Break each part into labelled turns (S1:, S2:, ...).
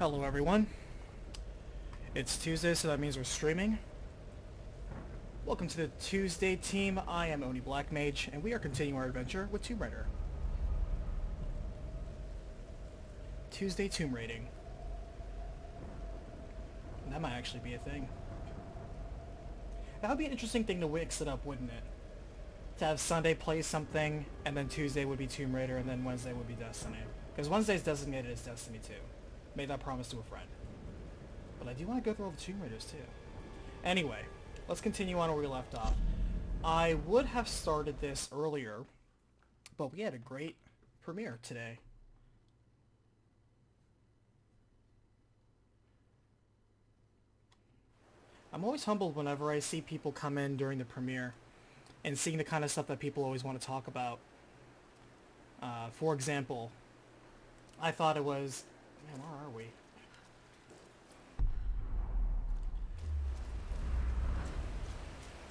S1: Hello everyone. It's Tuesday, so that means we're streaming. Welcome to the Tuesday team. I am Oni Black Mage, and we are continuing our adventure with Tomb Raider. Tuesday Tomb Raiding. That might actually be a thing. That would be an interesting thing to mix it up, wouldn't it? To have Sunday play something, and then Tuesday would be Tomb Raider, and then Wednesday would be Destiny. Because Wednesday's designated as Destiny 2. Made that promise to a friend. But I do want to go through all the Tomb Raiders too. Anyway, let's continue on where we left off. I would have started this earlier, but we had a great premiere today. I'm always humbled whenever I see people come in during the premiere and seeing the kind of stuff that people always want to talk about. For example, I thought it was... Man, where are we?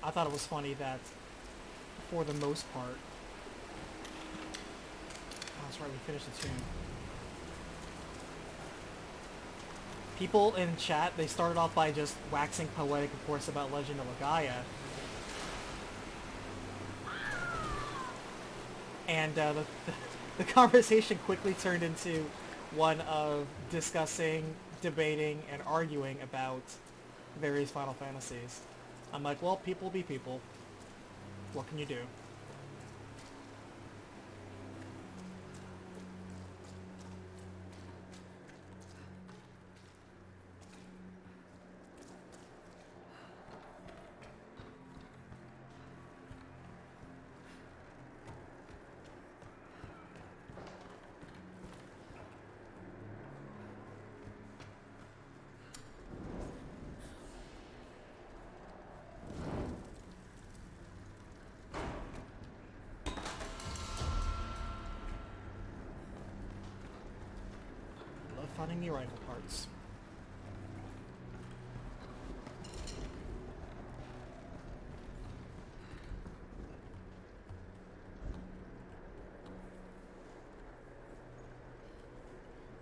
S1: I thought it was funny that, for the most part... Oh, that's right, we finished the tune. People in chat, they started off by just waxing poetic, of course, about Legend of Legaia. And the conversation quickly turned into one of discussing, debating, and arguing about various Final Fantasies. I'm like, well, people be people. What can you do? Love finding new rifle parts.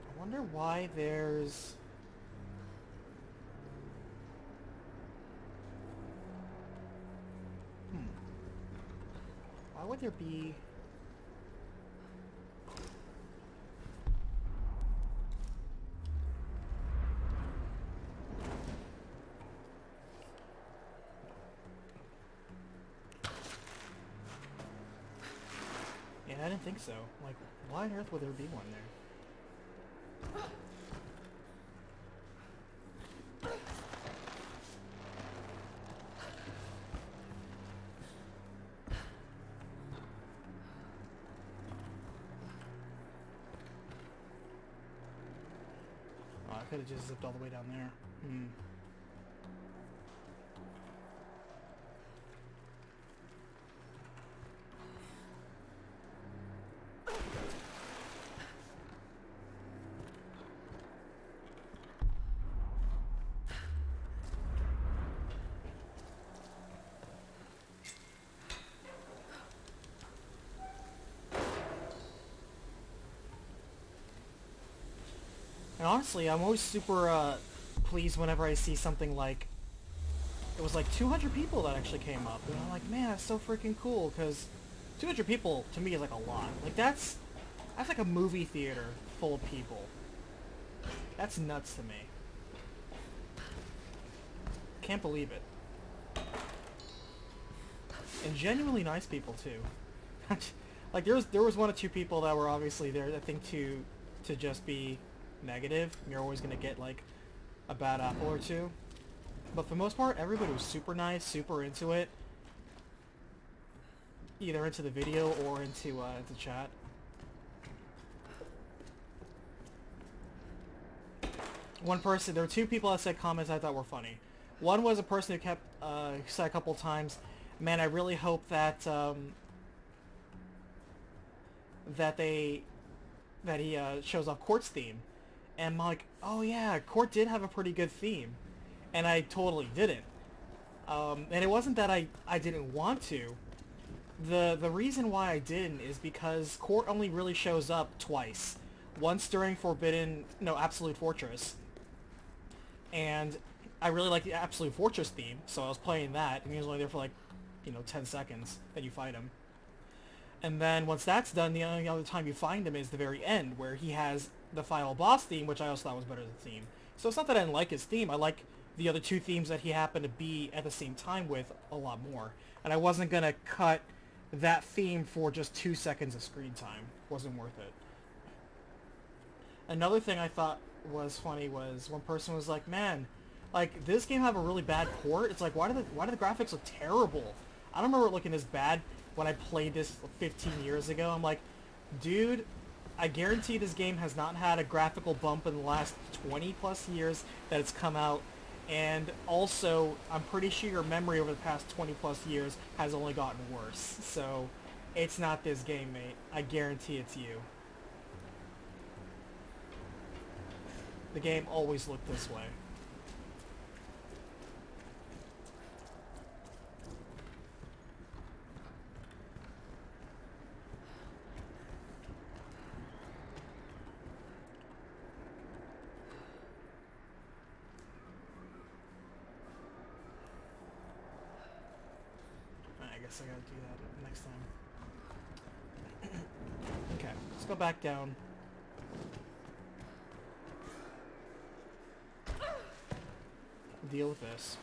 S1: I wonder why there's... Why would there be... Yeah, I didn't think so. Like, why on earth would there be one there? Oh, I could have just zipped all the way down there. And honestly, I'm always super pleased whenever I see something like... It was like 200 people that actually came up. And I'm like, man, that's so freaking cool, because 200 people, to me, is like a lot. Like, that's like a movie theater full of people. That's nuts to me. Can't believe it. And genuinely nice people, too. Like, there was one or two people that were obviously there, I think, to just be negative. You're always going to get, like, a bad apple or two. But for the most part, everybody was super nice, super into it. Either into the video or into chat. One person, there were two people that said comments I thought were funny. One was a person who kept, said a couple times, man, I really hope that, that he shows off Court's theme. And I'm like, oh yeah, Court did have a pretty good theme. And I totally didn't. And it wasn't that I didn't want to. The reason why I didn't is because Court only really shows up twice. Once during Absolute Fortress, And I really like the Absolute Fortress theme, so I was playing that, and he was only there for like, 10 seconds, then you fight him. And then once that's done, the only other time you find him is the very end, where he has the final boss theme, which I also thought was better than the theme. So it's not that I didn't like his theme, I like the other two themes that he happened to be at the same time with a lot more. And I wasn't going to cut that theme for just 2 seconds of screen time. Wasn't worth it. Another thing I thought was funny was one person was like, man, like, this game have a really bad port? It's like, why do the graphics look terrible? I don't remember it looking this bad when I played this 15 years ago. I'm like, dude, I guarantee this game has not had a graphical bump in the last 20 plus years that it's come out. And also, I'm pretty sure your memory over the past 20 plus years has only gotten worse. So, it's not this game, mate. I guarantee it's you. The game always looked this way. I guess I gotta do that next time. Okay, let's go back down. Deal with this.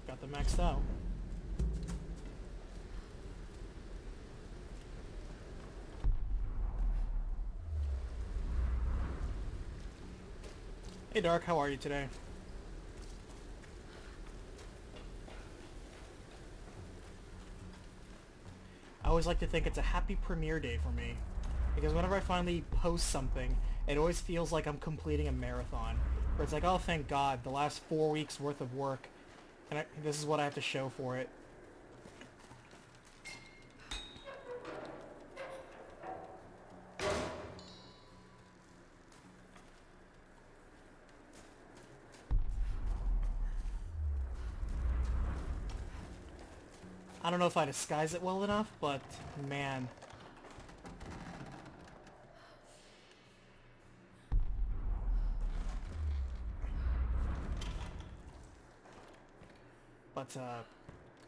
S1: Got them maxed out. Hey Dark, how are you today? I always like to think it's a happy premiere day for me. Because whenever I finally post something, it always feels like I'm completing a marathon. Where it's like, oh thank God, the last 4 weeks worth of work, and this is what I have to show for it. I don't know if I disguise it well enough, but man. But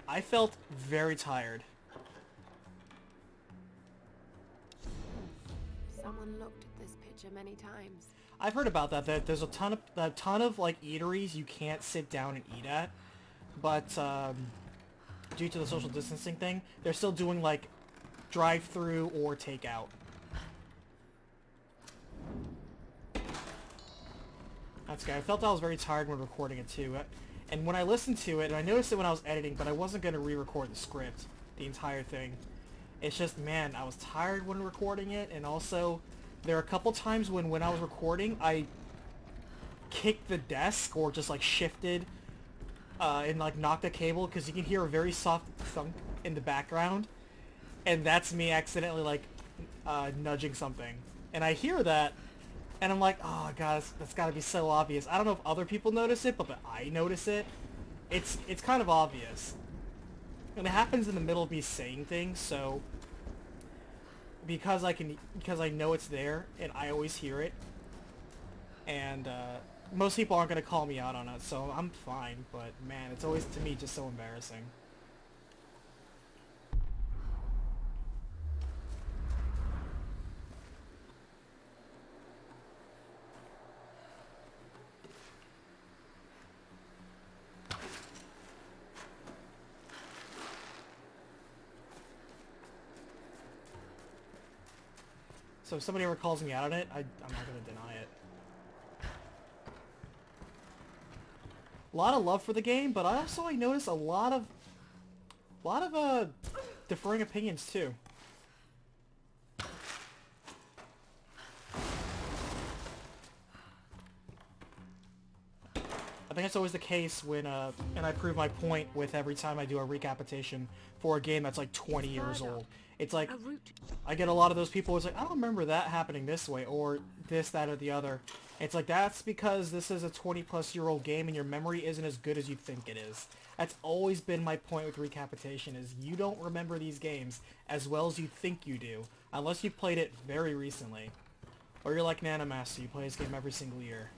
S1: I felt very tired.
S2: Someone looked at this picture many times.
S1: I've heard about that. That there's a ton of like eateries you can't sit down and eat at, but due to the social distancing thing, they're still doing like drive-through or takeout. That's good. I felt I was very tired when recording it too, and when I listened to it, and I noticed it when I was editing, but I wasn't going to re-record the script, the entire thing. It's just, man, I was tired when recording it, and also there are a couple times when I was recording, I kicked the desk or just like shifted and like knocked a cable because you can hear a very soft thunk in the background, and that's me accidentally like nudging something, and I hear that, and I'm like, oh god, that's got to be so obvious. I don't know if other people notice it, but I notice it. It's kind of obvious, and it happens in the middle of me saying things, so because I know it's there and I always hear it, and most people aren't going to call me out on it, so I'm fine, but man, it's always to me just so embarrassing. So if somebody ever calls me out on it, I'm not going to deny it. A lot of love for the game, but I notice a lot of differing opinions too. I think that's always the case when, and I prove my point with every time I do a recapitation for a game that's like 20 years old. It's like, I get a lot of those people who's like, I don't remember that happening this way, or this, that, or the other. It's like, that's because this is a 20-plus-year-old game and your memory isn't as good as you think it is. That's always been my point with recapitation, is you don't remember these games as well as you think you do, unless you played it very recently. Or you're like Nanomaster, you play this game every single year.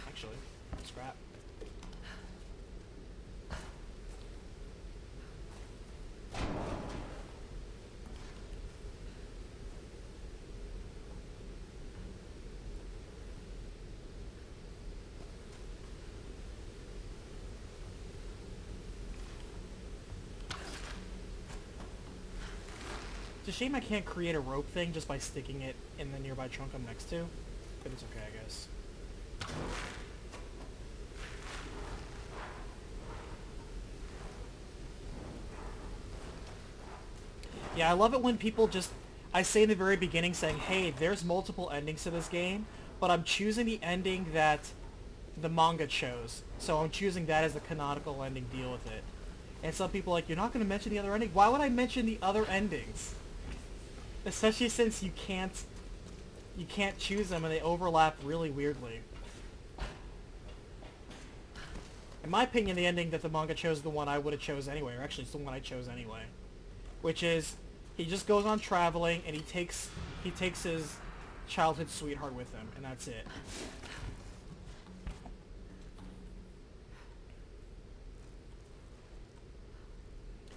S1: Actually, scrap. It's a shame I can't create a rope thing just by sticking it in the nearby trunk I'm next to, but it's okay, I guess. Yeah, I love it when people just... I say in the very beginning saying, hey, there's multiple endings to this game, but I'm choosing the ending that the manga chose. So I'm choosing that as the canonical ending, deal with it. And some people are like, you're not going to mention the other ending? Why would I mention the other endings? Especially since you can't choose them and they overlap really weirdly. In my opinion, the ending that the manga chose is the one I would have chose anyway, or actually it's the one I chose anyway. Which is, he just goes on traveling and he takes his childhood sweetheart with him, and that's it.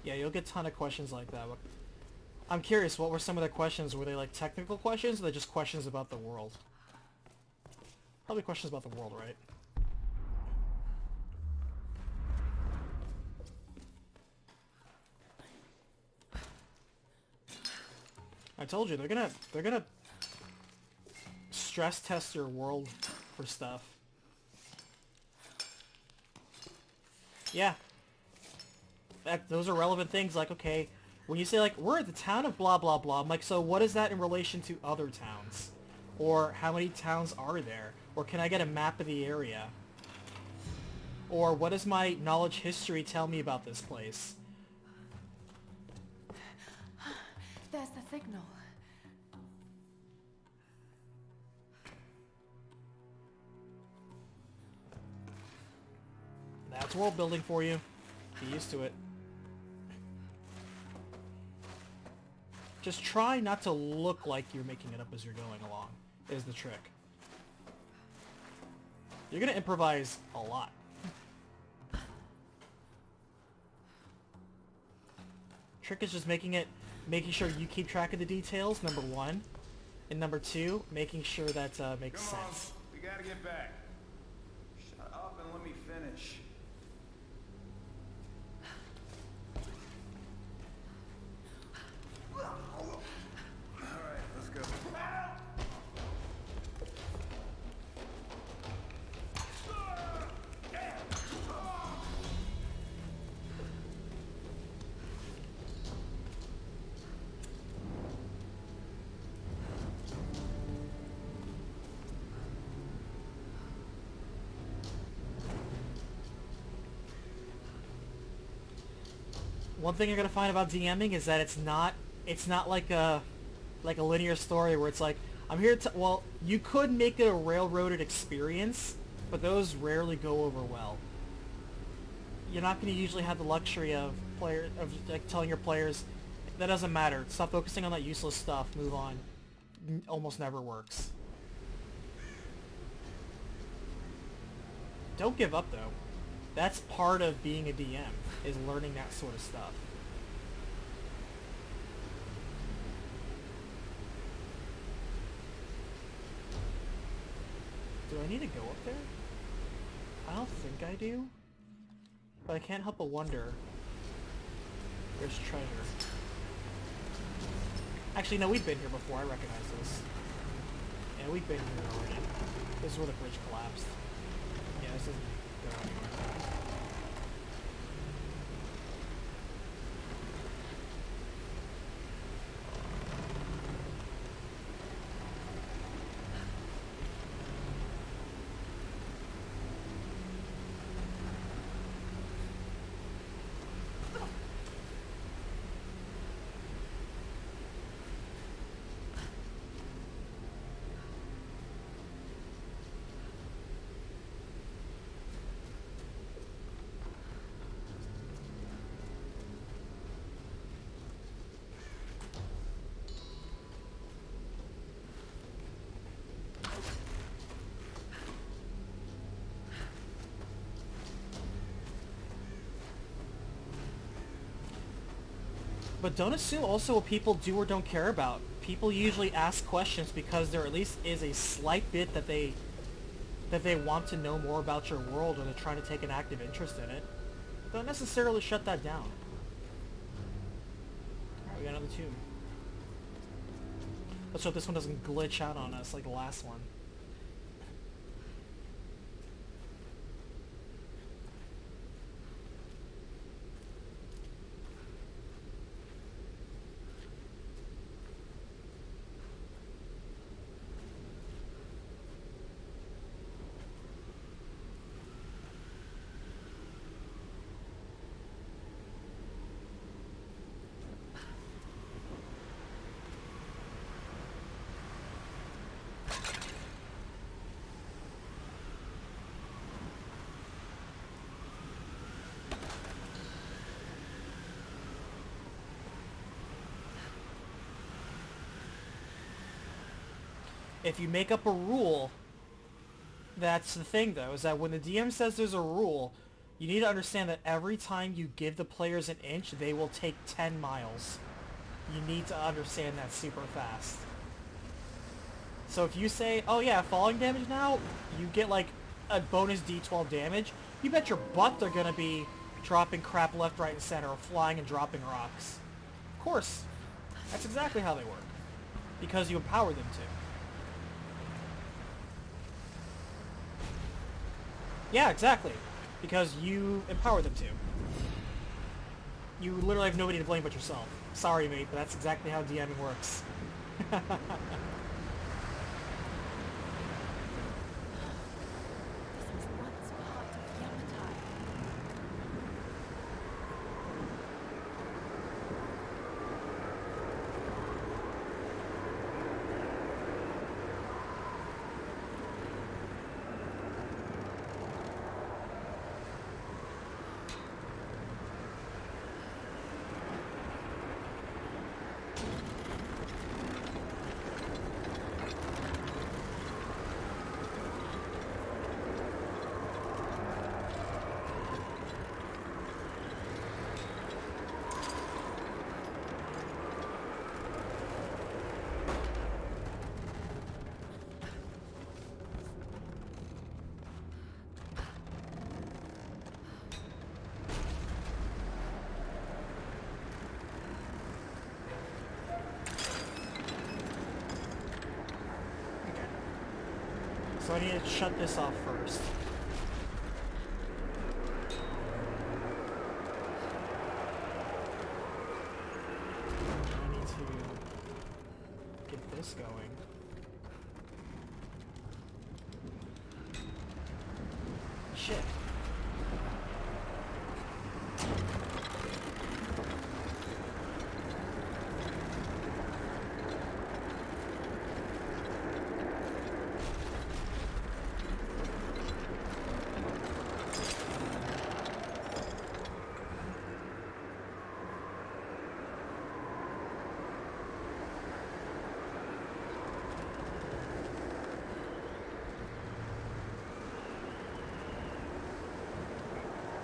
S1: Yeah, you'll get a ton of questions like that. But I'm curious, what were some of the questions? Were they like technical questions, or were they just questions about the world? Probably questions about the world, right? I told you, they're gonna stress test your world for stuff. Yeah. Those are relevant things, like, okay, when you say, like, we're at the town of blah blah blah, I'm like, so what is that in relation to other towns? Or how many towns are there? Or can I get a map of the area? Or what does my knowledge history tell me about this place?
S2: There's the signal.
S1: That's world building for you. Be used to it. Just try not to look like you're making it up as you're going along, is the trick. You're gonna improvise a lot. Trick is just making sure you keep track of the details, number one. And number two, making sure that makes sense.
S3: Come on, we gotta get back. Shut up and let me finish. Alright, let's go.
S1: One thing you're gonna find about DMing is that it's not like a linear story where it's like, I'm here to, well, you could make it a railroaded experience, but those rarely go over well. You're not going to usually have the luxury of like telling your players, that doesn't matter, stop focusing on that useless stuff, move on. Almost never works. Don't give up though. That's part of being a DM, is learning that sort of stuff. Do I need to go up there? I don't think I do. But I can't help but wonder. There's treasure. Actually, no, we've been here before. I recognize this. Yeah, we've been here already. This is where the bridge collapsed. Yeah, this doesn't go anywhere. But don't assume also what people do or don't care about. People usually ask questions because there at least is a slight bit that they want to know more about your world, or they're trying to take an active interest in it. Don't necessarily shut that down. Alright, we got another tomb. Let's hope this one doesn't glitch out on us like the last one. If you make up a rule, that's the thing though, is that when the DM says there's a rule, you need to understand that every time you give the players an inch, they will take 10 miles. You need to understand that super fast. So if you say, oh yeah, falling damage now, you get like a bonus D12 damage, you bet your butt they're gonna be dropping crap left, right, and center, or flying and dropping rocks. Of course. That's exactly how they work. Because you empower them to. Yeah, exactly. Because you empower them to. You literally have nobody to blame but yourself. Sorry, mate, but that's exactly how DMing works.
S2: This was once part of Yamatai.
S1: So I need to shut this off first. I need to get this going. Shit.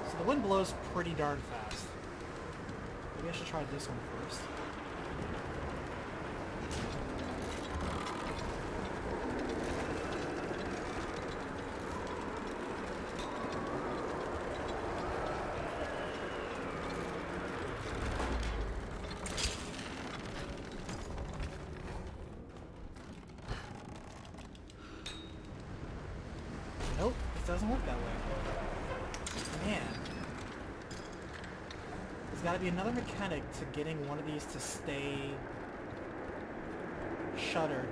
S1: So the wind blows pretty darn fast. Maybe I should try this one first. Nope, it doesn't work that way. Man. There's gotta be another mechanic to getting one of these to stay shuttered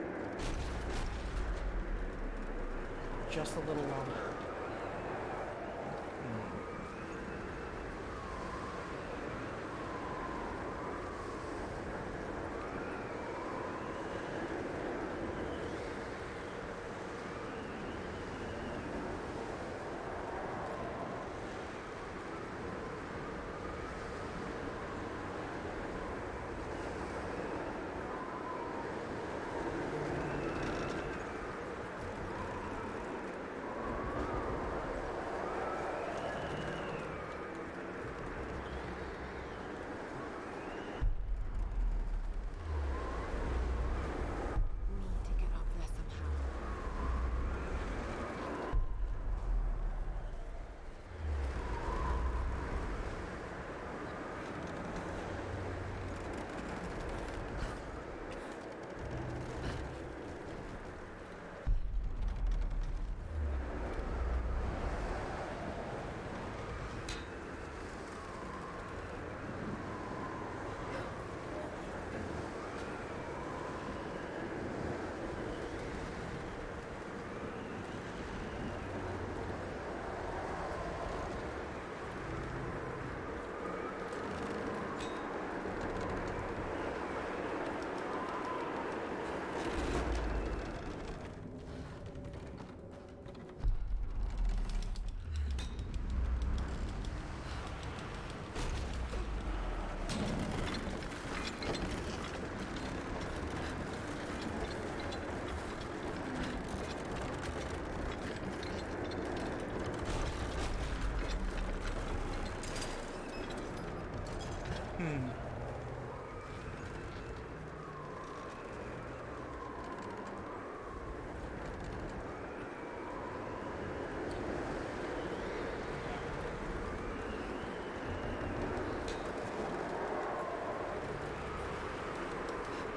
S1: just a little longer.
S2: Need to get up there somehow.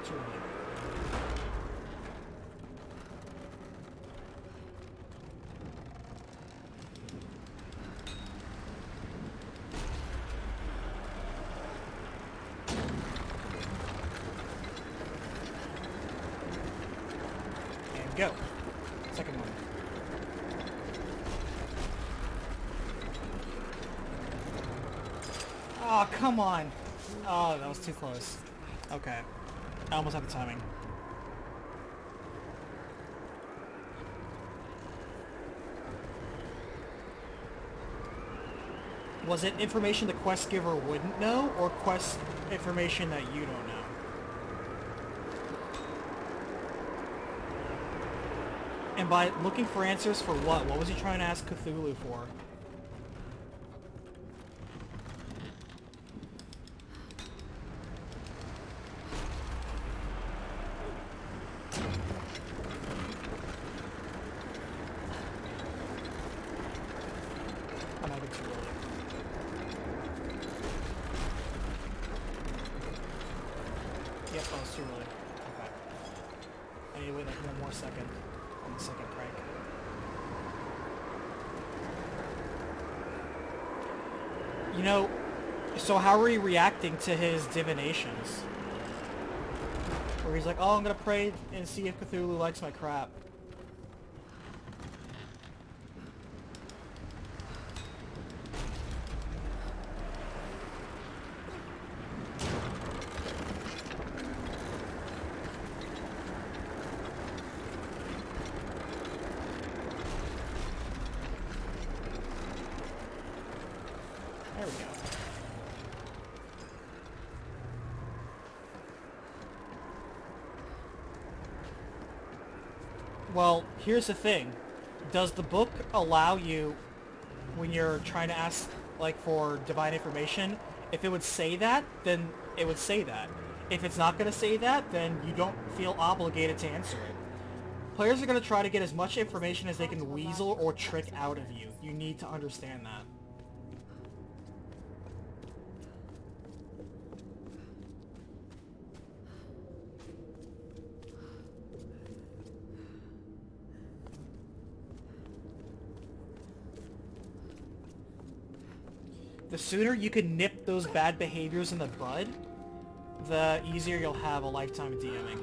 S1: Too early. And go. Second one. Oh, come on. Oh, that was too close. Okay. I almost had the timing. Was it information the quest giver wouldn't know, or quest information that you don't know? And by looking for answers for what? What was he trying to ask Cthulhu for? I might be too early. Yep, I was too early. Okay. I need to wait like one more second on the second crank. You know, so how are you reacting to his divinations? Where he's like, oh, I'm gonna pray and see if Cthulhu likes my crap. There we go. Well, here's the thing. Does the book allow you, when you're trying to ask, like, for divine information, if it would say that, then it would say that. If it's not going to say that, then you don't feel obligated to answer it. Players are going to try to get as much information as they can weasel or trick out of you. You need to understand that. The sooner you can nip those bad behaviors in the bud, the easier you'll have a lifetime of DMing.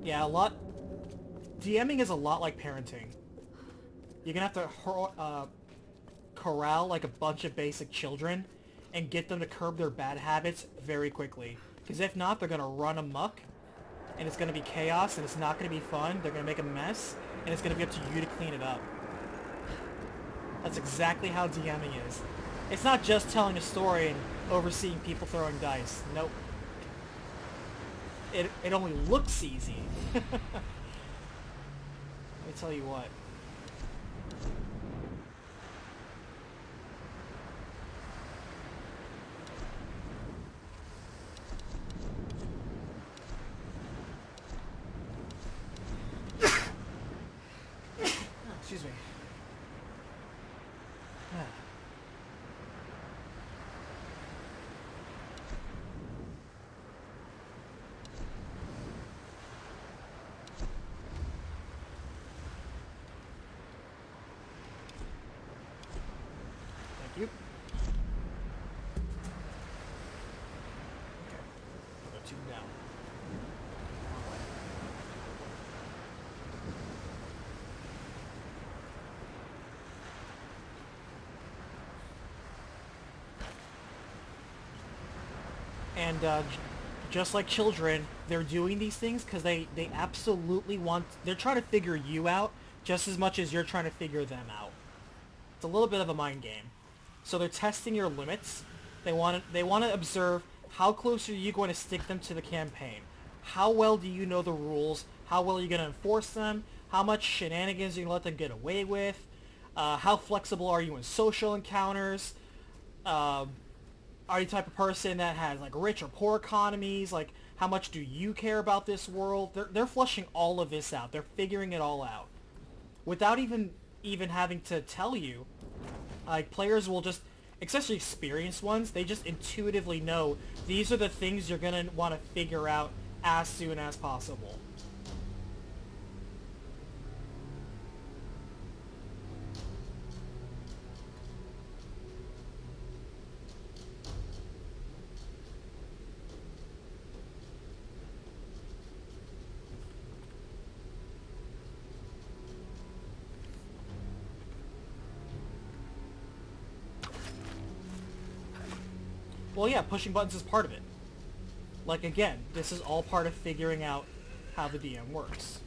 S1: Yeah, DMing is a lot like parenting. You're gonna have to corral like a bunch of basic children and get them to curb their bad habits very quickly. Because if not, they're gonna run amok, and it's gonna be chaos, and it's not gonna be fun. They're gonna make a mess, and it's gonna be up to you to clean it up. That's exactly how DMing is. It's not just telling a story and overseeing people throwing dice. Nope. It only looks easy. Let me tell you what. Excuse me. Thank you. Okay. Another 2 down. And just like children, they're doing these things because they absolutely want... They're trying to figure you out just as much as you're trying to figure them out. It's a little bit of a mind game. So they're testing your limits. They want to observe how close are you going to stick them to the campaign. How well do you know the rules? How well are you going to enforce them? How much shenanigans are you going to let them get away with? How flexible are you in social encounters? Are you the type of person that has like rich or poor economies? Like, how much do you care about this world? They're flushing all of this out. They're figuring it all out without even having to tell you. Like, players will just, especially experienced ones, they just intuitively know these are the things you're gonna want to figure out as soon as possible. Well, yeah, pushing buttons is part of it. Like, again, this is all part of figuring out how the DM works.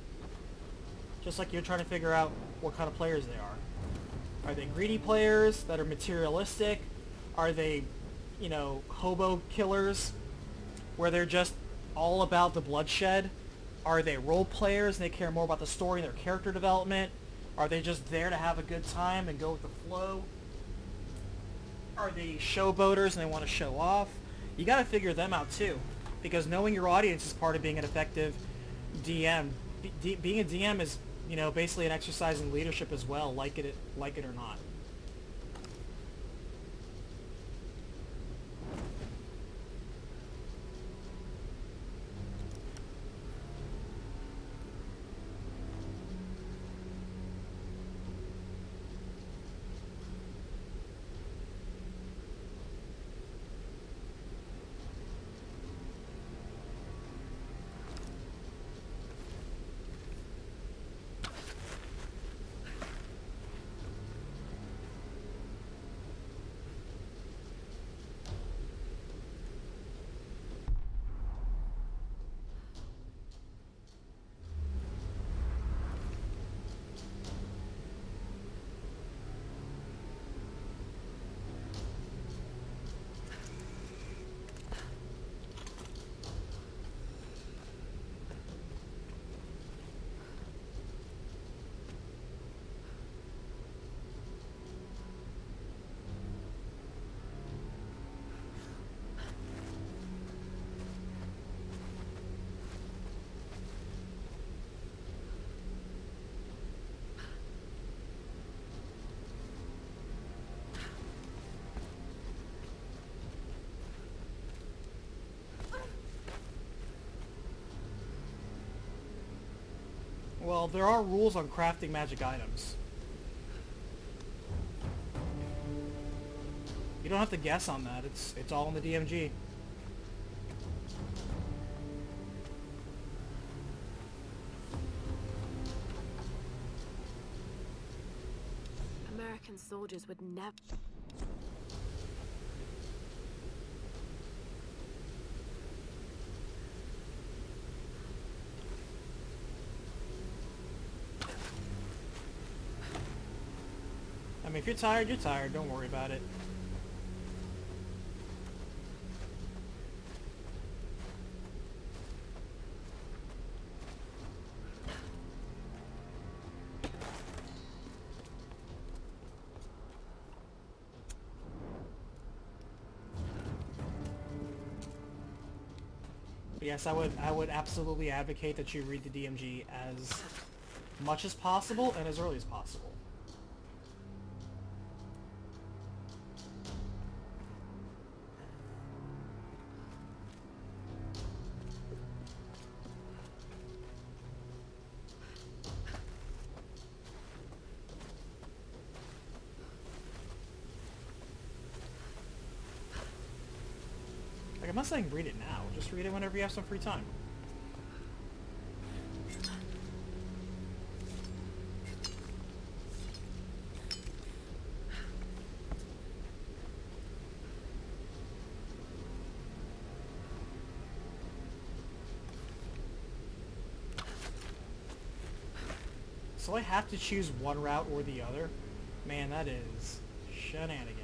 S1: Just like you're trying to figure out what kind of players they are. Are they greedy players that are materialistic? Are they, you know, hobo killers where they're just all about the bloodshed? Are they role players and they care more about the story and their character development? Are they just there to have a good time and go with the flow? Are they showboaters and they want to show off? You got to figure them out too, because knowing your audience is part of being an effective DM. Being a DM is, you know, basically an exercise in leadership as well, like it or not. Well, there are rules on crafting magic items. You don't have to guess on that. It's all in the DMG.
S2: American soldiers would never.
S1: I mean, if you're tired, you're tired. Don't worry about it. But yes, I would absolutely advocate that you read the DMG as much as possible and as early as possible. Like, I'm not saying read it now. Just read it whenever you have some free time. So I have to choose one route or the other? Man, that is shenanigans.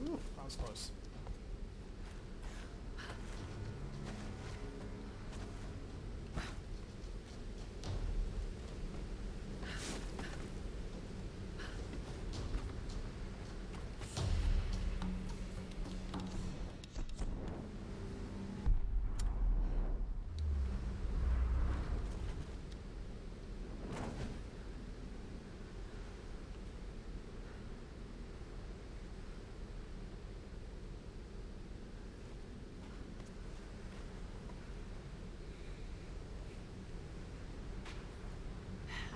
S1: Ooh, that was close.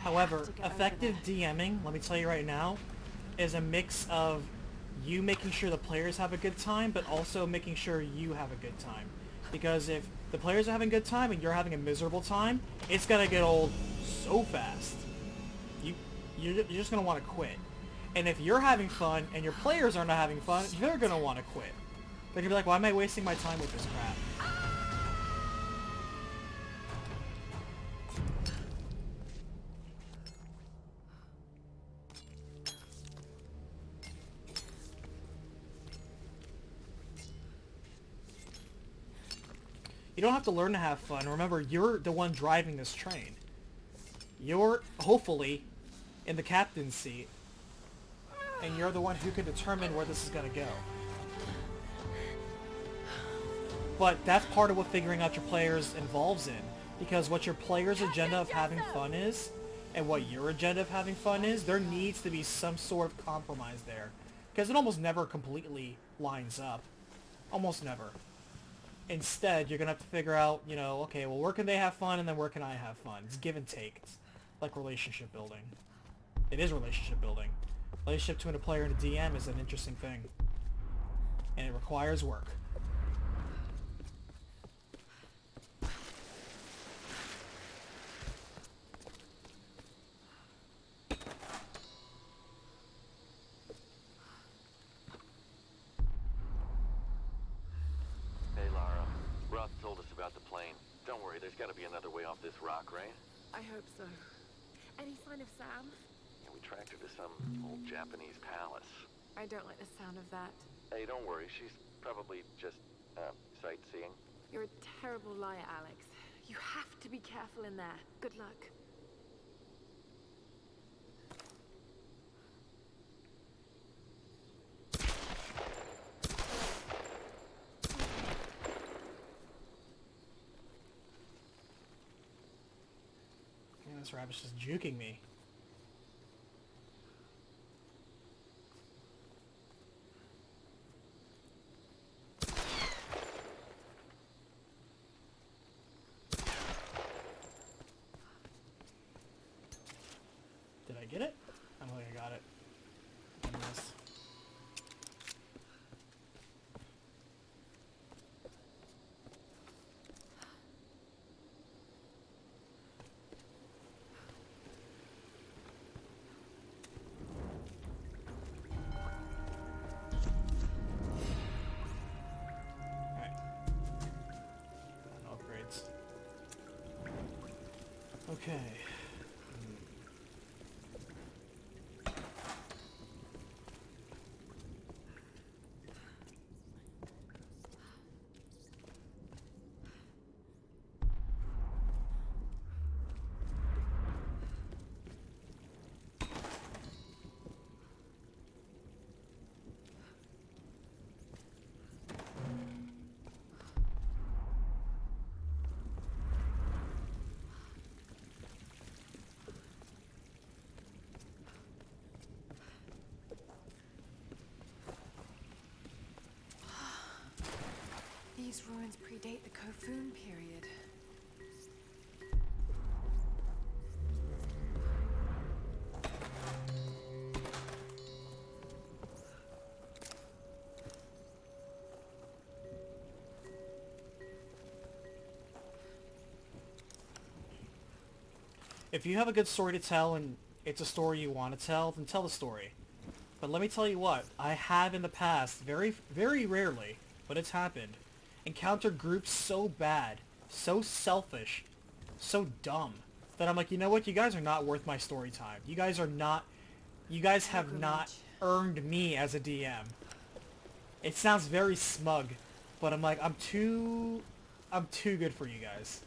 S1: However,
S2: to get over
S1: effective
S2: that.
S1: DMing, let me tell you right now, is a mix of you making sure the players have a good time, but also making sure you have a good time. Because if the players are having a good time and you're having a miserable time, it's gonna get old so fast. You're just gonna want to quit. And if you're having fun and your players are not having fun, they're gonna want to quit. They're gonna be like, why am I wasting my time with this crap? You don't have to learn to have fun. Remember, you're the one driving this train. You're, hopefully, in the captain's seat. And you're the one who can determine where this is going to go. But that's part of what figuring out your players involves in. Because what your player's agenda of having fun is, and what your agenda of having fun is, there needs to be some sort of compromise there. Because it almost never completely lines up. Almost never. Instead, you're going to have to figure out, you know, okay, well, where can they have fun, and then where can I have fun? It's give and take. It's like relationship building. It is relationship building. Relationship between a player and a DM is an interesting thing. And it requires work.
S4: Hey, Lara. Roth told us about the plane. Don't worry, there's gotta be another way off this rock, right?
S2: I hope So, any sign of Sam?
S4: And we tracked her to some old Japanese palace.
S2: I don't like the sound of that.
S4: Hey, don't worry. She's probably just, sightseeing.
S2: You're a terrible liar, Alex. You have to be careful in there. Good luck.
S1: Man, this rabbit's just juking me. Did I get it? I don't think I got it. I missed. Alright. No upgrades. Okay.
S2: These ruins predate the Kofun period.
S1: If you have a good story to tell and it's a story you want to tell, then tell the story. But let me tell you what, I have in the past, very, very rarely, but it's happened, encountered groups so bad, so selfish, so dumb, that I'm like, you know what, you guys are not worth my story time. You guys have not earned me as a DM. It sounds very smug, but I'm like, I'm too good for you guys.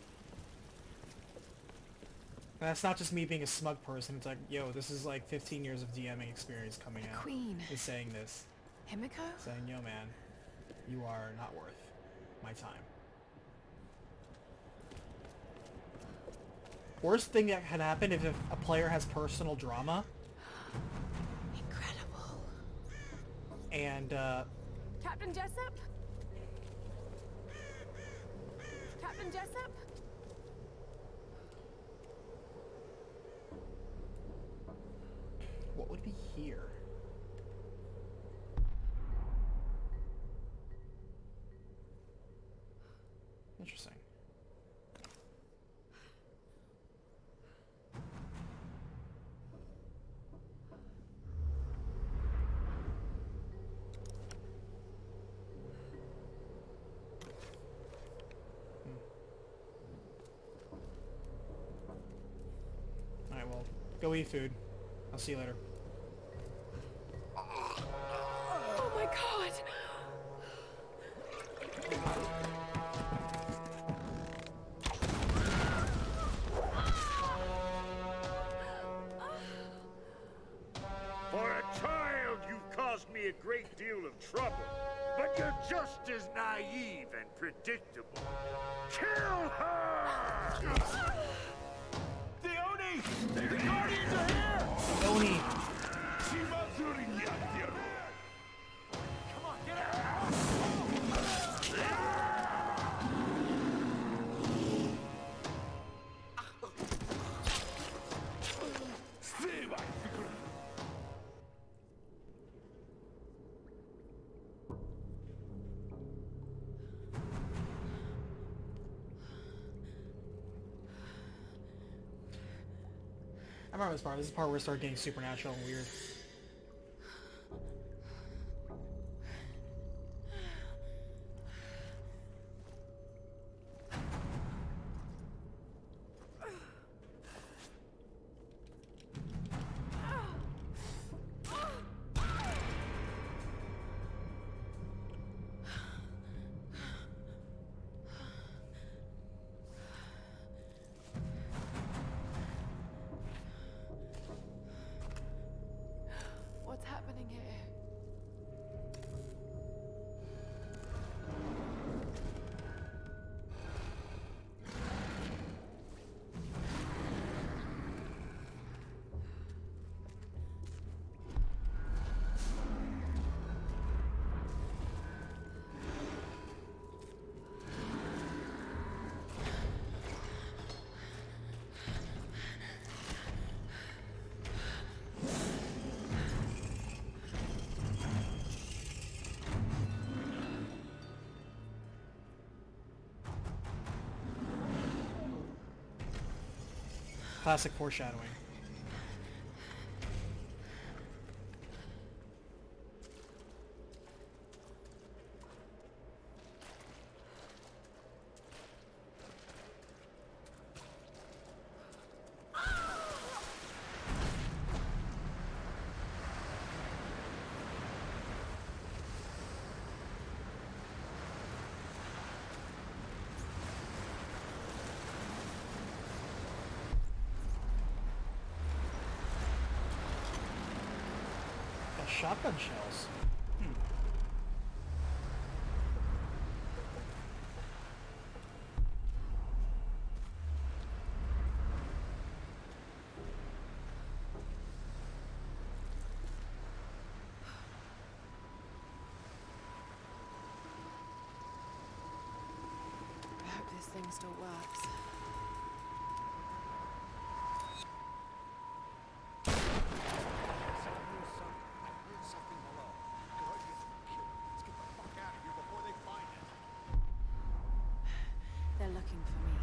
S1: And that's not just me being a smug person, it's like, yo, this is like 15 years of DMing experience coming out.
S2: Queen.
S1: Is saying this.
S2: Himiko?
S1: Saying, yo man, you are not worth my time. Worst thing that can happen if a player has personal drama.
S2: Incredible.
S1: And,
S2: Captain Jessup? Captain Jessup?
S1: what would be here? Interesting. Alright, well, go eat food. I'll see you later.
S2: Oh my god!
S5: For a child, you've caused me a great deal of trouble. But you're just as naive and predictable. Kill her!
S3: The Oni! The Guardians are here!
S1: Oni!
S3: Come on, get out!
S1: I remember this part. This is the part where it started getting supernatural and weird. Classic foreshadowing. Shotgun shells.
S2: I hope this thing still works. They're looking for me.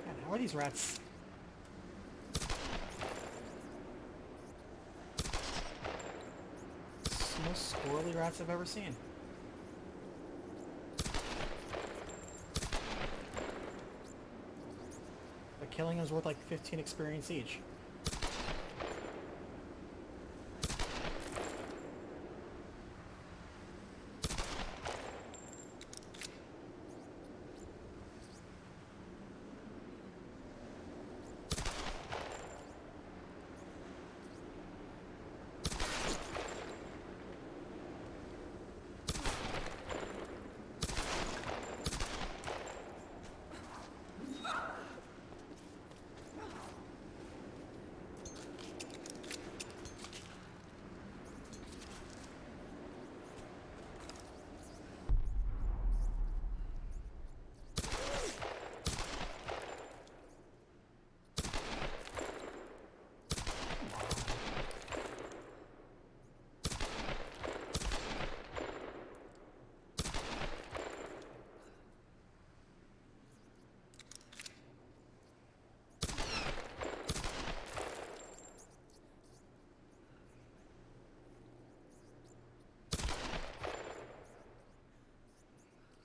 S1: Man, how are these rats? It's the most squirrely rats I've ever seen. But killing them is worth like 15 experience each.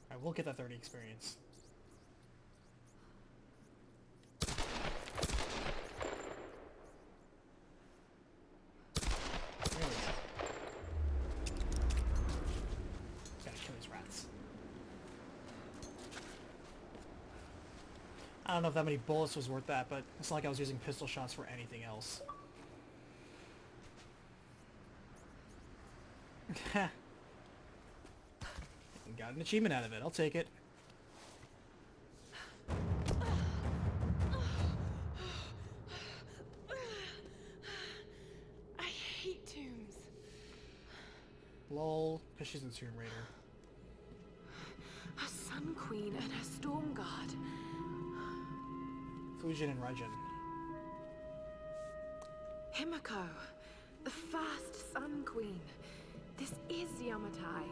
S1: Alright, we'll get that 30 experience. There we go. Gotta kill these rats. I don't know if that many bullets was worth that, but it's not like I was using pistol shots for anything else. Got an achievement out of it. I'll take it.
S2: I hate tombs.
S1: Lol, because she's a Tomb Raider.
S2: A Sun Queen and her Storm Guard.
S1: Fujin and Raijin.
S2: Himiko, the first Sun Queen. This is Yamatai.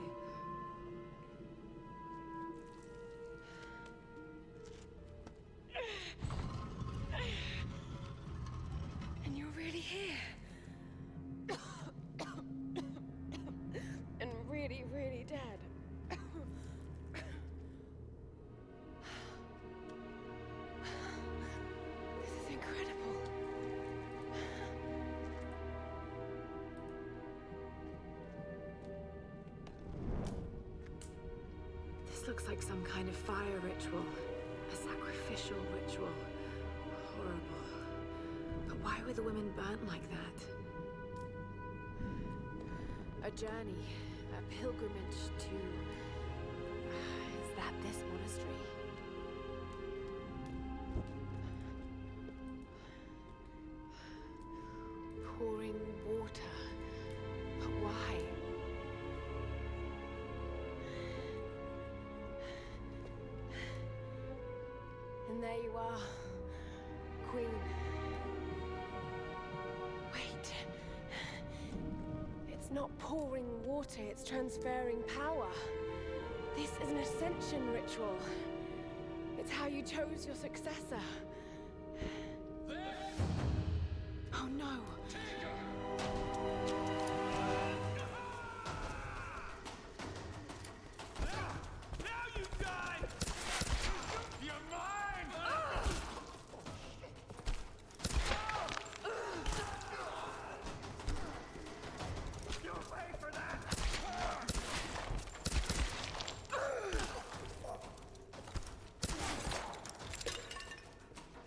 S2: And you're really here. And really, really dead. This is incredible. This looks like some kind of fire ritual. A sacrificial ritual. Horrible. But why were the women burnt like that? A journey, a pilgrimage to... Is that this monastery? pouring water. But why? And there you are, Queen. Wait. It's not pouring water, it's transferring power. This is an ascension ritual. It's how you chose your successor. Oh no.
S3: Now you die! You're mine! You'll pay for that!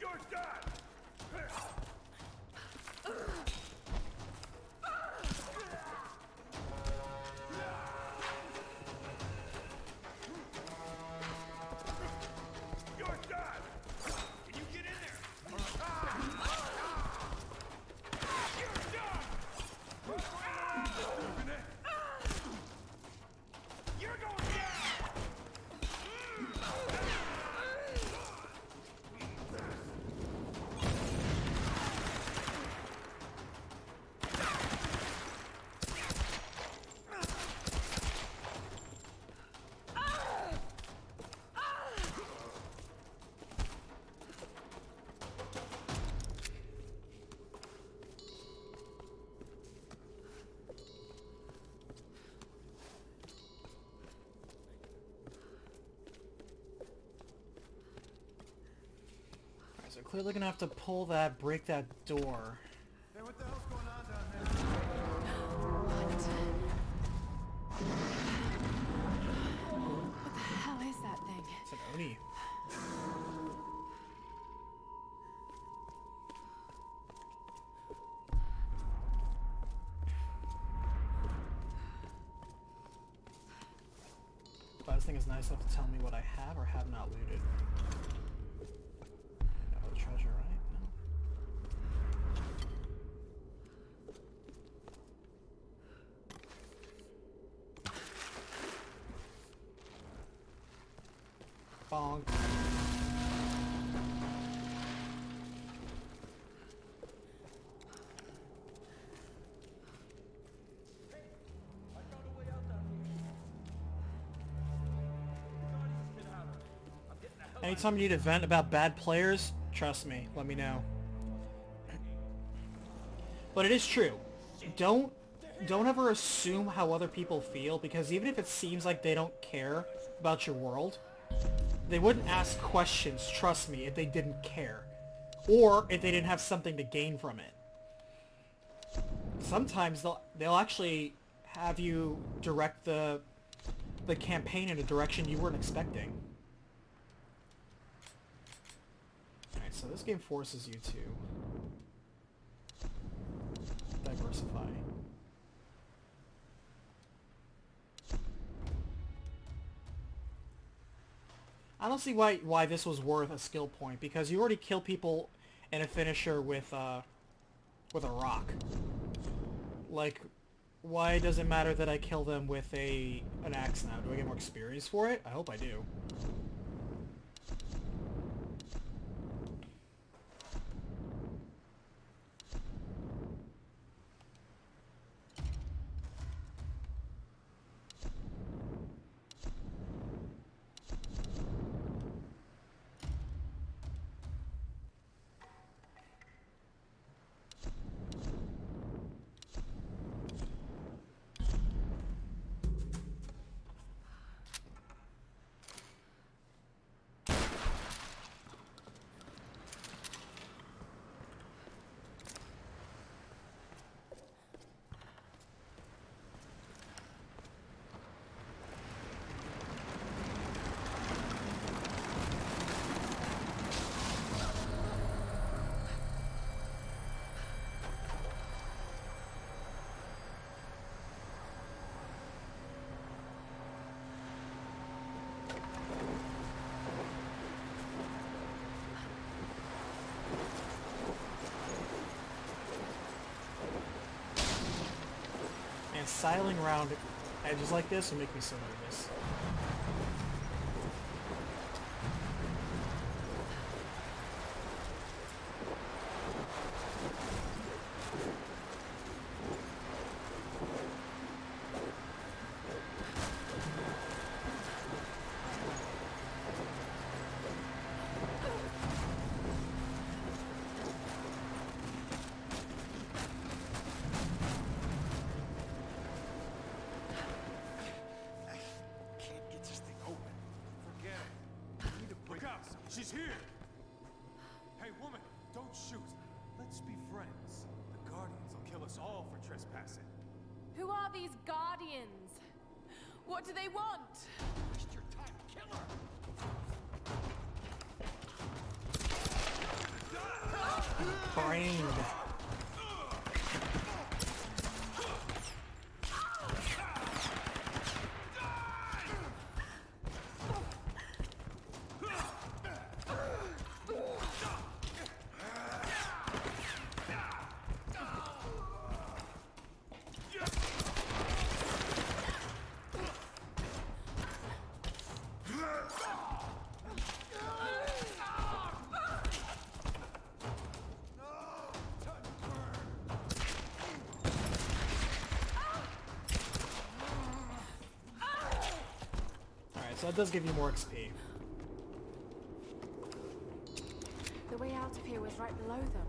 S3: You're done! You're done! Can you get in there? You're done! You're going down!
S1: Alright, so clearly gonna have to pull that, break that door.
S3: Hey, what the hell's going on down there?
S2: What the hell is that thing?
S1: It's an Oni. But this thing is nice enough to tell me what I have or have not looted. No treasure, right? No. Bonk. Anytime you need a vent about bad players, trust me, let me know. But it is true. Don't ever assume how other people feel, because even if it seems like they don't care about your world, they wouldn't ask questions, trust me, if they didn't care. Or if they didn't have something to gain from it. Sometimes they'll actually have you direct the campaign in a direction you weren't expecting. Alright, so this game forces you to diversify. I don't see why this was worth a skill point, because you already kill people in a finisher with a rock. Like, why does it matter that I kill them with an axe now? Do I get more experience for it? I hope I do. sidling around edges like this will make me so nervous.
S3: Can't get this thing open. Forget it. We need to break out. She's here. Hey, woman, don't shoot. Let's be friends. The Guardians will kill us all for trespassing.
S2: Who are these Guardians? What do they want?
S3: Waste your time, kill her.
S1: Brained. So that does give you more XP.
S2: The way out of here was right below them.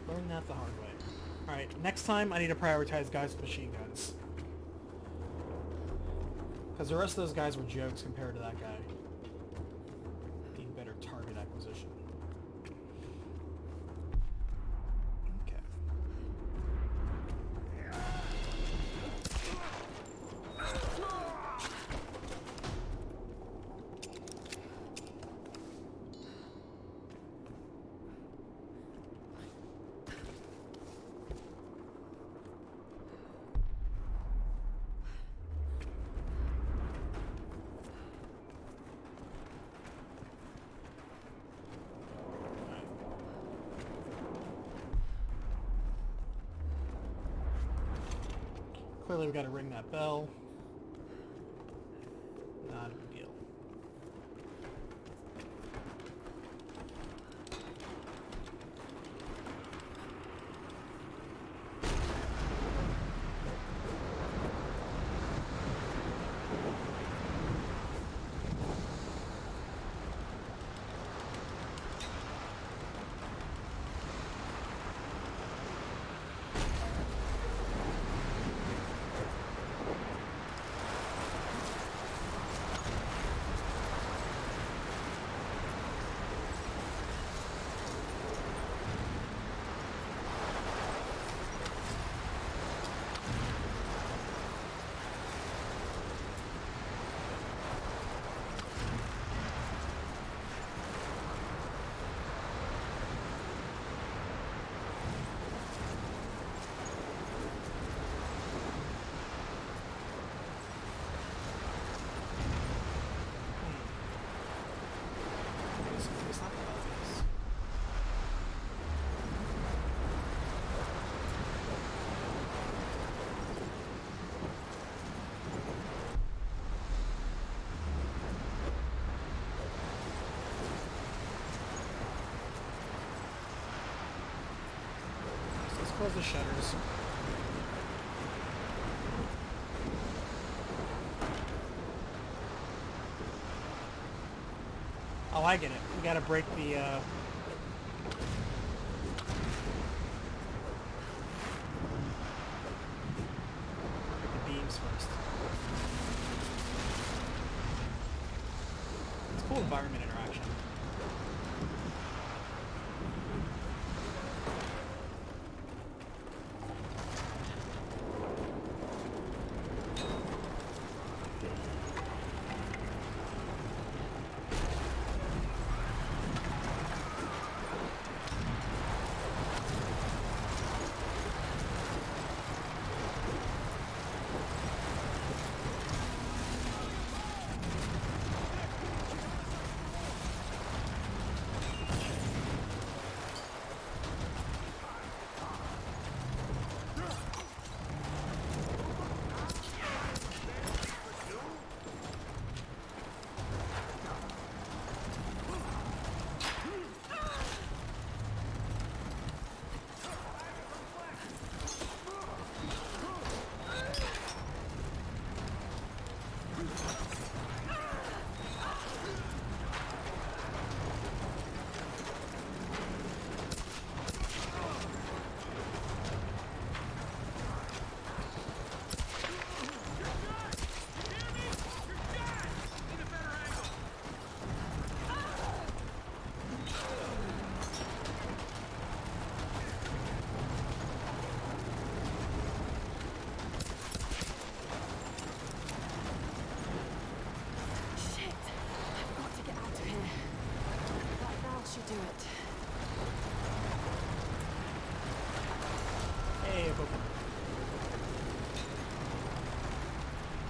S1: Learn that the hard way. Alright, next time I need to prioritize guys with machine guns. Because the rest of those guys were jokes compared to that guy. Need better target acquisition. Okay. Clearly we gotta ring that bell. Not a big deal. It's not that obvious. So let's close the shutters. Oh, I get it. We gotta break the, break the beams first. It's a cool environment interaction.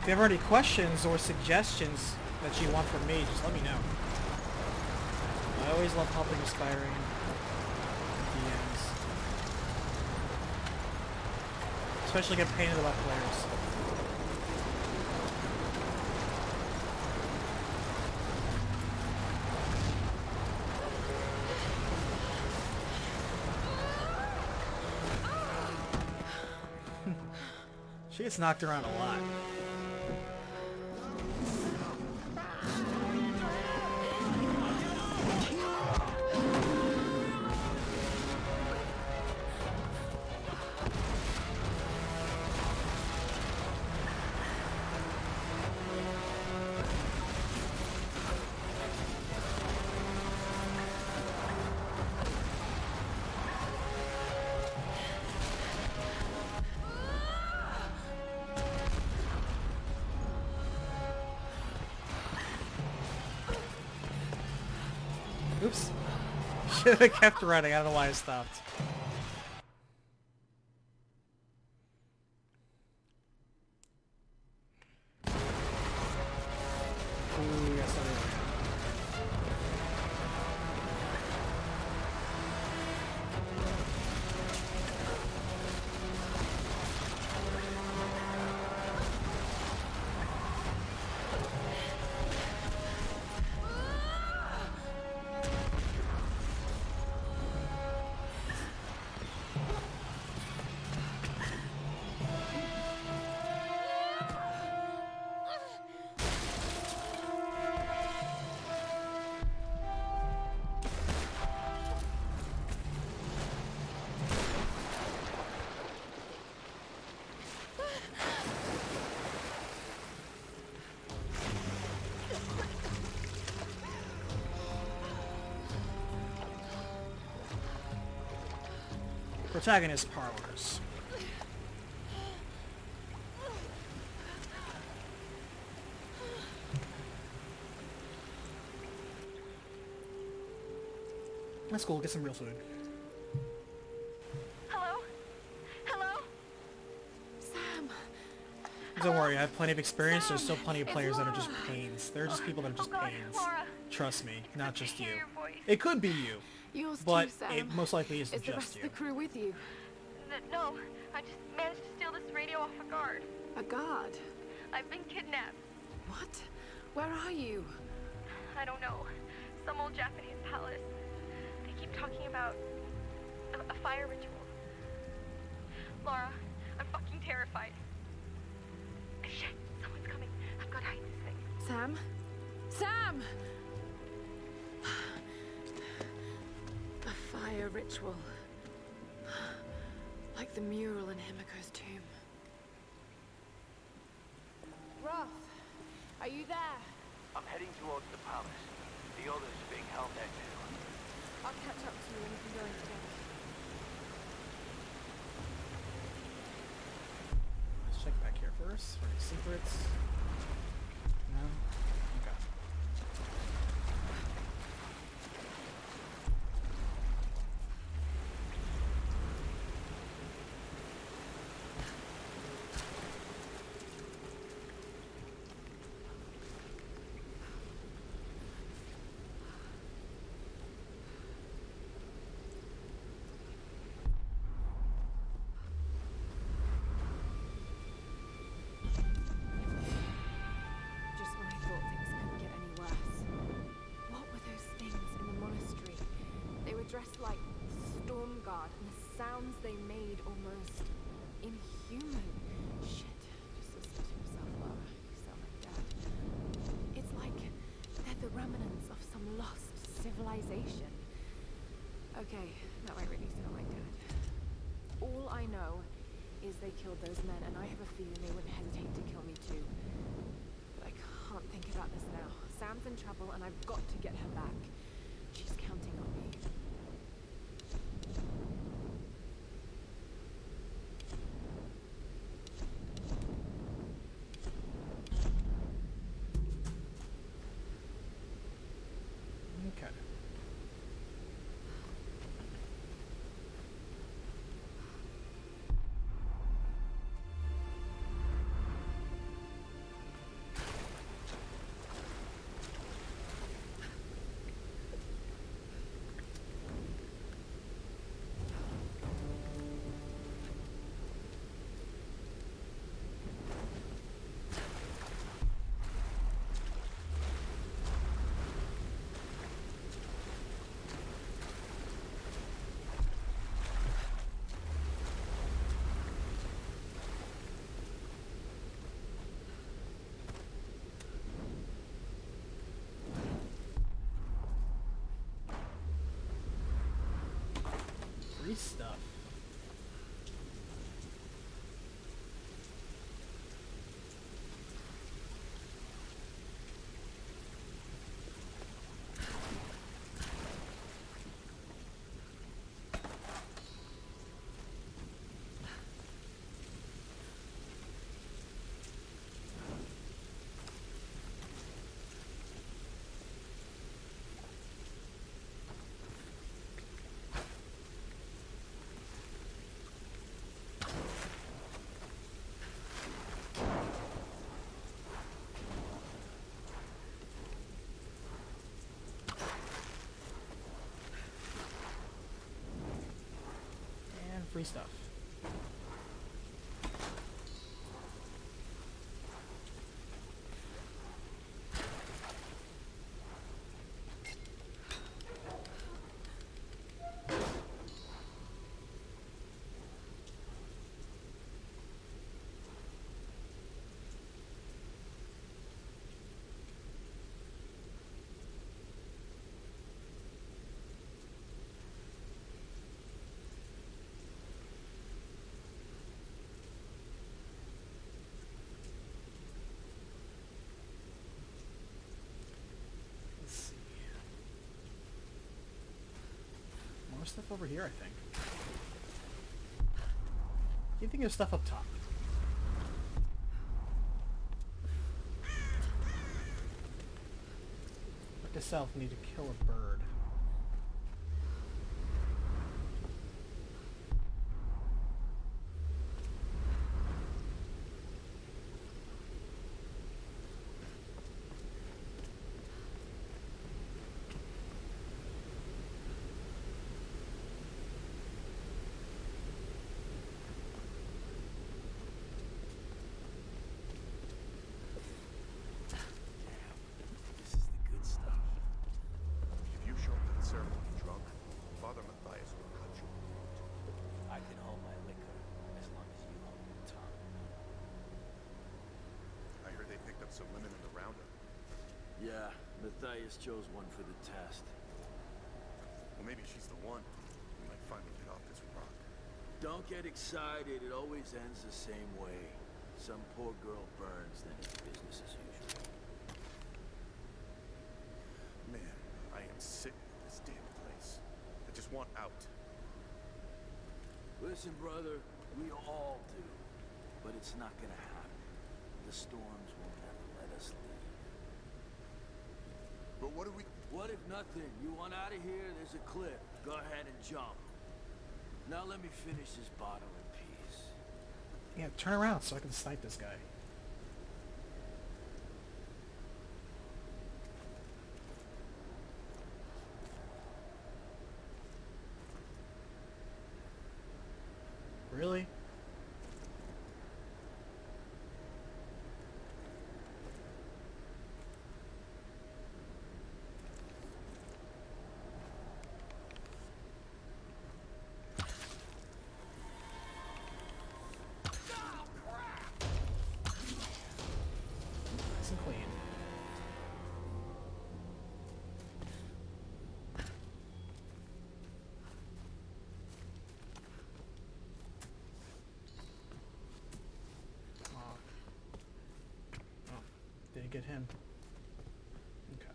S1: If you have any questions or suggestions that you want from me, just let me know. I always love helping aspiring DMs. Especially get painted about players. She gets knocked around a lot. Oops. Should have kept running. I don't know why I stopped. Ooh, yes, I did. Protagonist parlors. That's cool. Get some real food.
S2: Hello? Hello? Sam!
S1: Don't worry, I have plenty of experience. There's still plenty of
S2: It's
S1: players that are just
S2: Laura.
S1: pains. There are just people that are just
S2: God,
S1: pains.
S2: Laura.
S1: Trust me, not
S2: It's good
S1: just
S2: to
S1: you.
S2: hear your voice.
S1: It could be you,
S2: Yours
S1: but
S2: too, Sam.
S1: it most likely isn't
S2: Is the
S1: just
S2: rest
S1: you.
S2: of the crew with you?
S6: No, I just managed to steal this radio off a guard.
S2: A guard?
S6: I've been kidnapped.
S2: What? Where are you?
S6: I don't know. Some old Japanese palace. They keep talking about a fire ritual. Laura, I'm fucking terrified. Shit, someone's coming. I've got to hide this thing.
S2: Sam? Sam! A fire ritual. Like the mural in Himiko's tomb. Roth, are you there?
S7: I'm heading towards the palace. The others are being held there too.
S2: I'll catch up to you when we can go in together.
S1: Let's check back here first for any secrets. No? Okay.
S2: Just when I thought things couldn't get any worse. What were those things in the monastery? They were dressed like Storm Guard, and the sounds they made almost inhuman. Shit, just listen to yourself, Laura. You sound like Dad. It's like they're the remnants of some lost civilization. Okay, that might really sound like Dad. All I know is they killed those men, and I have a feeling they wouldn't hesitate to kill me too. But I can't think about this now. Sam's in trouble, and I've got to get her back. She's counting on me.
S1: Okay. Free stuff. Free stuff. More stuff over here, I think. Do you think there's stuff up top? Like a self need to kill a bird.
S3: Some women in the roundup.
S8: Yeah, Matthias chose one for the test.
S3: Well, maybe she's the one. We might finally get off this rock.
S8: Don't get excited. It always ends the same way. Some poor girl burns, then it's business as usual.
S3: Man, I am sick of this damn place. I just want out.
S8: Listen, brother, we all do. But it's not gonna happen. The storms will never let us leave.
S3: But what do we...
S8: What if nothing? You want out of here? There's a cliff. Go ahead and jump. Now let me finish this bottle in peace.
S1: Yeah, turn around so I can snipe this guy. Really? Nice and clean. Oh, didn't get him. Okay.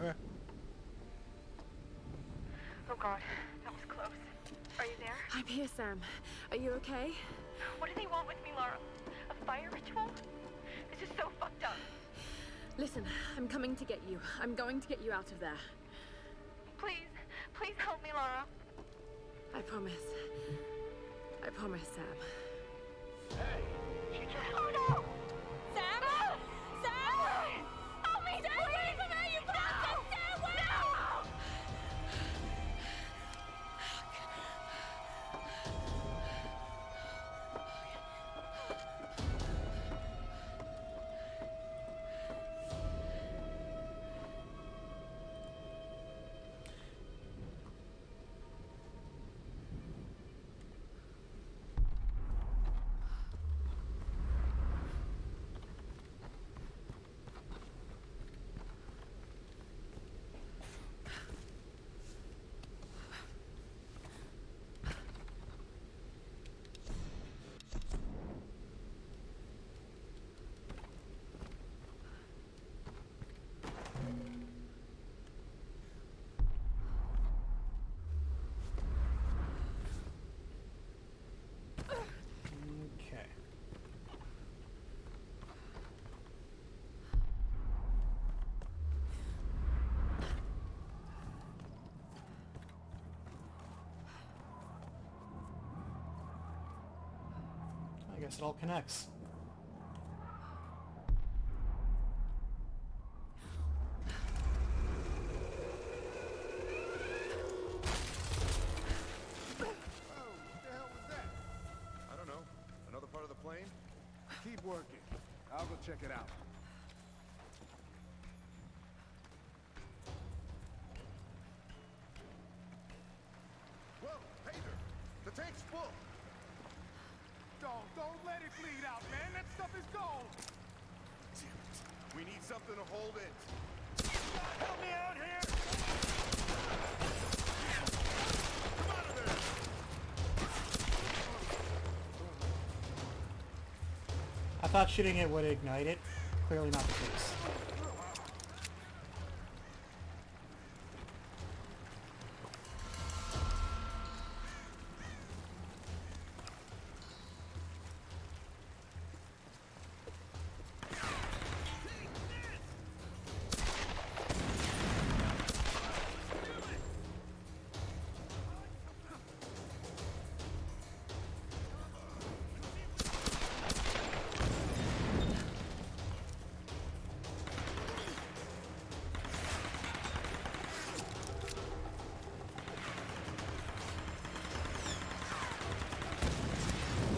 S1: Okay.
S6: Oh god, that was close. Are you there?
S2: I'm here, Sam. Are you okay?
S6: What do they want with me, Laura? A fire ritual? This is so fucked up.
S2: Listen, I'm coming to get you. I'm going to get you out of there.
S6: Please, please help me, Laura.
S2: I promise. I promise, Sam.
S7: Hey, she just...
S6: Oh no! Sam! Sam! Help me! Stay away from her, you bastard! Stay away! No!
S1: Okay. I guess it all connects.
S3: I don't know. Another part of the plane? Keep working. I'll go check it out. Whoa, Hazer! The tank's full! Don't let it bleed out, man! That stuff is gold! Damn it. We need something to hold it. Help me out here! Come out of there!
S1: I thought shooting it would ignite it. Clearly not the case.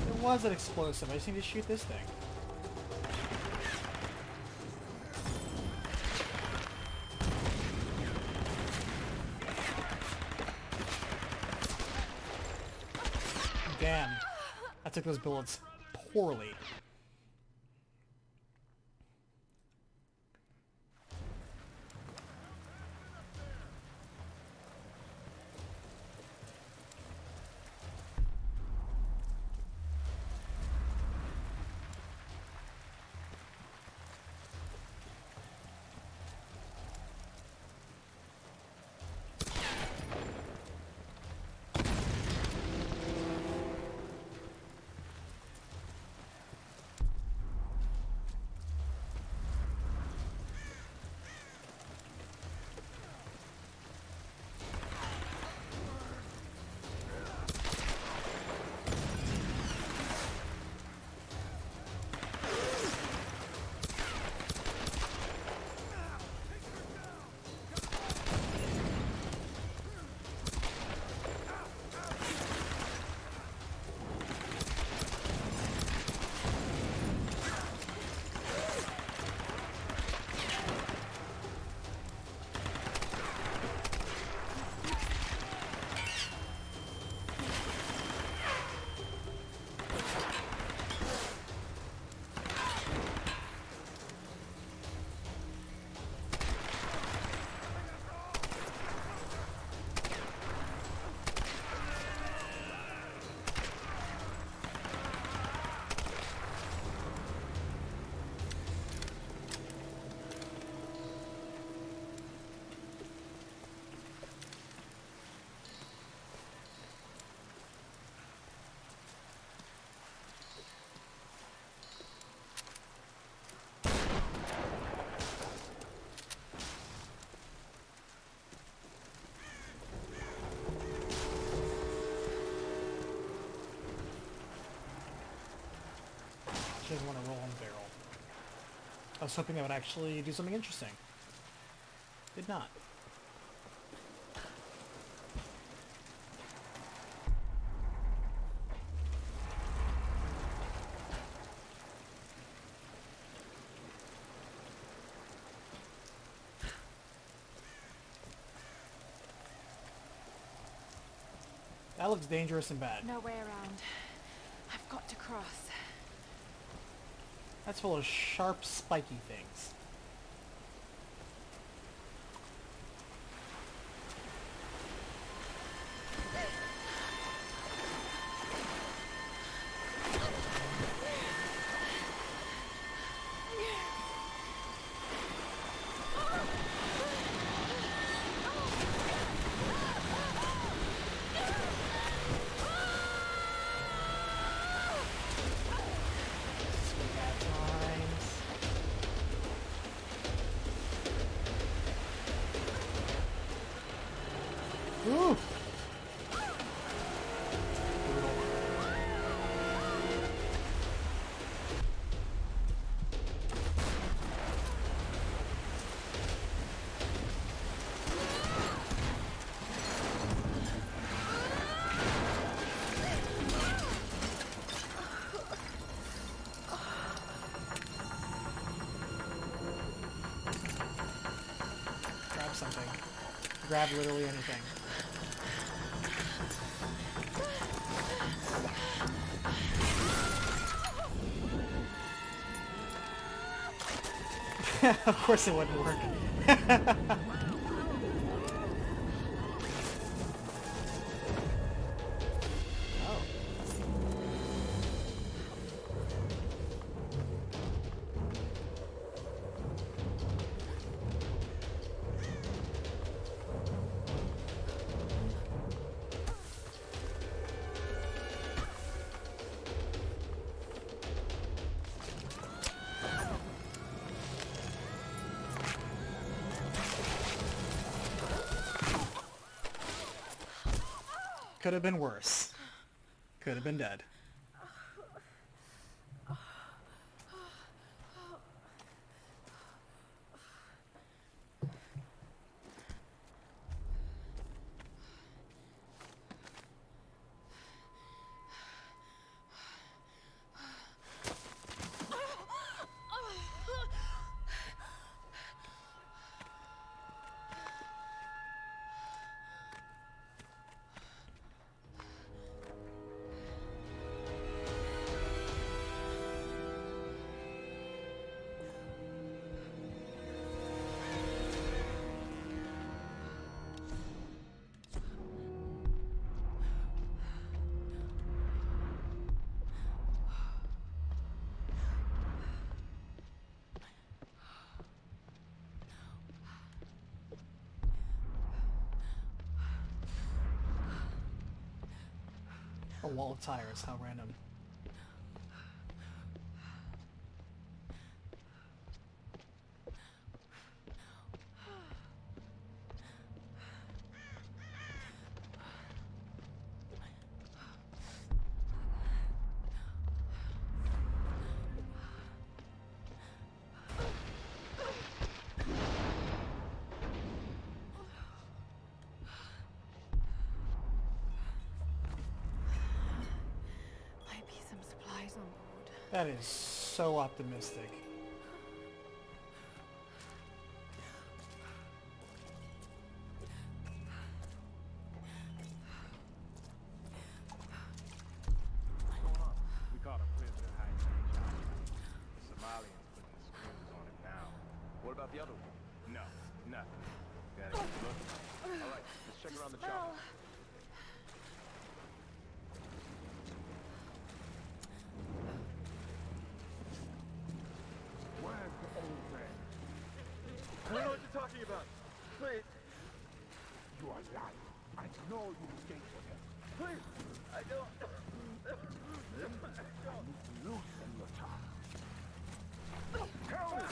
S1: It was an explosive. I just need to shoot this thing. Damn. I took those bullets poorly. She doesn't want to roll on the barrel. I was hoping that would actually do something interesting. Did not. That looks dangerous and bad.
S2: No way around. I've got to cross.
S1: That's full of sharp, spiky things. Bad times. Ooh! Grab something. Grab literally anything. Of course it wouldn't work. Oh. Could have been worse. Could have been dead. A wall of tires, how random.
S2: Might be some supplies on board.
S1: That is so optimistic.
S3: We caught a prisoner hiding in the shop. The Somalians putting the screws on him now.
S4: What about the other one?
S3: No, nothing. Gotta keep looking.
S4: All right, let's check around the shop.
S3: Where's the old man?
S4: I don't know what you're talking about. Please,
S3: You are lying. I know you escaped with him.
S4: please, I don't.
S3: Loosen your tongue. Tell me!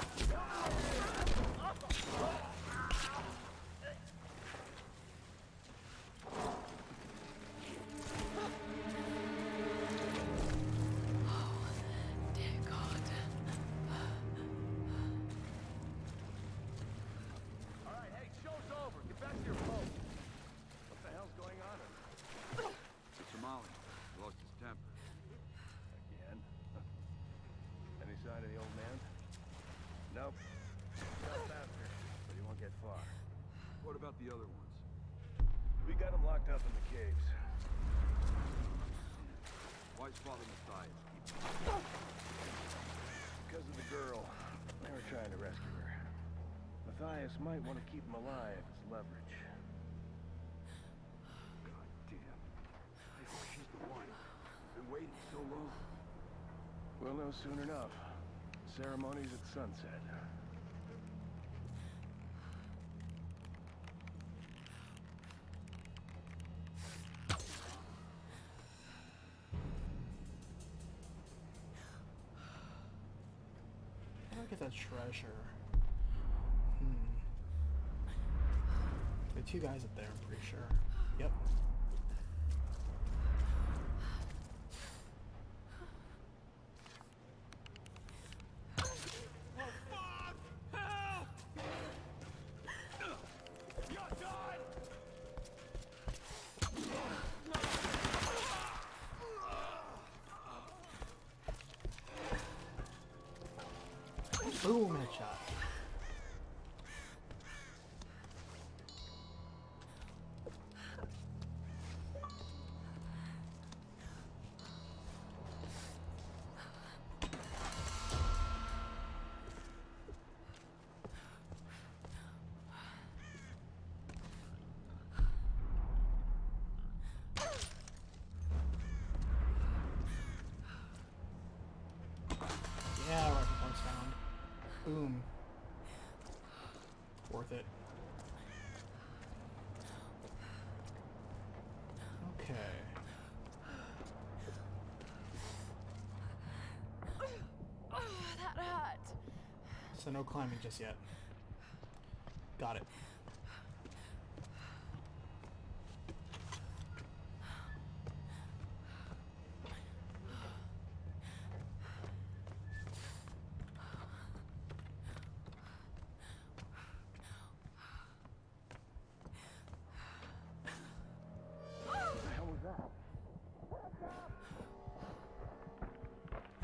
S2: Dear God.
S9: caves. Why's Father Matthias keep... Because of the girl. They were trying to rescue her. Matthias might want to keep him alive as leverage. God damn. I hope she's the one. Been waiting so long. We'll know soon enough. Ceremonies at sunset.
S1: How do I get that treasure? There are two guys up there, I'm pretty sure. Yep. Boom, headshot. Yeah, rifle points found. Boom. Worth it. Okay.
S2: Oh, that hurt.
S1: So no climbing just yet. Got it.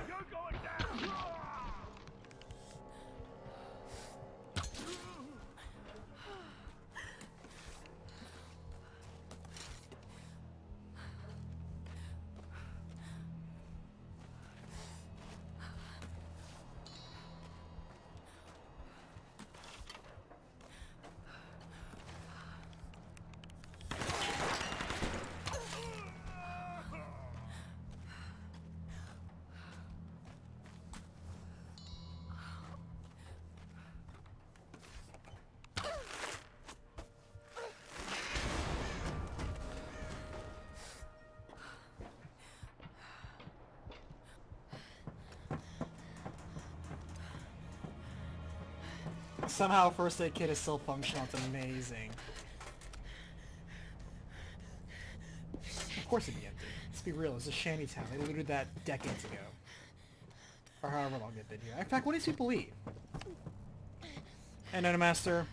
S5: You're going down!
S1: Somehow First Aid Kit is still functional, it's amazing. Of course it'd be empty. Let's be real, it's a shantytown. They looted that decades ago. Or however long they've been here. In fact, what do these people eat? And Master.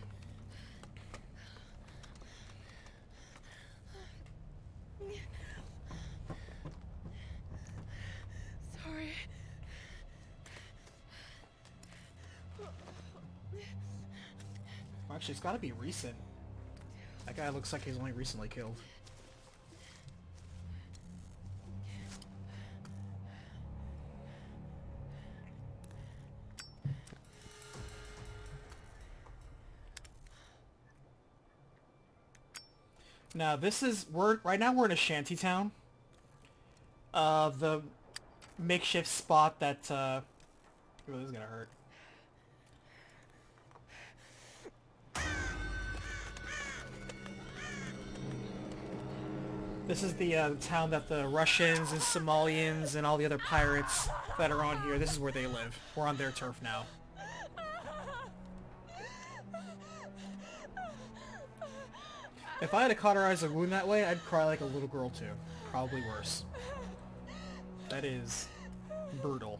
S2: Sorry.
S1: Actually, it's gotta be recent. That guy looks like he's only recently killed. Now this is, right now we're in a shantytown. The makeshift spot that, oh, this is gonna hurt. This is the town that the Russians and Somalians and all the other pirates that are on here, this is where they live. We're on their turf now. If I had to cauterize a wound that way, I'd cry like a little girl too. Probably worse. That is brutal.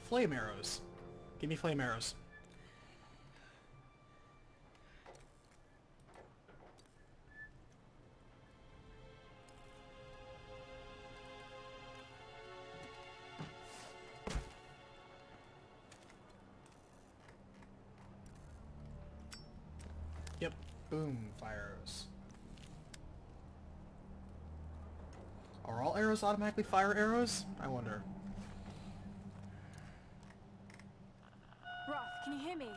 S1: Flame arrows. Give me flame arrows. Yep. Boom. Fire arrows. Are all arrows automatically fire arrows? I wonder.
S2: Roth, can you hear me?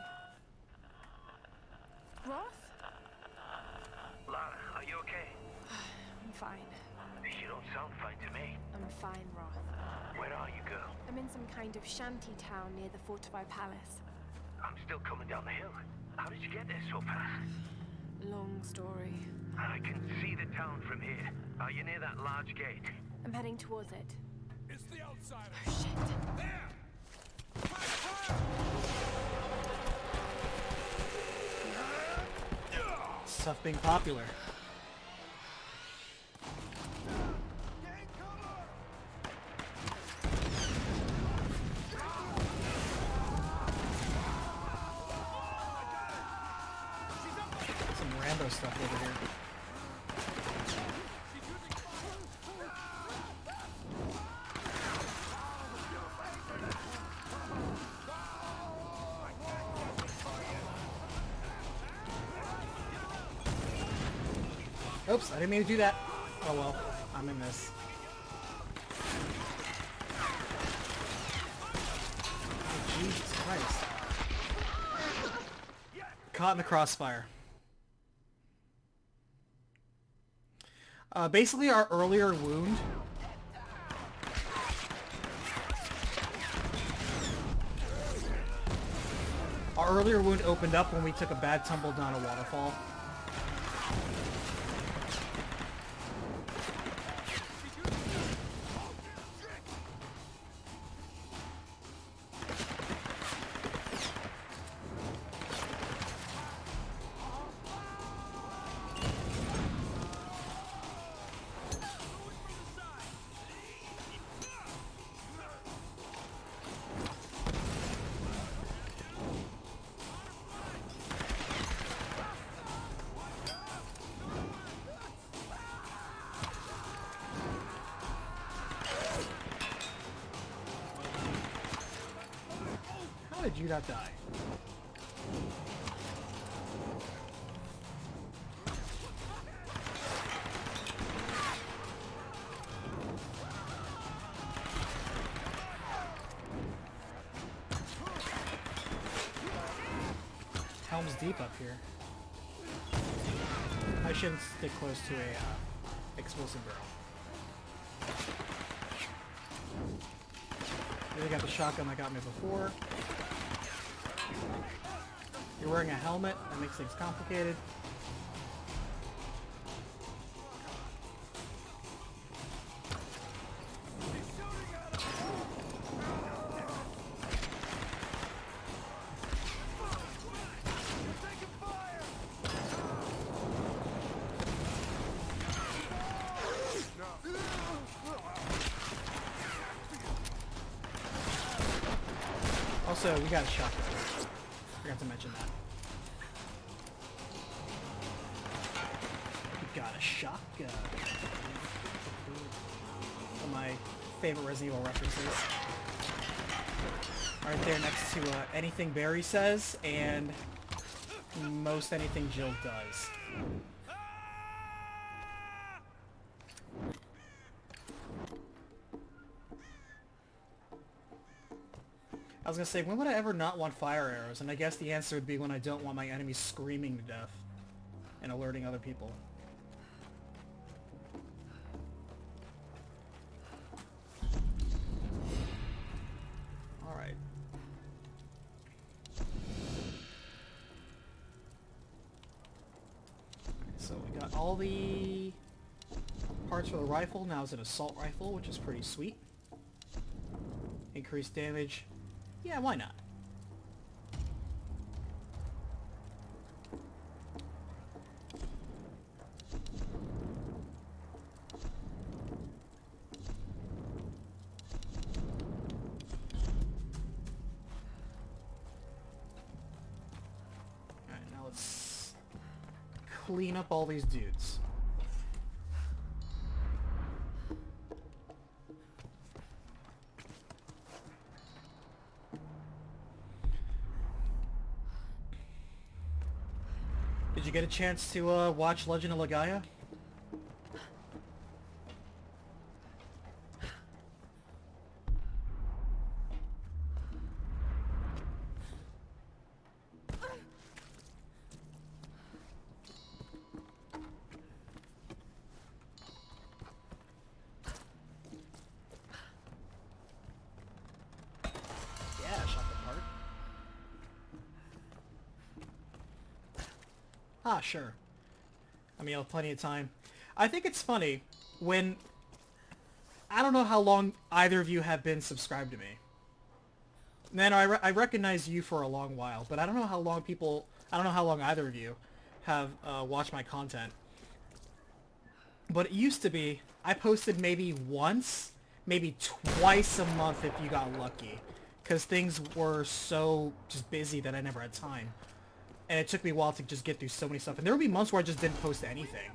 S2: Roth?
S7: Lara, are you okay?
S2: I'm fine.
S7: You don't sound fine to me.
S2: I'm fine, Roth.
S7: Where are you, girl?
S2: I'm in some kind of shanty town near the fortified palace.
S7: I'm still coming down the hill. How did you get there so fast?
S2: Long story.
S7: I can see the town from here. Are you near that large gate?
S2: I'm heading towards it.
S3: It's the outsider.
S2: Oh, shit.
S3: There!
S1: It's tough being popular. Some Rambo stuff over here. Oops, I didn't mean to do that. Oh well, I'm in this. Oh, Jesus Christ. Caught in the crossfire. Basically our earlier wound. Our earlier wound opened up when we took a bad tumble down a waterfall. How did you not die? Helm's Deep up here. I shouldn't stick close to a explosive barrel. Really got the shotgun that got me before. You're wearing a helmet, that makes things complicated. Also, we got a shotgun. Forgot to mention that. We got a shotgun. One of my favorite Resident Evil references. Right there next to anything Barry says and most anything Jill does. I was gonna say, when would I ever not want fire arrows? And I guess the answer would be when I don't want my enemies screaming to death and alerting other people. Alright. So we got all the parts for the rifle. Now it's an assault rifle, which is pretty sweet. Increased damage. Yeah, why not? Alright, now let's clean up all these dudes. Did you get a chance to watch Legend of Legaia? Yeah, shot the part. Ah, sure. I mean, I'll have plenty of time. I think it's funny when... I don't know how long either of you have been subscribed to me. Man, I recognize you for a long while, but I don't know how long people... I don't know how long either of you have watched my content. But it used to be, I posted maybe once, maybe twice a month if you got lucky. Because things were so just busy that I never had time. And it took me a while to just get through so many stuff. And there would be months where I just didn't post anything.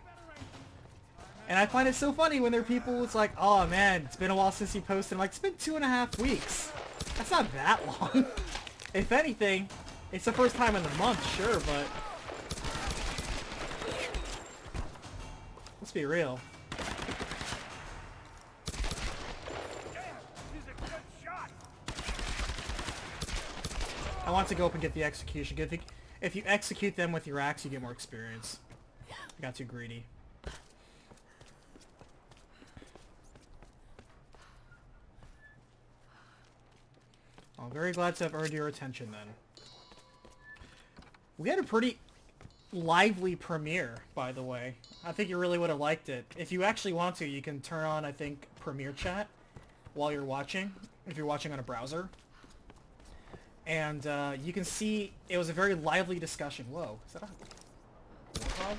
S1: And I find it so funny when there are people, it's like, oh man, it's been a while since you posted. I'm like, it's been 2.5 weeks. That's not that long. If anything, it's the first time in the month, sure, but... let's be real. I want to go up and get the execution. If you execute them with your axe, you get more experience. I got too greedy. I'm very glad to have earned your attention then. We had a pretty lively premiere, by the way. I think you really would have liked it. If you actually want to, you can turn on, I think, premiere chat while you're watching, if you're watching on a browser. And you can see it was a very lively discussion. Whoa, is that a warthog?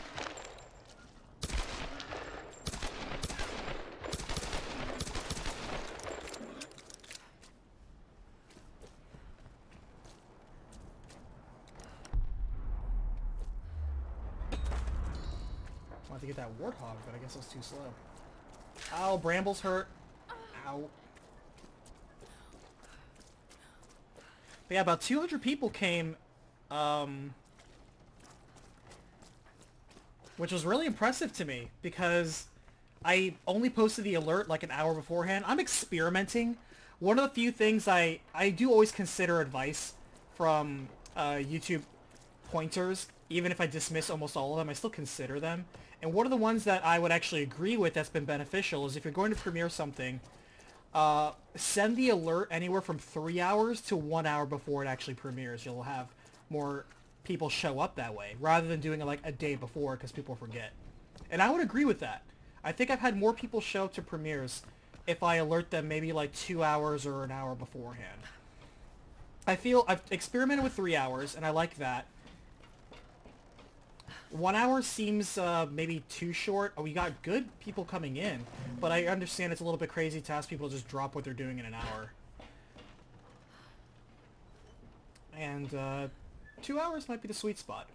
S1: I wanted to get that warthog, but I guess it was too slow. Ow, Bramble's hurt. Ow. But yeah, about 200 people came, which was really impressive to me because I only posted the alert like an hour beforehand. I'm experimenting. One of the few things I do always consider advice from YouTube pointers, even if I dismiss almost all of them, I still consider them. And one of the ones that I would actually agree with that's been beneficial is if you're going to premiere something, send the alert anywhere from 3 hours to 1 hour before it actually premieres. You'll have more people show up that way, rather than doing it like a day before because people forget. And I would agree with that. I think I've had more people show up to premieres if I alert them maybe like 2 hours or an hour beforehand. I feel I've experimented with 3 hours, and I like that. 1 hour seems maybe too short. Oh, we got good people coming in, but I understand it's a little bit crazy to ask people to just drop what they're doing in an hour. And 2 hours might be the sweet spot.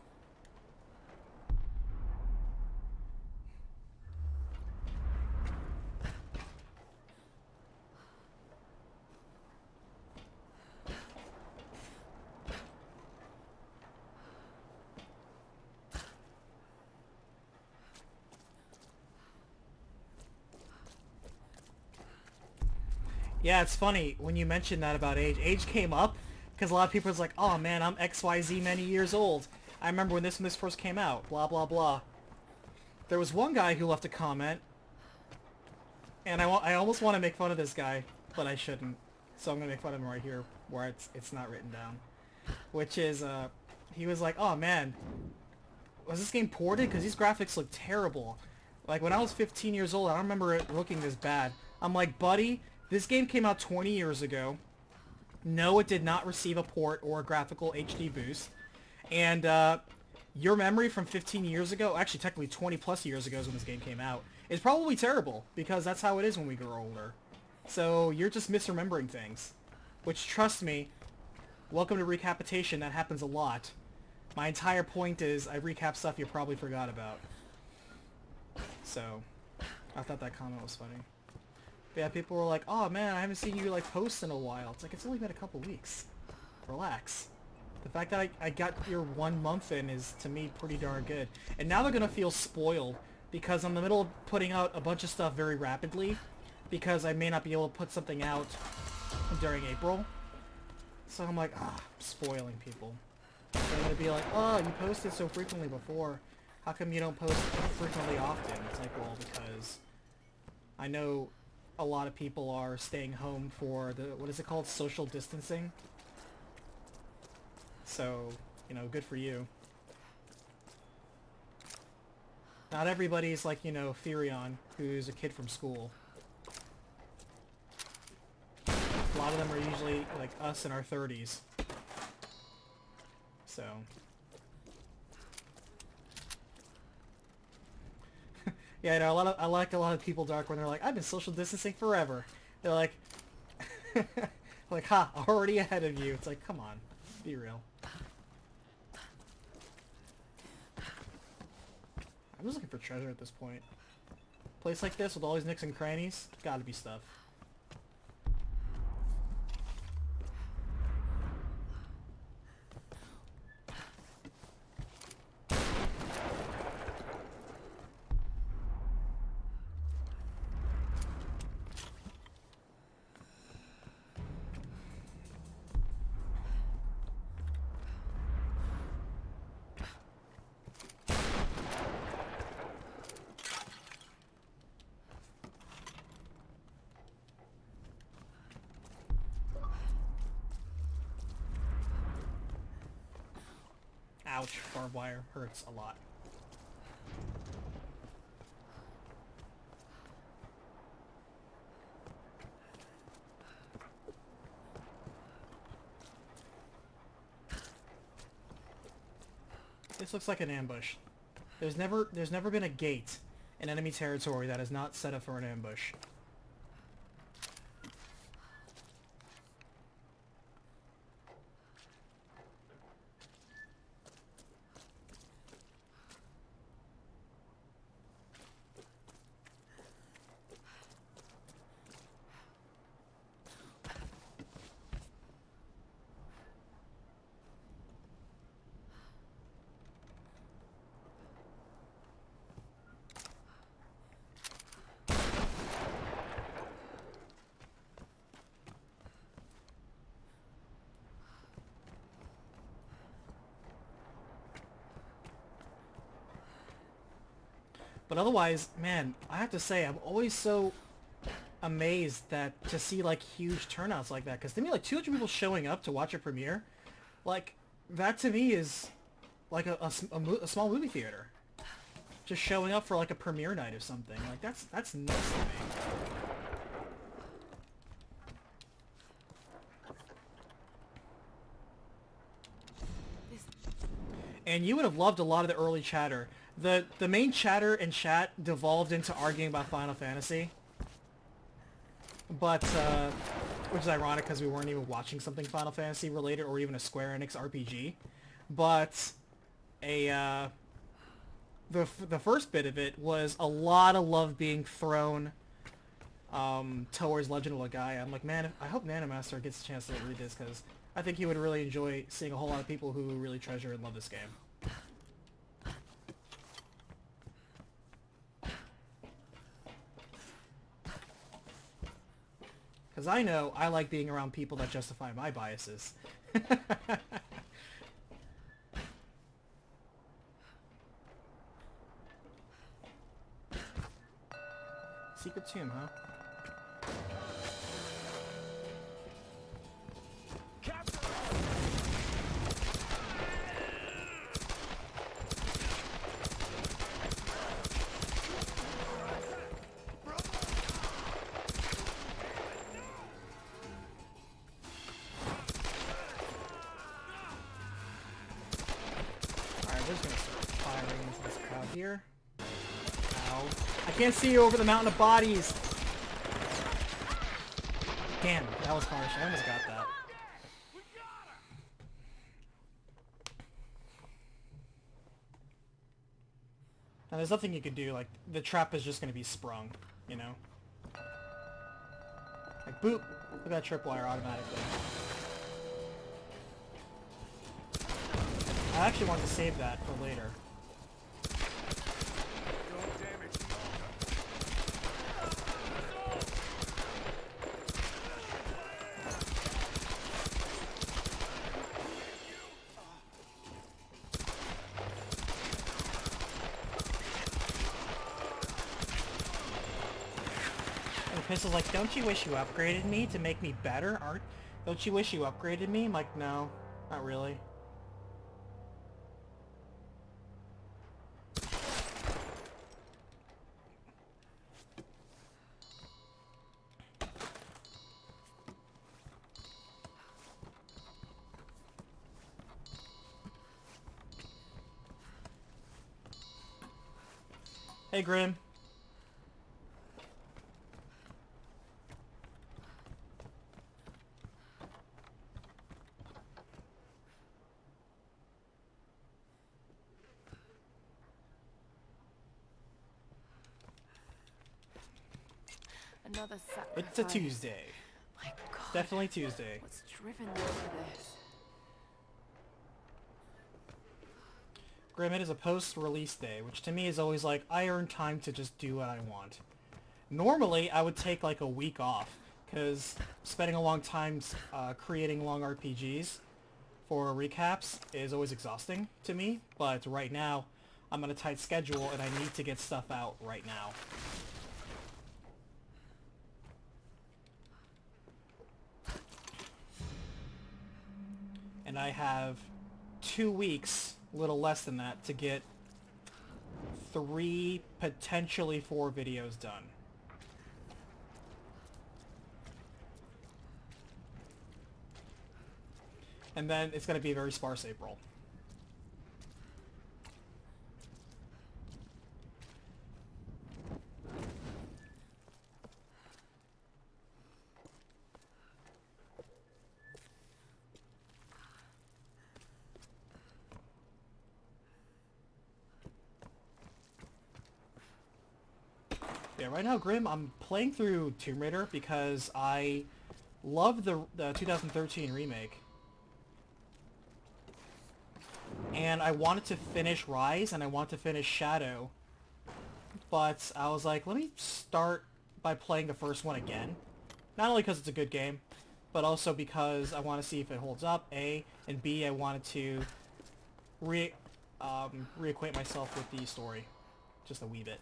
S1: Yeah, it's funny when you mentioned that about age. Age came up because a lot of people was like, oh man, I'm XYZ many years old. I remember when this first came out, blah, blah, blah. There was one guy who left a comment, and I almost want to make fun of this guy, but I shouldn't. So I'm going to make fun of him right here where it's not written down. Which is, he was like, oh man, was this game ported? Because these graphics look terrible. Like when I was 15 years old, I don't remember it looking this bad. I'm like, buddy, this game came out 20 years ago. No, it did not receive a port or a graphical HD boost. And your memory from 15 years ago, actually technically 20 plus years ago is when this game came out, is probably terrible because that's how it is when we grow older. So you're just misremembering things. Which, trust me, welcome to Recapitation, that happens a lot. My entire point is I recap stuff you probably forgot about. So, I thought that comment was funny. But yeah, people were like, oh man, I haven't seen you like post in a while. It's like, it's only been a couple weeks. Relax. The fact that I got your 1 month in is, to me, pretty darn good. And now they're gonna feel spoiled, because I'm in the middle of putting out a bunch of stuff very rapidly, because I may not be able to put something out during April. So I'm like, I'm spoiling people. They're gonna be like, oh, you posted so frequently before. How come you don't post frequently often? It's like, well, because I know a lot of people are staying home for the, what is it called? Social distancing. So, you know, good for you. Not everybody's like, you know, Therion, who's a kid from school. A lot of them are usually like us in our 30s. So. Yeah, I know, I like a lot of people, Dark, when they're like, I've been social distancing forever. They're like, like, ha, already ahead of you. It's like, come on, be real. I'm just looking for treasure at this point. Place like this with all these nooks and crannies, gotta be stuff. Ouch, barbed wire hurts a lot. This looks like an ambush. There's never been a gate in enemy territory that is not set up for an ambush. But otherwise, man, I have to say, I'm always so amazed that to see like huge turnouts like that. Because to me, like 200 people showing up to watch a premiere, like that to me is like a small movie theater. Just showing up for like a premiere night or something. Like that's nuts to me. And you would have loved a lot of the early chatter. The main chatter and chat devolved into arguing about Final Fantasy. But, which is ironic because we weren't even watching something Final Fantasy related or even a Square Enix RPG. But, the first bit of it was a lot of love being thrown towards Legend of Legaia. I'm like, man, I hope Nanomaster gets a chance to read this because I think he would really enjoy seeing a whole lot of people who really treasure and love this game. Because I know I like being around people that justify my biases. Secret tomb, huh? We're just gonna start firing into this crowd here. Ow. I can't see you over the mountain of bodies! Damn, that was harsh. I almost got that. Now there's nothing you can do, like, the trap is just gonna be sprung, you know? Like, boop! Look at that tripwire automatically. I actually want to save that for later.
S3: Don't damage the
S1: And Pistol's like, don't you wish you upgraded me to make me better? Don't you wish you upgraded me? I'm like, no, not really. Hey, Grim.
S2: Another sacrifice.
S1: It's a Tuesday.
S2: My God.
S1: Definitely Tuesday.
S2: What's driven them to this?
S1: Grim, it is a post-release day, which to me is always like, I earn time to just do what I want. Normally, I would take like a week off, because spending a long time creating long RPGs for recaps is always exhausting to me, but right now, I'm on a tight schedule and I need to get stuff out right now. And I have 2 weeks, a little less than that, to get 3, potentially 4 videos done. And then it's going to be a very sparse April. Yeah, right now, Grim, I'm playing through Tomb Raider because I love the 2013 remake. And I wanted to finish Rise and I want to finish Shadow. But I was like, let me start by playing the first one again. Not only because it's a good game, but also because I want to see if it holds up, A, and B, I wanted to reacquaint myself with the story. Just a wee bit.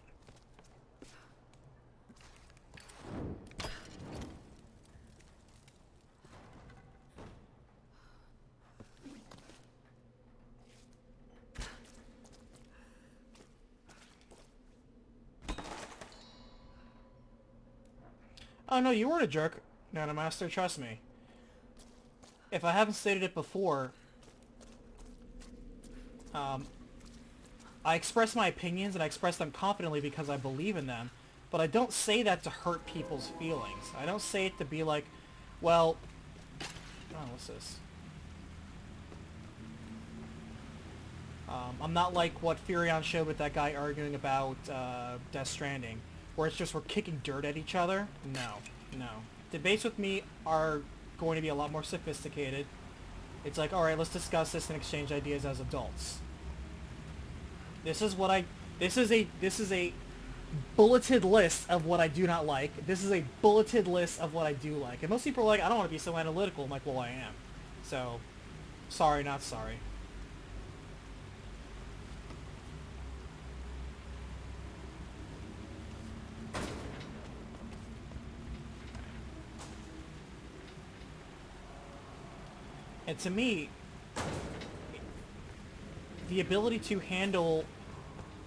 S1: Oh no, you weren't a jerk, Nanomaster, trust me. If I haven't stated it before, I express my opinions and I express them confidently because I believe in them, but I don't say that to hurt people's feelings. I don't say it to be like, well, oh, what's this? I'm not like what Furion showed with that guy arguing about Death Stranding, where it's just we're kicking dirt at each other. No, no. Debates with me are going to be a lot more sophisticated. It's like, all right, let's discuss this and exchange ideas as adults. This is a bulleted list of what I do not like. This is a bulleted list of what I do like. And most people are like, I don't want to be so analytical. I'm like, well, I am. So, sorry, not sorry. And to me, the ability to handle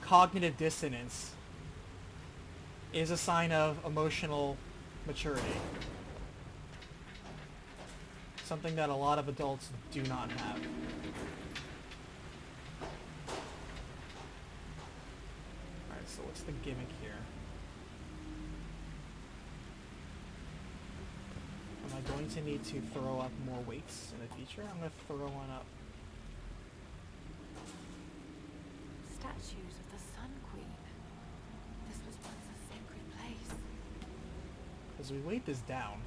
S1: cognitive dissonance is a sign of emotional maturity. Something that a lot of adults do not have. Alright, so what's the gimmick here? Am I going to need to throw up more weights in the future? I'm going to throw one up.
S2: Statues of the Sun Queen. This was once a sacred place.
S1: As we weight this down,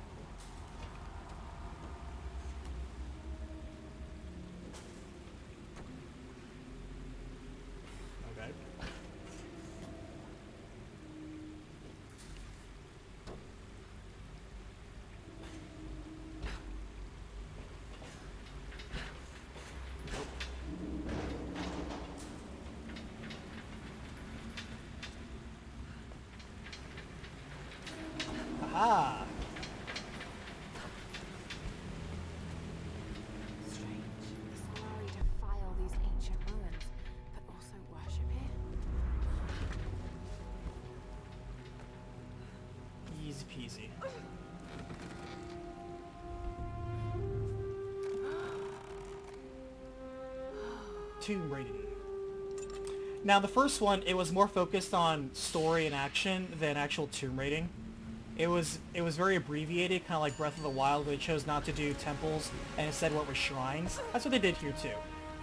S1: Ah.
S2: Strange. The Solari defile these ancient ruins, but also worship here.
S1: Easy peasy. Tomb Raiding. Now the first one, it was more focused on story and action than actual tomb raiding. It was very abbreviated, kind of like Breath of the Wild, where they chose not to do temples and instead went with shrines. That's what they did here too.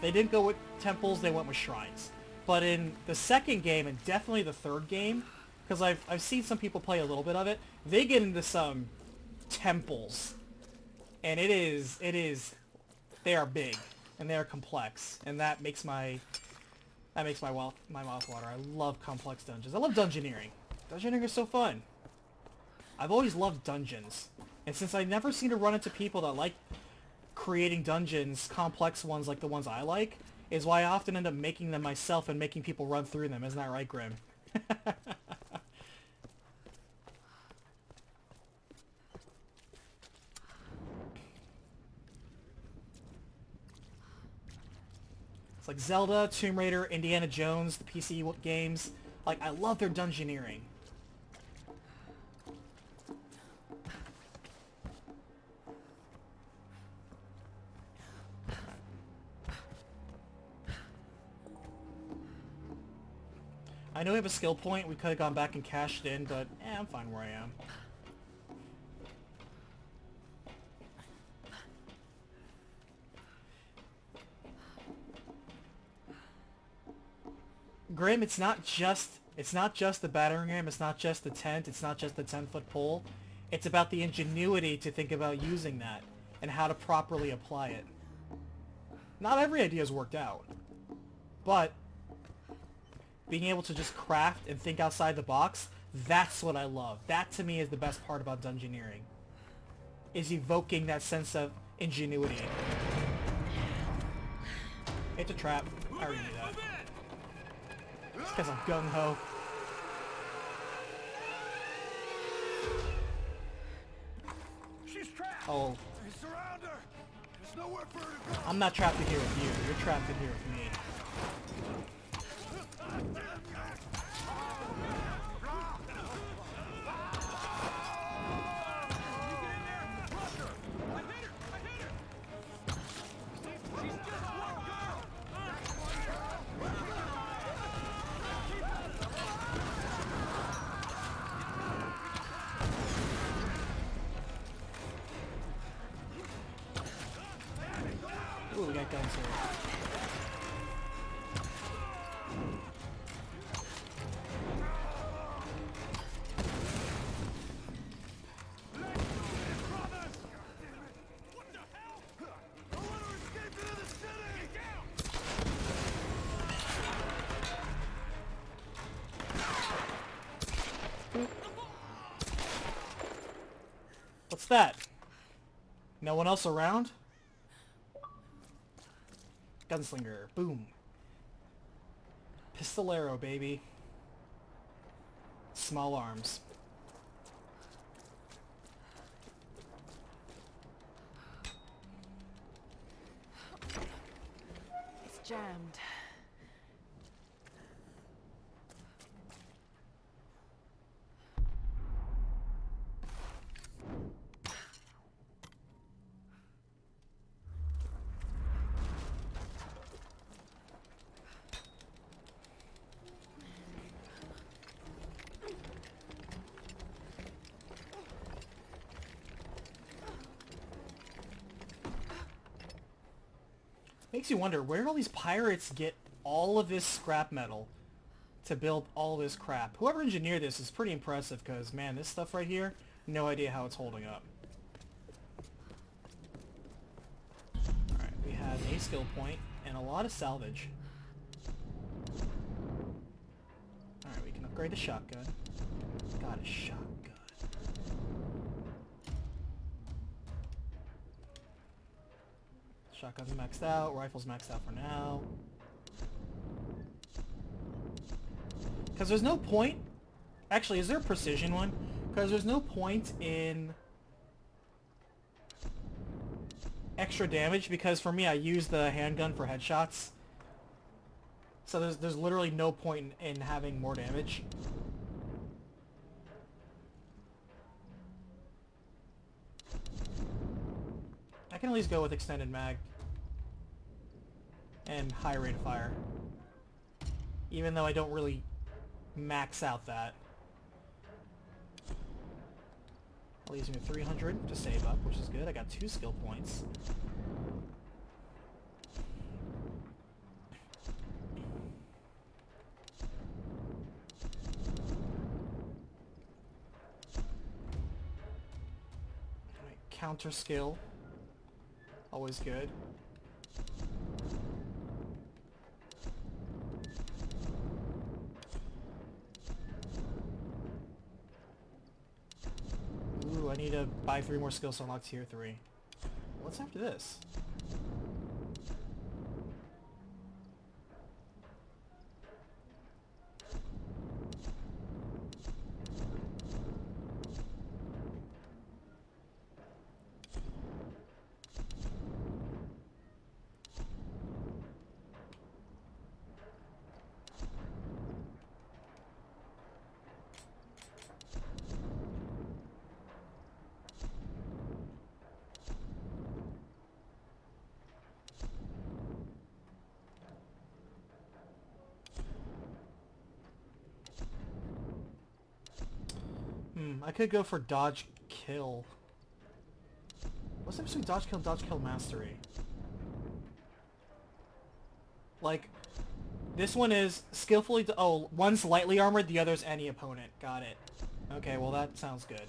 S1: They didn't go with temples, they went with shrines. But in the second game, and definitely the third game, because I've seen some people play a little bit of it, they get into some temples. And they are big, and they are complex, and that makes my mouth water. I love complex dungeons. I love dungeoneering. Dungeoneering is so fun. I've always loved dungeons. And since I never seem to run into people that like creating dungeons, complex ones like the ones I like, is why I often end up making them myself and making people run through them. Isn't that right, Grim? It's like Zelda, Tomb Raider, Indiana Jones, the PC games. Like, I love their dungeoneering. I know we have a skill point. We could have gone back and cashed in, but I'm fine where I am. Grim, it's not just the battering ram, it's not just the tent, it's not just the 10-foot pole. It's about the ingenuity to think about using that and how to properly apply it. Not every idea has worked out, but being able to just craft and think outside the box, that's what I love. That to me is the best part about dungeoneering, is evoking that sense of ingenuity. It's a trap. I already knew that. It's because I'm gung-ho.
S9: She's trapped.
S1: Oh,
S9: Surround her. There's nowhere for her to go.
S1: I'm not trapped in here with you. You're trapped in here with me. Ooh, we got guns here. What's that? No one else around? Gunslinger. Boom. Pistolero, baby. Small arms.
S2: It's jammed.
S1: Makes you wonder, where do all these pirates get all of this scrap metal to build all this crap? Whoever engineered this is pretty impressive, because, man, this stuff right here, no idea how it's holding up. Alright, we have a skill point and a lot of salvage. Alright, we can upgrade the shotgun. Got a shotgun. Shotgun's maxed out, rifle's maxed out for now. Because there's no point... Actually, is there a precision one? Because there's no point in extra damage, because for me I use the handgun for headshots. So there's literally no point in having more damage. I can at least go with extended mag and high rate of fire, even though I don't really max out that. I'll use me 300 to save up, which is good. I got 2 skill points. Alright, counter skill. Always good. Ooh, I need to buy 3 more skills to unlock tier 3. What's after this? I could go for dodge kill. What's the difference between dodge kill, mastery? Like, this one is skillfully, oh, one's lightly armored, the other's any opponent. Got it. Okay, well that sounds good.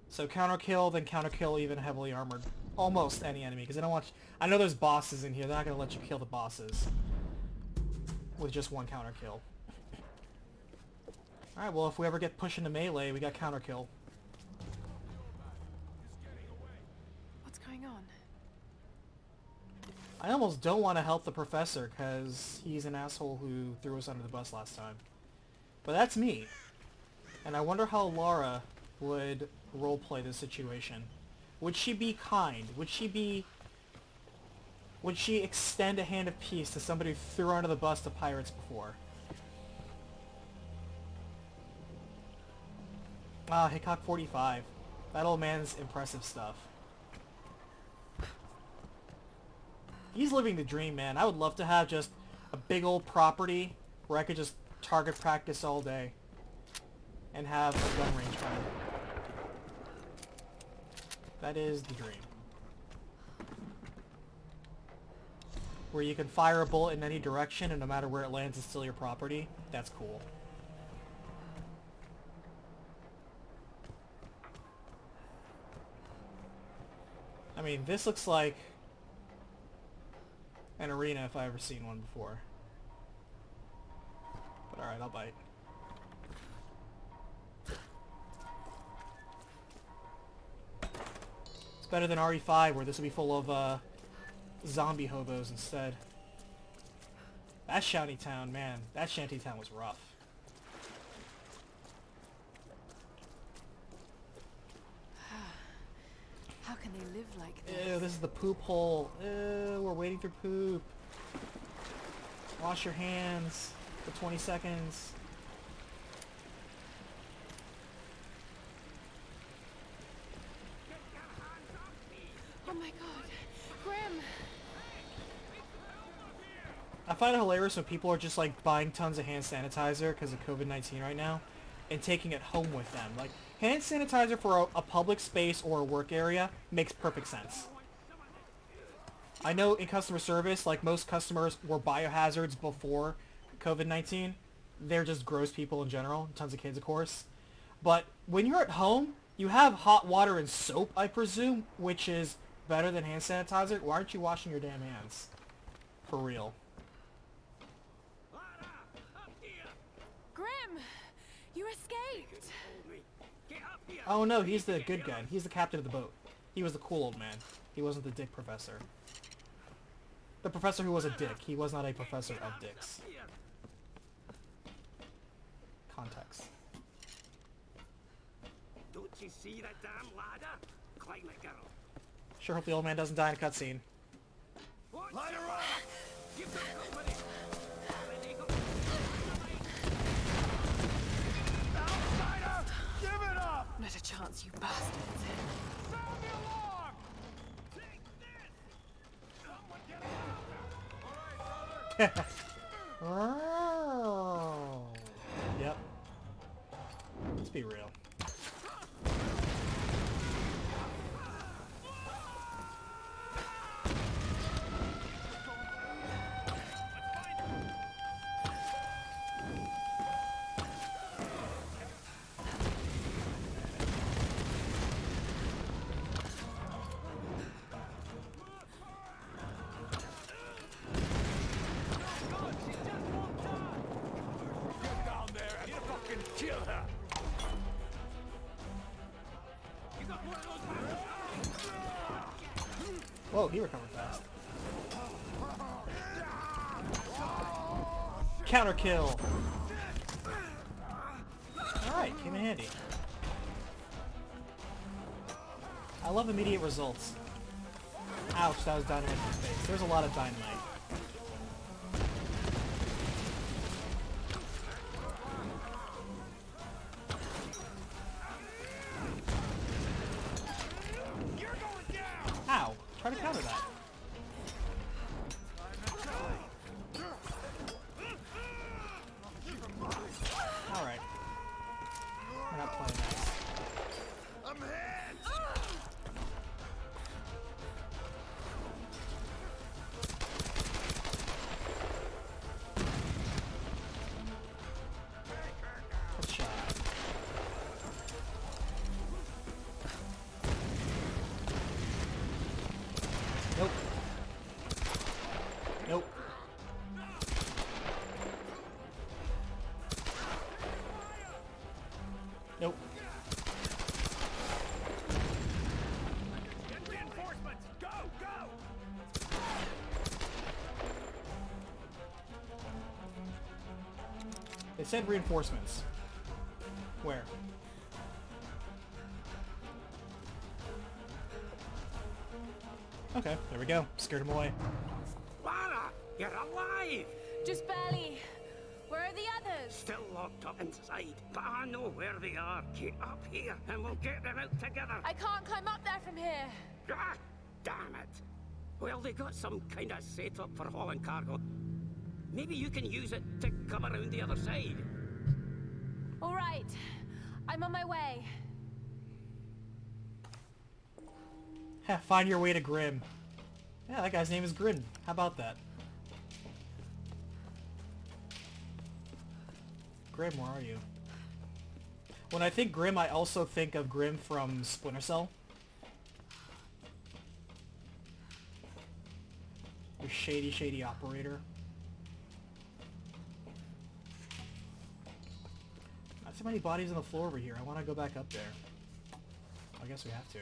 S1: So counter kill, then counter kill even heavily armored. Almost any enemy, because I don't want, I know there's bosses in here, they're not going to let you kill the bosses with just 1 counter kill. Alright, well if we ever get pushed into melee, we got counter kill.
S2: What's going on?
S1: I almost don't want to help the professor, because he's an asshole who threw us under the bus last time. But that's me. And I wonder how Lara would roleplay this situation. Would she be kind? Would she extend a hand of peace to somebody who threw her under the bus to pirates before? Ah, Hickok 45. That old man's impressive stuff. He's living the dream, man. I would love to have just a big old property where I could just target practice all day and have a gun range kind of. That is the dream. Where you can fire a bullet in any direction and no matter where it lands it's still your property. That's cool. I mean, this looks like an arena if I've ever seen one before. But alright, I'll bite. It's better than RE5 where this will be full of zombie hobos instead. That Shantytown, man. That Shantytown was rough.
S2: How can they live like this?
S1: Ew, this is the poop hole. Ew, we're waiting for poop. Wash your hands for 20 seconds.
S2: Oh my god. Grim!
S1: I find it hilarious when people are just like buying tons of hand sanitizer because of COVID-19 right now and taking it home with them. Like, hand sanitizer for a public space or a work area makes perfect sense. I know in customer service, like most customers were biohazards before COVID-19. They're just gross people in general. Tons of kids, of course. But when you're at home, you have hot water and soap, I presume, which is better than hand sanitizer. Why aren't you washing your damn hands? For real.
S2: Grim! You escaped!
S1: Oh no, he's the good guy. He's the captain of the boat. He was the cool old man. He wasn't the dick professor. The professor who was a dick. He was not a professor of dicks. Context.
S10: Don't you see that damn ladder? Climb it, girl.
S1: Sure hope the old man doesn't die in a cutscene.
S10: Line her up! Give them company!
S3: Outsider! Give it up!
S2: Not a chance, you bastards.
S3: Sound the alarm! Take this! Someone get out there! All right, brother.
S1: Oh. Yep. Let's be real.
S3: Get down there and fucking kill her! You got one of those
S1: Whoa, he recovered fast. Counter kill! Alright, came in handy. I love immediate results. Ouch, that was dynamite in the face. There's a lot of dynamite. Ow! Try to counter that. Alright. We're not playing nice.
S5: I'm hit!
S1: Headshot. Nope. Nope. Nope.
S3: Get reinforcements! Go! Go!
S1: It said reinforcements. Where? Okay, there we go. Scared him away.
S10: Lara, you're alive!
S2: Just barely. Where are the others?
S10: Still locked up inside, but I know where they are. Get up here and we'll get them out together.
S2: I can't climb up there from here.
S10: Ah, damn it. Well, they got some kind of setup for hauling cargo. Maybe you can use it to come around the other side.
S2: All right. I'm on my way.
S1: Heh, find your way to Grim. Yeah, that guy's name is Grim. How about that? Grim, where are you? When I think Grim, I also think of Grim from Splinter Cell. Your shady, shady operator. Not too many bodies on the floor over here. I want to go back up there. I guess we have to.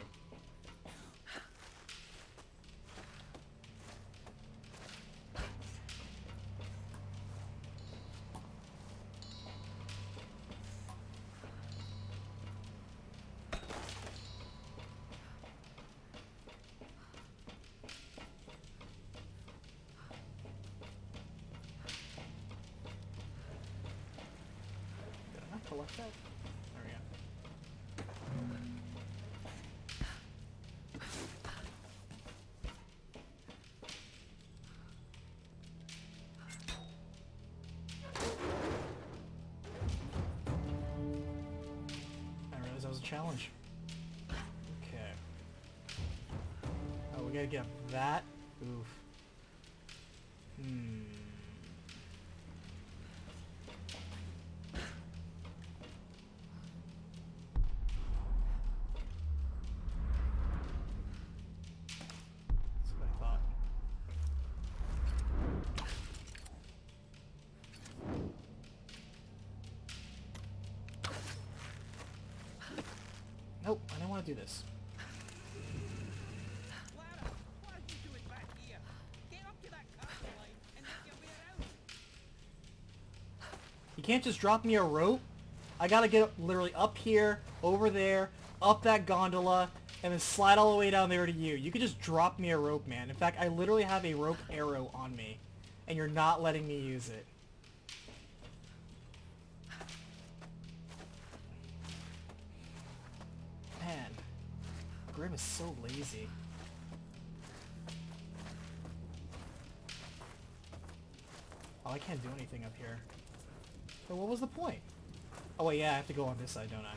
S1: Did I not collect that? There we go. I realized that was a challenge. Okay. Oh, we gotta get that. Oof. Hmm. That's what I thought. Nope, I don't want to do this.
S10: Lara, what are you doing back here? Get up to that
S1: can't just drop me a rope. I gotta get literally up here, over there, up that gondola, and then slide all the way down there to you. You could just drop me a rope, man. In fact, I literally have a rope arrow on me, and you're not letting me use it. Man, Grim is so lazy. Oh, I can't do anything up here. So what was the point? Oh wait, yeah, I have to go on this side, don't I?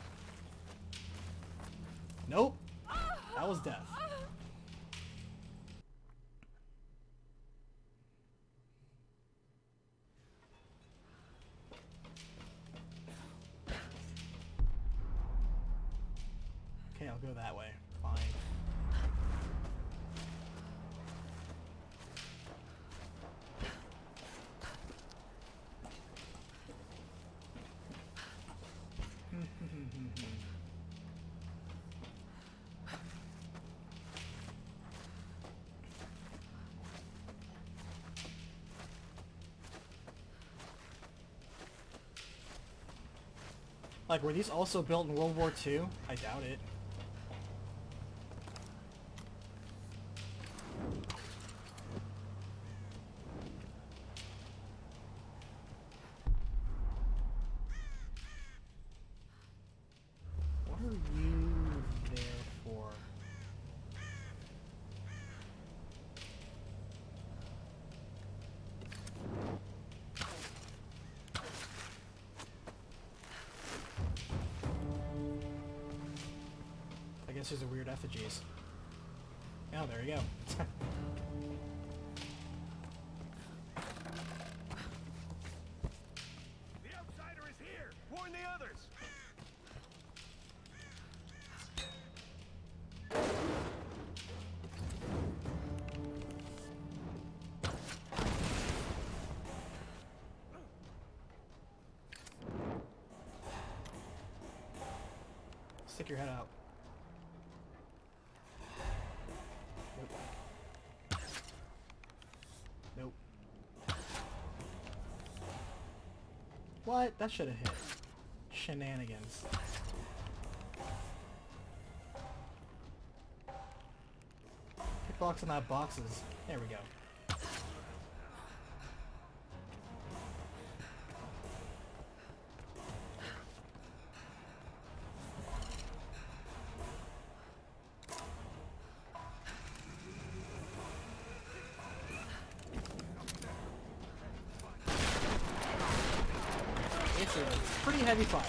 S1: Nope. That was death. Okay, I'll go that way. Fine. Like, were these also built in World War II? I doubt it. What are you there for? I guess there's a weird effigies. Oh, there you go.
S5: The outsider is here! Warn the others!
S1: Stick your head out. Nope. Nope. What? That should have hit. Shenanigans. Kickbox on that boxes. There we go. It's a pretty heavy fire.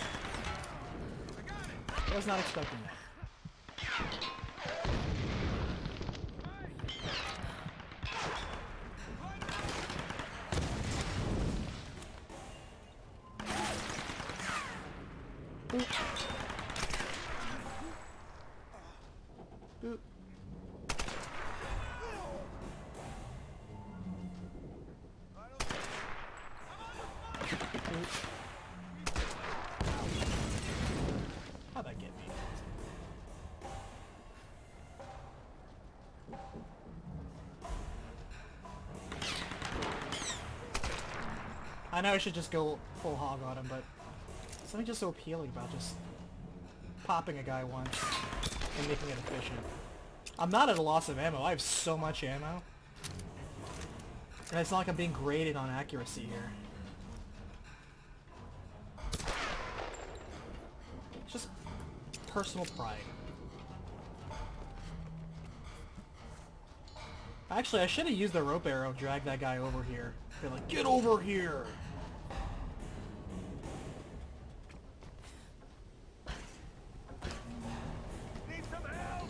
S1: I was not expecting that. Boop. Boop. How'd that get me? I know I should just go full hog on him, but something just so appealing about just popping a guy once and making it efficient. I'm not at a loss of ammo. I have so much ammo. And it's not like I'm being graded on accuracy here. It's just personal pride. Actually, I should have used the rope arrow, drag that guy over here. Be like, get over here!
S5: Need some help!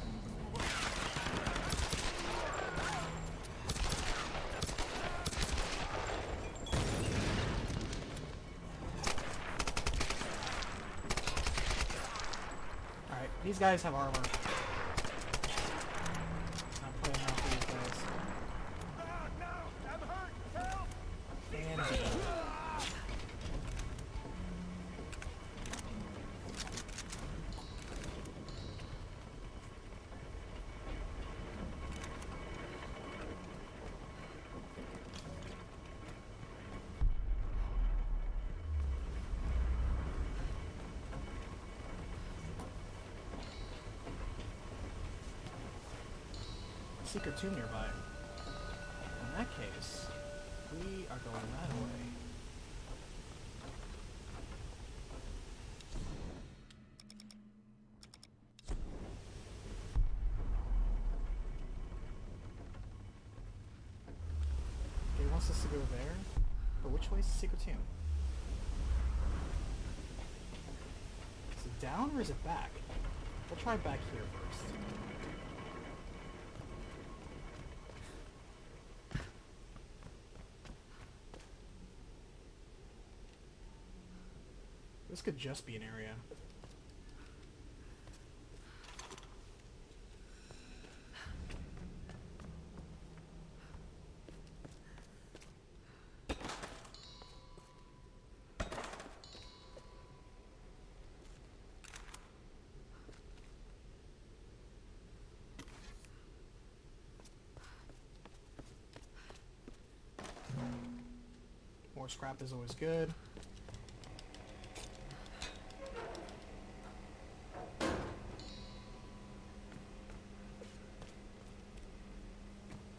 S1: Alright, these guys have armor. Not playing around for these guys.
S5: Ah, no! I'm hurt! Help!
S1: And secret tomb nearby. In that case, we are going that way. He wants us to go there, but which way is the secret tomb? Is it down or is it back? We'll try back here first. This could just be an area. More scrap is always good.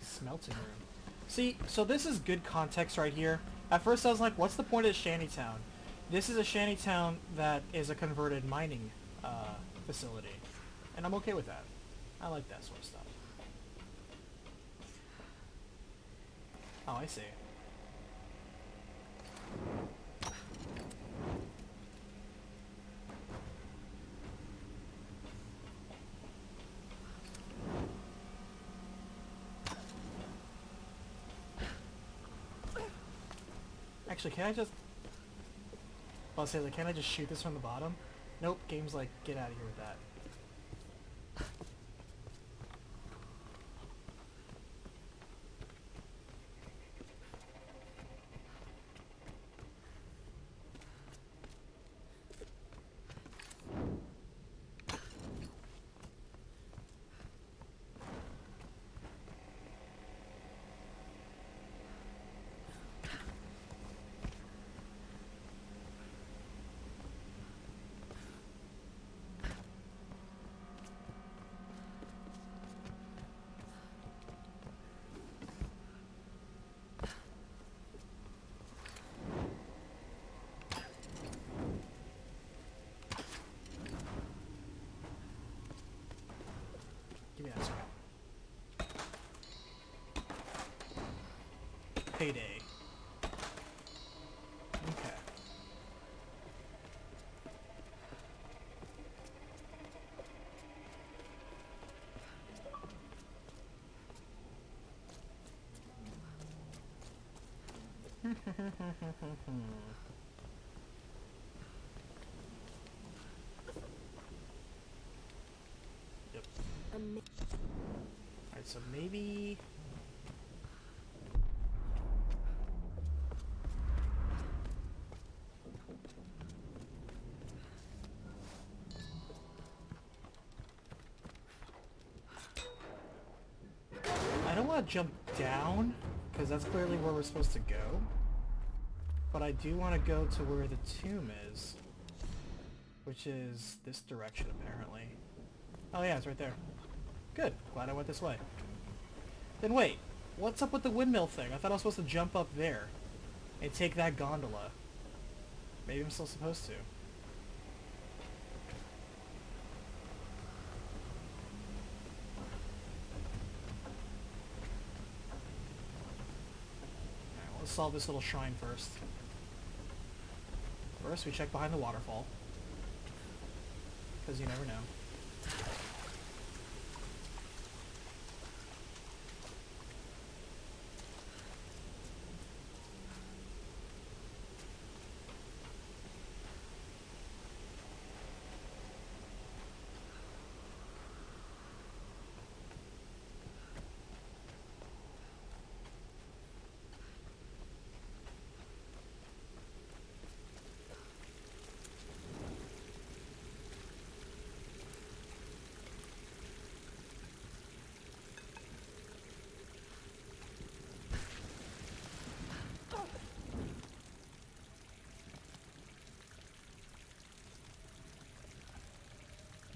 S1: Smelting room. See, so this is good context right here. At first I was like, what's the point of Shantytown? This is a shantytown that is a converted mining facility. And I'm okay with that. I like that sort of stuff. Oh, I see. Actually, can I just... I'll say, like, can I just shoot this from the bottom? Nope, game's like, get out of here with that. Give me that scrap. Payday. Okay. Yep. Alright, so maybe... I don't want to jump down, because that's clearly where we're supposed to go. But I do want to go to where the tomb is, which is this direction, apparently. Oh yeah, it's right there. Good. Glad I went this way. Then wait, what's up with the windmill thing? I thought I was supposed to jump up there and take that gondola. Maybe I'm still supposed to. Alright, let's solve this little shrine first. First, we check behind the waterfall. Because you never know.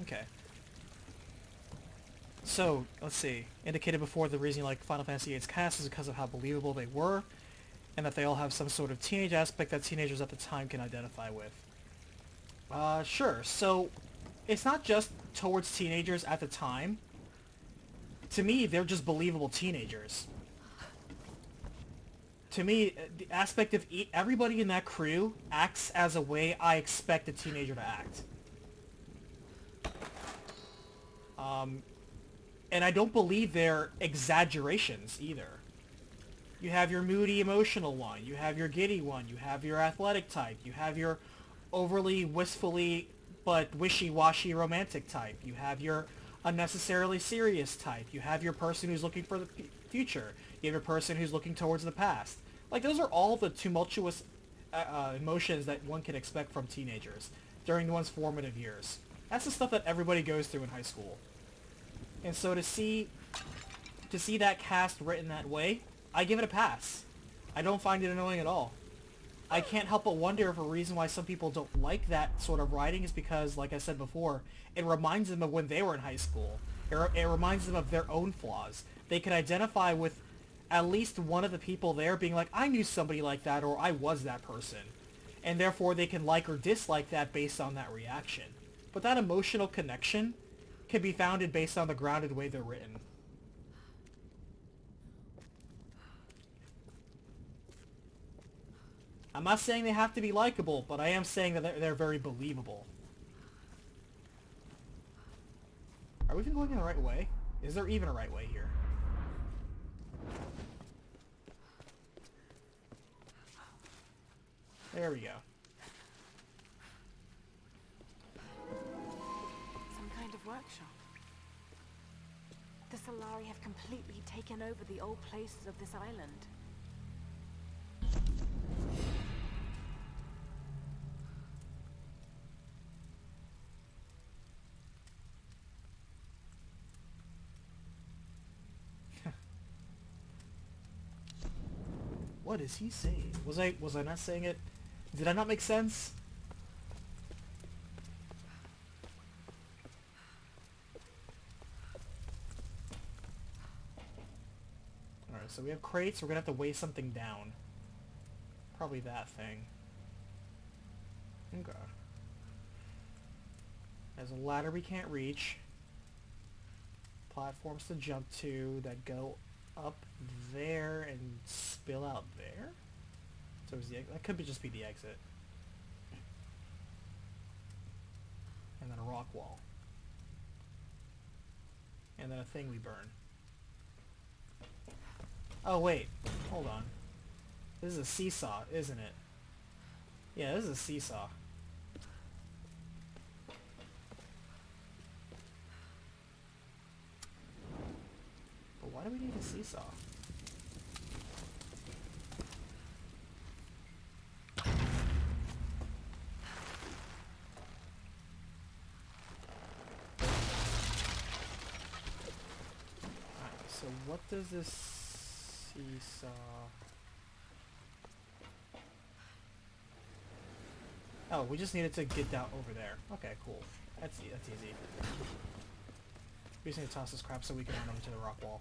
S1: Okay. So, let's see. Indicated before, the reason you like Final Fantasy VIII's cast is because of how believable they were, and that they all have some sort of teenage aspect that teenagers at the time can identify with. Sure. So, it's not just towards teenagers at the time. To me, they're just believable teenagers. To me, the aspect of everybody in that crew acts as a way I expect a teenager to act. And I don't believe they're exaggerations either. You have your moody, emotional one. You have your giddy one. You have your athletic type. You have your overly wistfully but wishy-washy romantic type. You have your unnecessarily serious type. You have your person who's looking for the future. You have your person who's looking towards the past. Like, those are all the tumultuous emotions that one can expect from teenagers during one's formative years. That's the stuff that everybody goes through in high school. And so to see that cast written that way, I give it a pass. I don't find it annoying at all. I can't help but wonder if a reason why some people don't like that sort of writing is because, like I said before, it reminds them of when they were in high school. It reminds them of their own flaws. They can identify with at least one of the people there being like, I knew somebody like that, or I was that person. And therefore they can like or dislike that based on that reaction. But that emotional connection can be founded based on the grounded way they're written. I'm not saying they have to be likable, but I am saying that they're very believable. Are we even going in the right way? Is there even a right way here? There we go.
S2: Some kind of workshop. The Solari have completely taken over the old places of this island.
S1: What is he saying? Was I not saying it? Did I not make sense? Alright, so we have crates. We're gonna have to weigh something down. Probably that thing. Okay. There's a ladder we can't reach. Platforms to jump to that go up there and spill out there? So is that could just be the exit. And then a rock wall. And then a thing we burn. Oh wait, hold on. This is a seesaw, isn't it? Yeah, this is a seesaw. But why do we need a seesaw? So what does this seesaw... Oh, we just needed to get down over there. Okay, cool. That's easy. We just need to toss this crap so we can run over to the rock wall.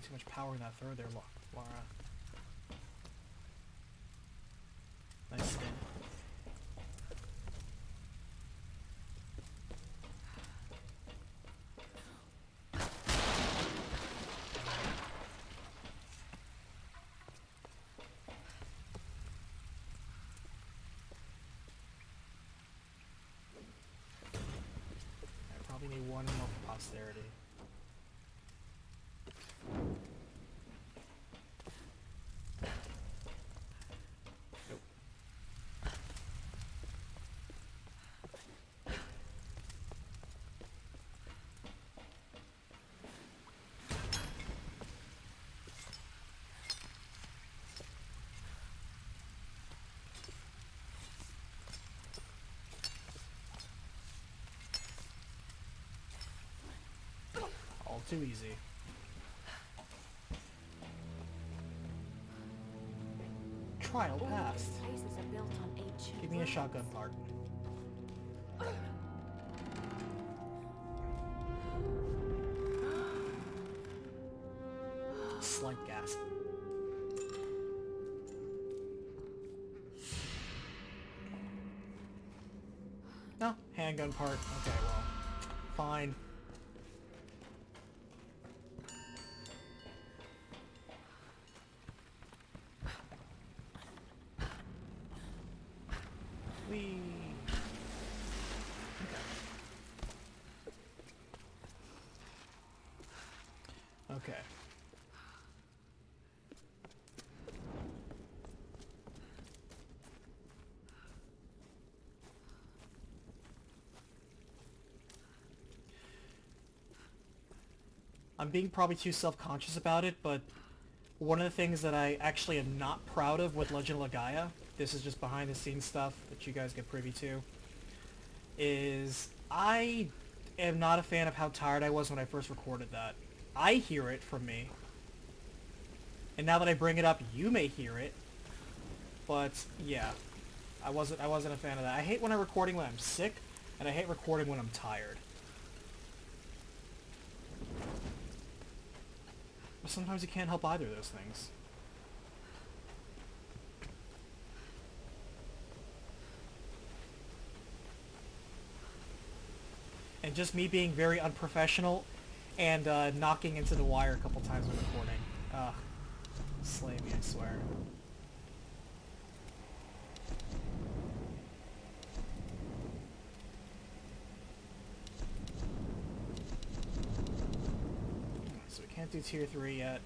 S1: Too much power in that throw there, Laura. Nice spin. I probably need one more for posterity. Too easy. Trial passed.
S2: Places are built on ancient
S1: Give me a shotgun part. Slight gasp. No, handgun part. Okay, well, fine. Whee. Okay. Okay. I'm being probably too self-conscious about it, but one of the things that I actually am not proud of with Legend of Legaia, this is just behind the scenes stuff that you guys get privy to, is I am not a fan of how tired I was when I first recorded that. I hear it from me. And now that I bring it up, you may hear it. But yeah, I wasn't a fan of that. I hate when I'm recording when I'm sick, and I hate recording when I'm tired. But sometimes you can't help either of those things. And just me being very unprofessional and knocking into the wire a couple times when recording. Ugh. Slay me, I swear. So we can't do tier 3 yet.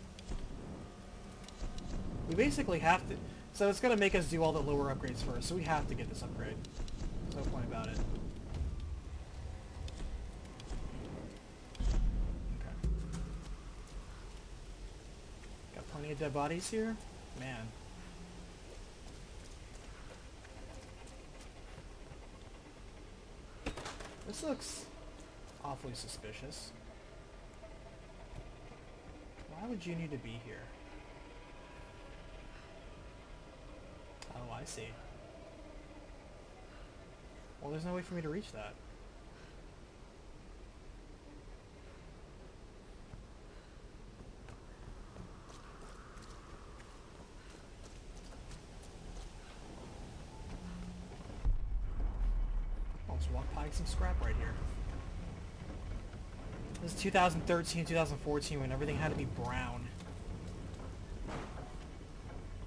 S1: We basically have to... So it's going to make us do all the lower upgrades first, so we have to get this upgrade. There's no point about it. Plenty of dead bodies here? Man. This looks awfully suspicious. Why would you need to be here? Oh, I see. Well, there's no way for me to reach that. Walk by some scrap right here. This is 2013, 2014 when everything had to be brown.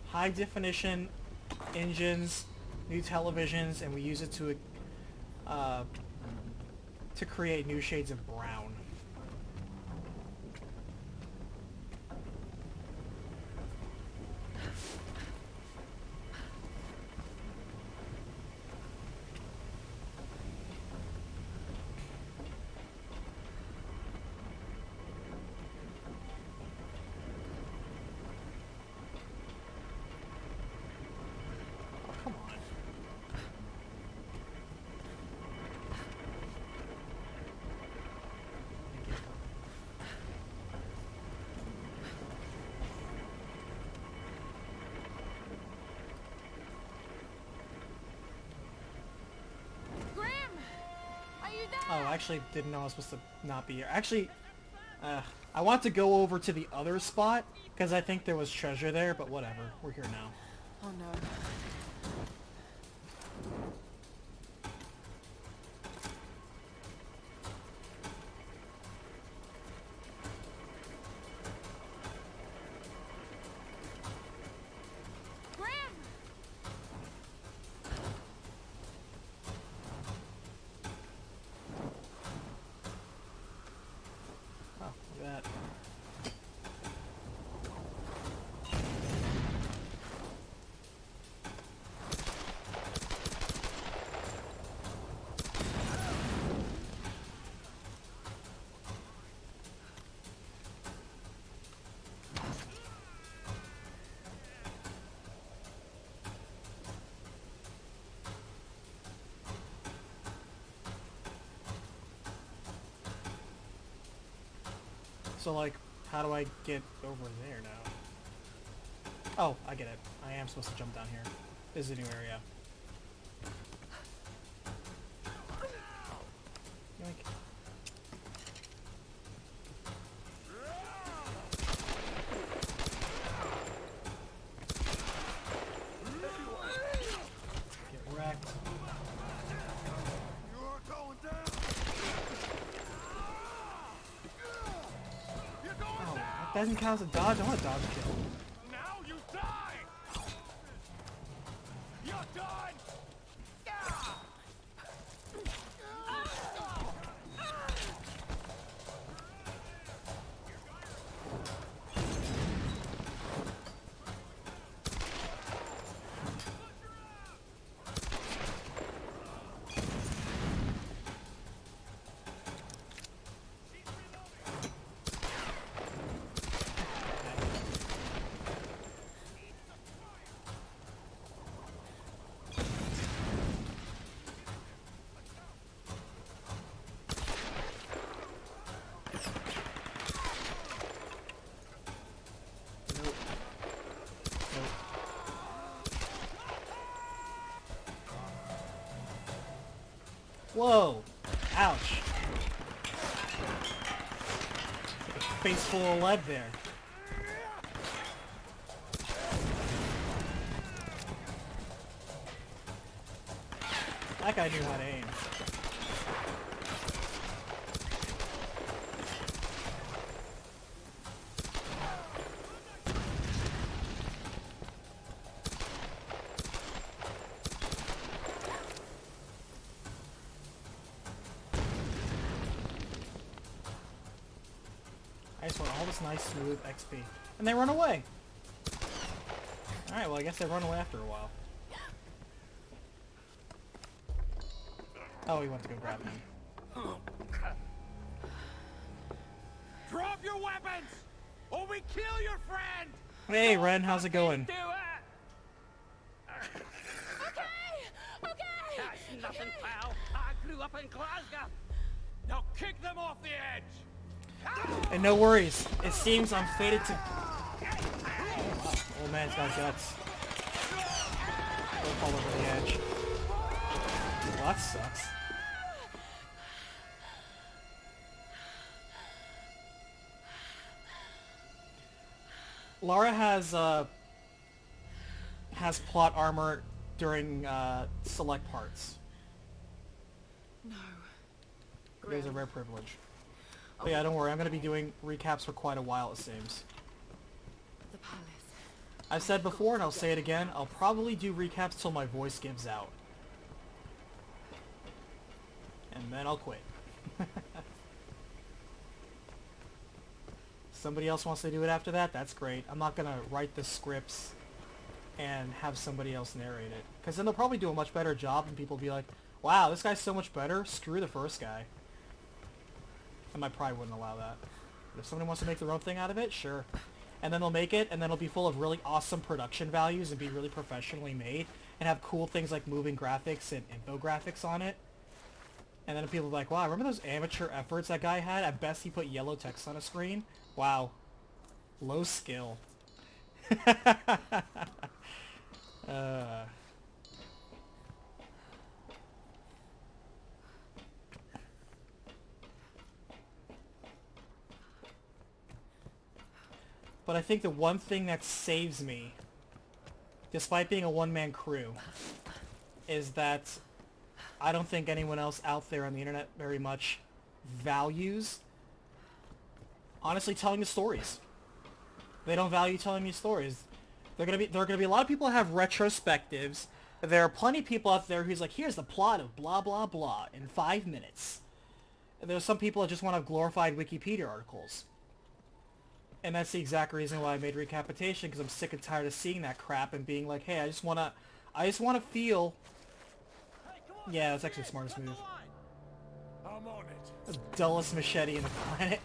S1: High definition engines, new televisions, and we use it to create new shades of brown. Oh, I actually didn't know I was supposed to not be here. Actually, I want to go over to the other spot, because I think there was treasure there, but whatever. We're here now.
S2: Oh no.
S1: So, like, how do I get over there now? Oh, I get it. I am supposed to jump down here. This is a new area. Yoink. Get wrecked.
S3: You're going down. You're going
S1: Oh,
S3: down.
S1: that doesn't count as a dodge. I want a dodge kill.
S3: Now you die. You're done.
S1: Nope. Nope. Whoa! Ouch! Face full of lead there. That guy knew how to aim. I just want all this nice smooth XP. And they run away! Alright, well I guess they run away after a while. Oh, he went to go grab him.
S3: Drop your weapons, or we kill your friend.
S1: Hey Ren, how's it going?
S10: Do it!
S2: Okay!
S10: That's nothing, pal. I grew up in Glasgow.
S3: Now kick them off the edge.
S1: And no worries, it seems I'm fated to... Wow, old man's got guts. Don't fall over the edge. Well, that sucks. Lara has plot armor during select parts.
S2: No.
S1: It is a rare privilege. But yeah, don't worry, I'm going to be doing recaps for quite a while, it seems.
S2: The palace.
S1: I've said before, and I'll say it again, I'll probably do recaps till my voice gives out. And then I'll quit. Somebody else wants to do it after that, that's great. I'm not going to write the scripts and have somebody else narrate it. Because then they'll probably do a much better job and people will be like, wow, this guy's so much better, screw the first guy. And I probably wouldn't allow that. But if somebody wants to make their own thing out of it, sure. And then they'll make it, and then it'll be full of really awesome production values and be really professionally made, and have cool things like moving graphics and infographics on it. And then people will be like, wow, remember those amateur efforts that guy had? At best he put yellow text on a screen? Wow. Low skill. But I think the one thing that saves me, despite being a one-man crew, is that I don't think anyone else out there on the internet very much values, honestly, telling the stories. They don't value telling these stories. There are gonna be a lot of people that have retrospectives. There are plenty of people out there who's like, here's the plot of blah blah blah in 5 minutes. And there's some people that just want to have glorified Wikipedia articles. And that's the exact reason why I made Recapitation, because I'm sick and tired of seeing that crap and being like, hey, I just wanna feel. Yeah, that's actually the smartest move.
S3: I'm on it.
S1: The dullest machete in the planet.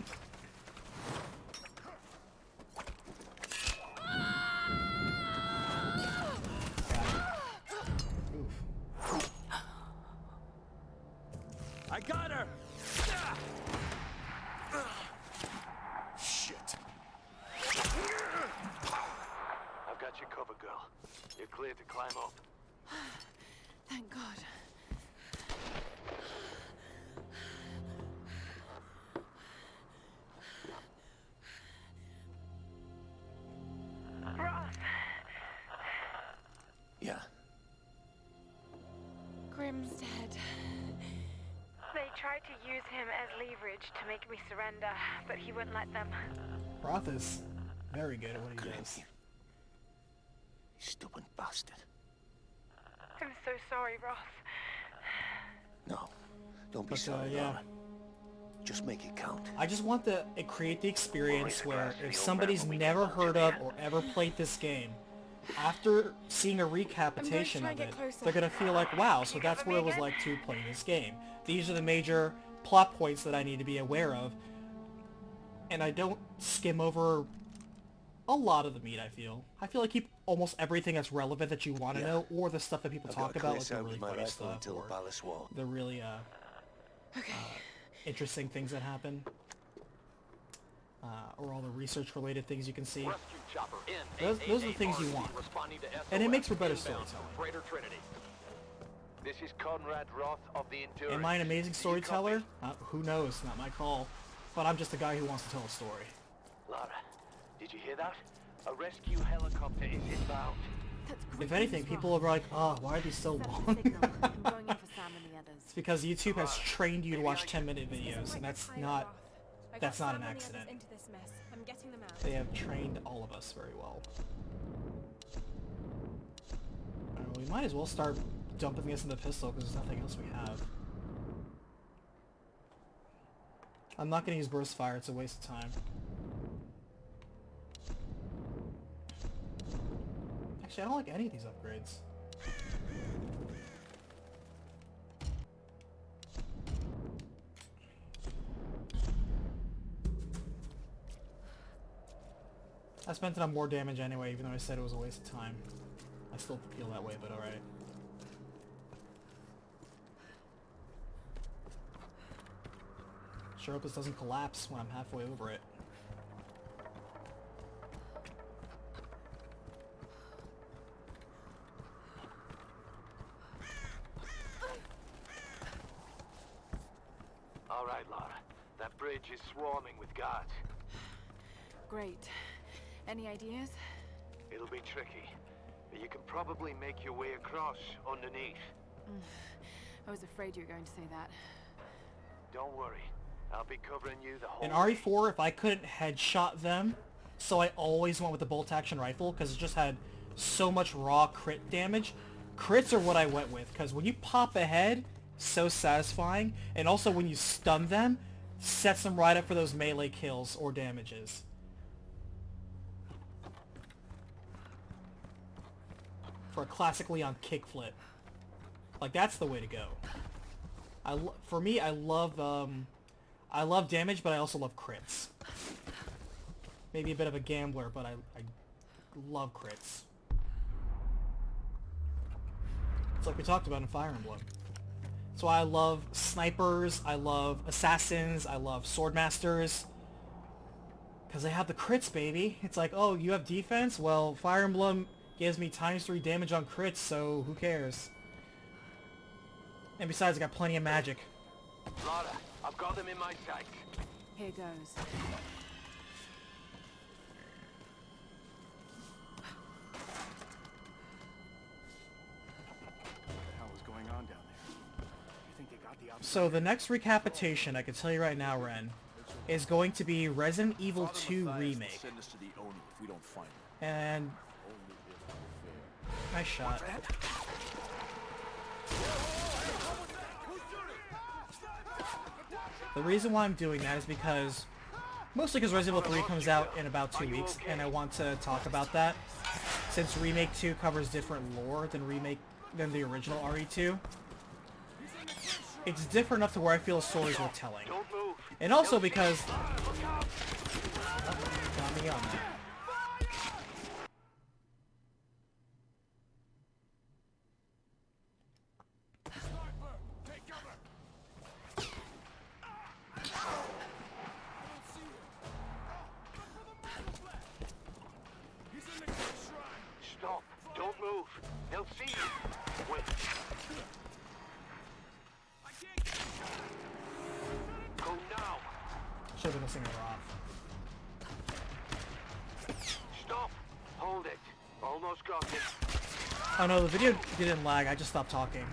S3: I got her.
S7: climb up.
S2: Thank God.
S6: Roth,
S9: Yeah.
S2: Grim's dead.
S6: they tried to use him as leverage to make me surrender, but he wouldn't let them.
S1: Roth is very good at what he
S9: Grim,
S1: does.
S9: you stupid bastard.
S6: I'm so sorry, Roth.
S9: No, don't be
S1: But,
S9: sorry,
S1: yeah.
S9: Laura. Just make it count.
S1: I just want to create the experience where if somebody's never heard of or ever played this game, after seeing a recapitation
S2: try
S1: of
S2: and get
S1: it,
S2: closer.
S1: they're going to feel like, wow, so that's what it was like to play this game. These are the major plot points that I need to be aware of. And I don't skim over a lot of the meat, I feel. I feel like keep almost everything that's relevant that you want to know, or the stuff that people
S9: I've
S1: talk
S9: got a
S1: about,
S9: clear
S1: like the
S9: sight
S1: really
S9: with my
S1: funny
S9: rifle
S1: stuff,
S9: until the
S1: or
S9: palace wall.
S1: the really
S2: Okay.
S1: interesting things that happen. Or all the research-related things you can see. Those are the things you want. And it makes for better storytelling.
S4: This is Conrad Roth of the Endurance.
S1: Am I an amazing storyteller? Who knows? Not my call. But I'm just a guy who wants to tell a story.
S7: Lara, did you hear that? A rescue helicopter is inbound.
S2: That's great
S1: If anything,
S2: news,
S1: people
S2: Roth.
S1: are like, oh, why are these so
S2: Set the
S1: long?
S2: signal. I'm going in for Sam and the others.
S1: It's because YouTube has trained you to watch 10-minute videos, and that's not an accident.
S2: Into this mess. I'm getting them out.
S1: They have trained all of us very well. Alright, well, we might as well start dumping this in the pistol because there's nothing else we have. I'm not going to use burst fire, it's a waste of time. Actually, I don't like any of these upgrades. I spent it on more damage anyway, even though I said it was a waste of time. I still feel that way, but alright. Sure hope this doesn't collapse when I'm halfway over it.
S7: All right, Lara. That bridge is swarming with guards.
S2: Great. Any ideas?
S7: It'll be tricky, but you can probably make your way across underneath.
S2: I was afraid you were going to say that.
S7: Don't worry. I'll be covering you the whole
S1: In RE4, if I couldn't headshot them, so I always went with the bolt-action rifle, because it just had so much raw crit damage. Crits are what I went with, because when you pop a head, so satisfying, and also when you stun them, sets them right up for those melee kills or damages. For a classic Leon kickflip. Like, that's the way to go. For me, I love damage, but I also love crits. Maybe a bit of a gambler, but I love crits. It's like we talked about in Fire Emblem. So I love snipers, I love assassins, I love swordmasters. Because they have the crits, baby. It's like, oh, you have defense? Well, Fire Emblem gives me ×3 damage on crits, so who cares? And besides, I got plenty of magic.
S7: Lara, I've got them in my sight.
S2: Here goes.
S1: So the next recapitation, I can tell you right now, Ren, is going to be Resident Evil 2 Remake. And... nice shot. The reason why I'm doing that is because... mostly because Resident Evil 3 comes out in about 2 weeks, and I want to talk about that. Since Remake 2 covers different lore than the original RE2. It's different enough to where I feel the stories worth telling. And also because... oh, got me on that.
S7: Stop. Don't move. They'll see
S1: missing her off.
S7: Stop! Hold it. Almost got it.
S1: Oh no, the video didn't lag, I just stopped talking.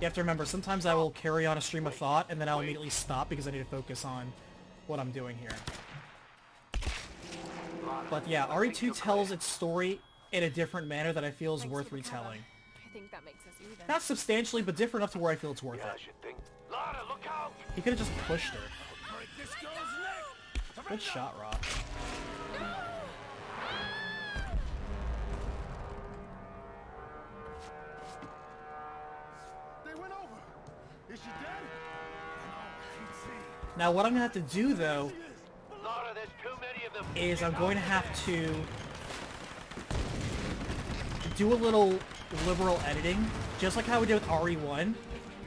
S1: You have to remember, sometimes I will carry on a stream of thought, and then I'll immediately stop because I need to focus on what I'm doing here. But yeah, RE2 tells its story in a different manner that I feel is worth retelling.
S2: I think that makes us even.
S1: Not substantially, but different enough to where I feel it's worth
S7: Yeah, I
S1: it.
S7: should think. Lara, look out!
S1: He could have just pushed her.
S8: Break this girl's neck!
S1: Good shot, Rob.
S9: They went over. Is she dead?
S1: Now what I'm going to have to do, though,
S7: Lara, there's too many of them.
S1: is I'm going to have to do a little liberal editing, just like how we did with RE1.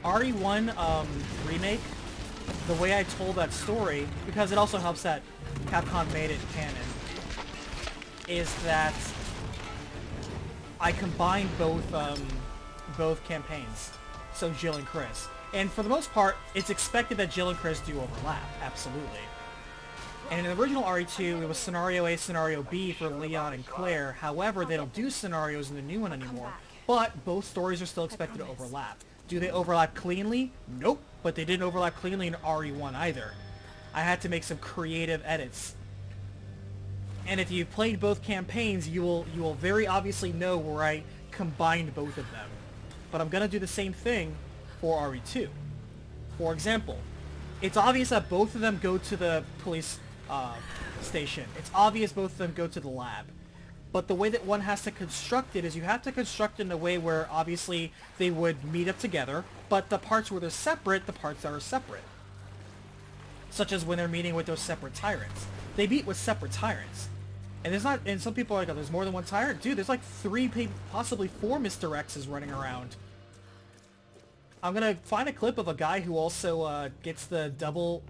S1: RE1 remake, the way I told that story, because it also helps that Capcom made it canon, is that I combined both campaigns, so Jill and Chris. And for the most part, it's expected that Jill and Chris do overlap, absolutely. And in the original RE2, it was Scenario A, Scenario B for Leon and Claire. However, they don't do scenarios in the new one anymore. But both stories are still expected to overlap. Do they overlap cleanly? Nope. But they didn't overlap cleanly in RE1 either. I had to make some creative edits. And if you've played both campaigns, you will very obviously know where I combined both of them. But I'm gonna do the same thing for RE2. For example, it's obvious that both of them go to the police station. It's obvious both of them go to the lab. But the way that one has to construct it is you have to construct it in a way where obviously they would meet up together, but the parts where they're separate, the parts that are separate. Such as when they're meeting with those separate tyrants. They meet with separate tyrants. And there's not, and some people are like, oh, there's more than one tyrant? Dude, there's like 3, possibly 4 Mr. X's running around. I'm gonna find a clip of a guy who also gets the double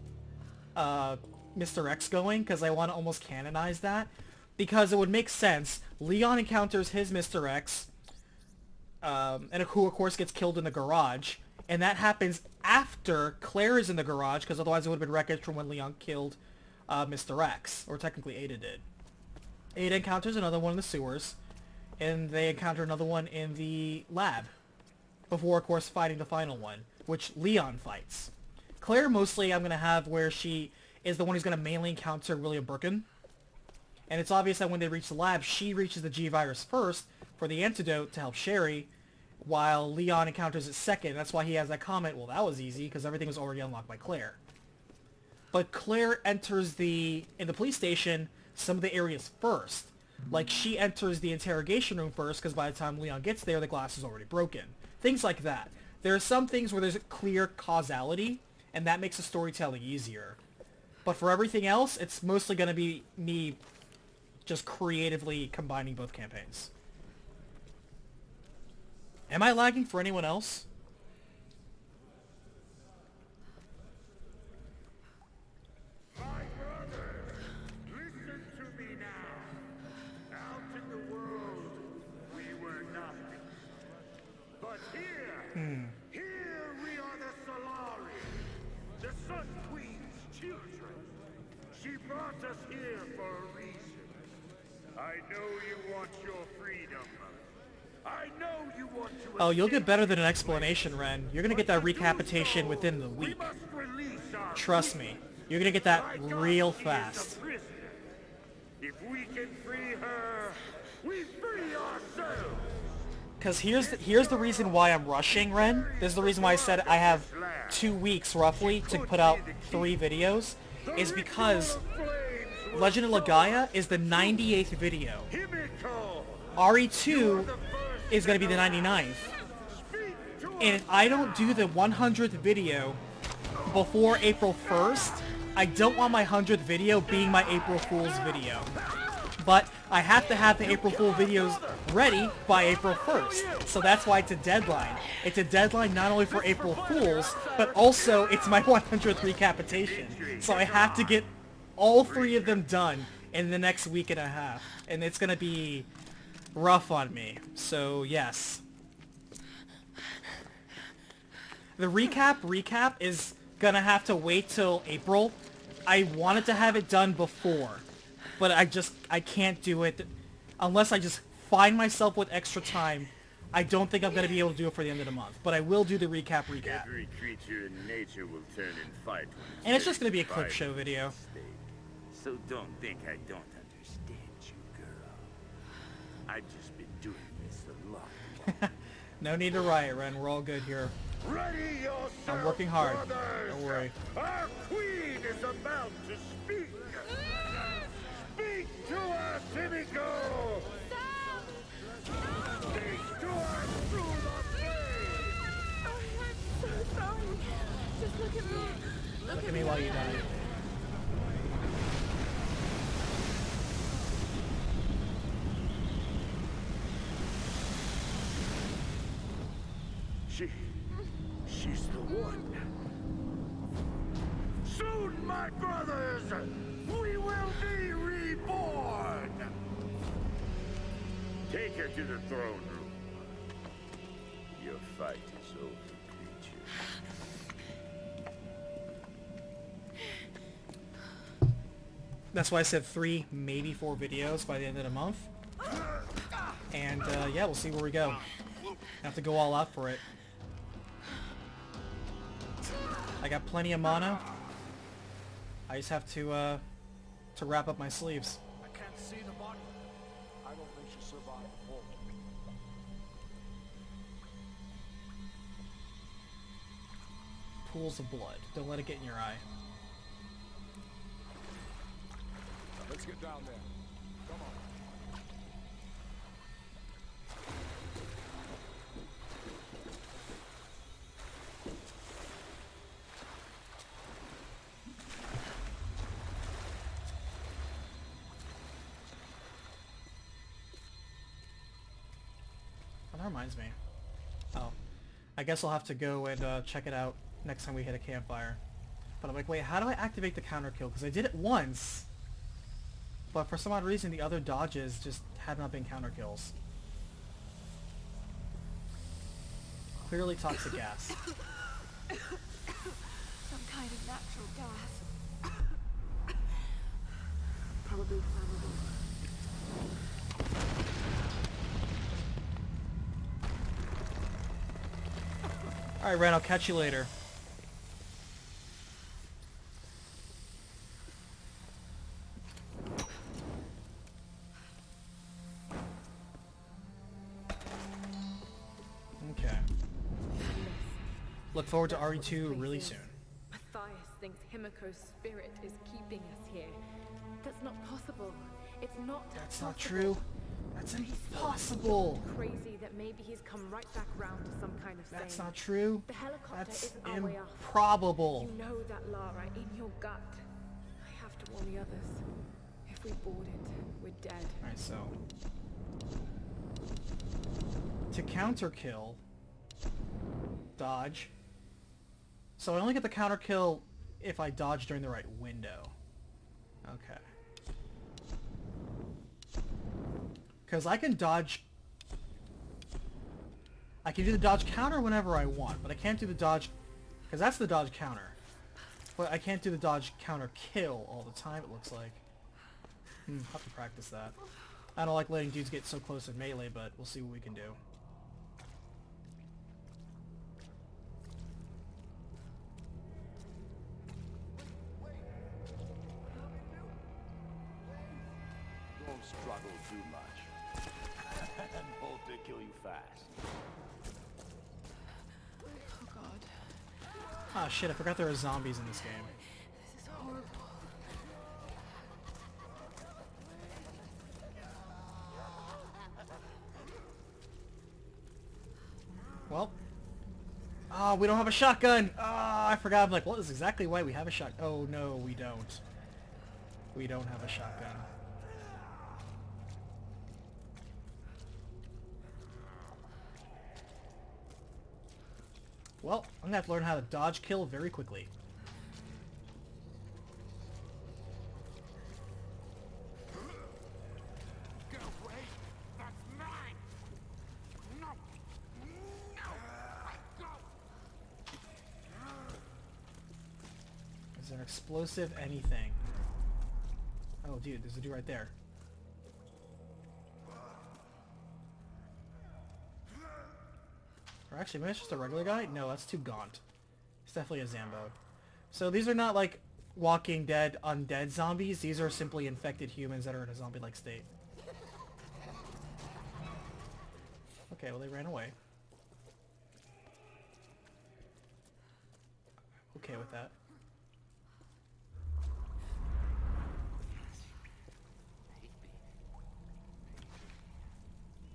S1: Mr. X going, because I want to almost canonize that. Because it would make sense. Leon encounters his Mr. X, and who of course gets killed in the garage. And that happens after Claire is in the garage, because otherwise it would have been wreckage from when Leon killed Mr. X. Or technically Ada did. Ada encounters another one in the sewers, and they encounter another one in the lab. Before, of course, fighting the final one, which Leon fights. Claire, mostly, I'm going to have where she is the one who's going to mainly encounter William Birkin. And it's obvious that when they reach the lab, she reaches the G-Virus first for the antidote to help Sherry, while Leon encounters it second. That's why he has that comment, well, that was easy, because everything was already unlocked by Claire. But Claire enters in the police station, some of the areas first. Like, she enters the interrogation room first, because by the time Leon gets there, the glass is already broken. Things like that. There are some things where there's a clear causality, and that makes the storytelling easier. But for everything else, it's mostly going to be me just creatively combining both campaigns. Am I lagging for anyone else?
S5: My brother, listen to me now. Out in the world, we were nothing. But here we are the Solari, the Sun Queen's children. She brought us here for a reason. I know you want your freedom. I know you want to.
S1: Oh, you'll get better than an explanation, Ren. You're gonna get that recapitation within the week. Trust me. You're gonna get that real fast.
S5: If we can free her, we free ourselves.
S1: Because here's the reason why I'm rushing, Ren. This is the reason why I said I have 2 weeks, roughly, to put out 3 videos. Is because Legend of Legaia is the 98th video. RE2 is going to be the 99th. And if I don't do the 100th video before April 1st, I don't want my 100th video being my April Fool's video. But I have to have the April Fool videos ready by April 1st. So that's why it's a deadline. It's a deadline not only for April Fools, but also it's my 100th recapitation. So I have to get all 3 of them done in the next week and a half. And it's going to be rough on me. So yes. The recap is going to have to wait till April. I wanted to have it done before, but I can't do it unless I just find myself with extra time. I don't think I'm going to be able to do it for the end of the month, but I will do the recap.
S5: Every creature in nature will turn and fight when
S1: And it's just going to be a clip show video.
S5: So don't think I don't understand you, girl. I've just been doing this a lot.
S1: No need to riot, Ren. We're all good here.
S5: Ready yourself,
S1: I'm working hard.
S5: brothers.
S1: Don't worry.
S5: Our queen is about to speak. Speak to us, Himiko! Speak to us through the flame!
S2: Oh, I'm so sorry. Just look at me.
S1: Look at me while you die.
S5: She's the one. Soon, my brothers, we will be reborn! Take her to the throne room. Your fight is over, creature.
S1: That's why I said 3, maybe 4 videos by the end of the month. And yeah, we'll see where we go. Have to go all out for it. I got plenty of mana. I just have to wrap up my sleeves.
S3: I can't see the body. I don't think she'll survive the fall.
S1: Pools of blood. Don't let it get in your eye.
S3: Let's get down there. Come on.
S1: Oh, that reminds me. Oh. I guess I'll have to go and check it out next time we hit a campfire. But I'm like, wait, how do I activate the counter kill? Because I did it once, but for some odd reason the other dodges just had not been counter kills. Clearly toxic gas.
S2: Some kind of natural gas. Probably flammable.
S1: Alright, Ren, I'll catch you later. Okay. Look forward to RE2 really soon.
S2: Matthias thinks Himiko's spirit is keeping us here. That's not possible. It's not
S1: That's
S2: possible.
S1: not true. That's impossible.
S2: Crazy that maybe he's come right back round to some kind of
S1: That's
S2: thing.
S1: not true.
S2: The helicopter
S1: That's
S2: isn't our way off.
S1: improbable.
S2: You know that, Lara, in your gut. I have to warn the others. If we board it, we're dead.
S1: Alright, so to counter kill, dodge. So I only get the counter kill if I dodge during the right window. Okay. Because I can dodge... I can do the dodge counter whenever I want, but I can't do the dodge... Because that's the dodge counter. But I can't do the dodge counter kill all the time, it looks like. I'll have to practice that. I don't like letting dudes get so close in melee, but we'll see what we can do.
S8: Don't struggle too much. And hope they kill you fast.
S2: Oh god.
S1: Ah shit, I forgot there are zombies in this game.
S2: This is horrible.
S1: Well. Ah, we don't have a shotgun! Ah, I forgot. I'm like, well, this is exactly why we have a shotgun. Oh no, we don't. We don't have a shotgun. Well, I'm gonna have to learn how to dodge kill very quickly.
S3: Get away! That's mine! No! No! Go!
S1: Is there explosive anything. Oh, dude, there's a dude right there. Or actually, maybe it's just a regular guy? No, that's too gaunt. It's definitely a Zambo. So these are not like Walking Dead undead zombies. These are simply infected humans that are in a zombie-like state. Okay, well they ran away. Okay with that.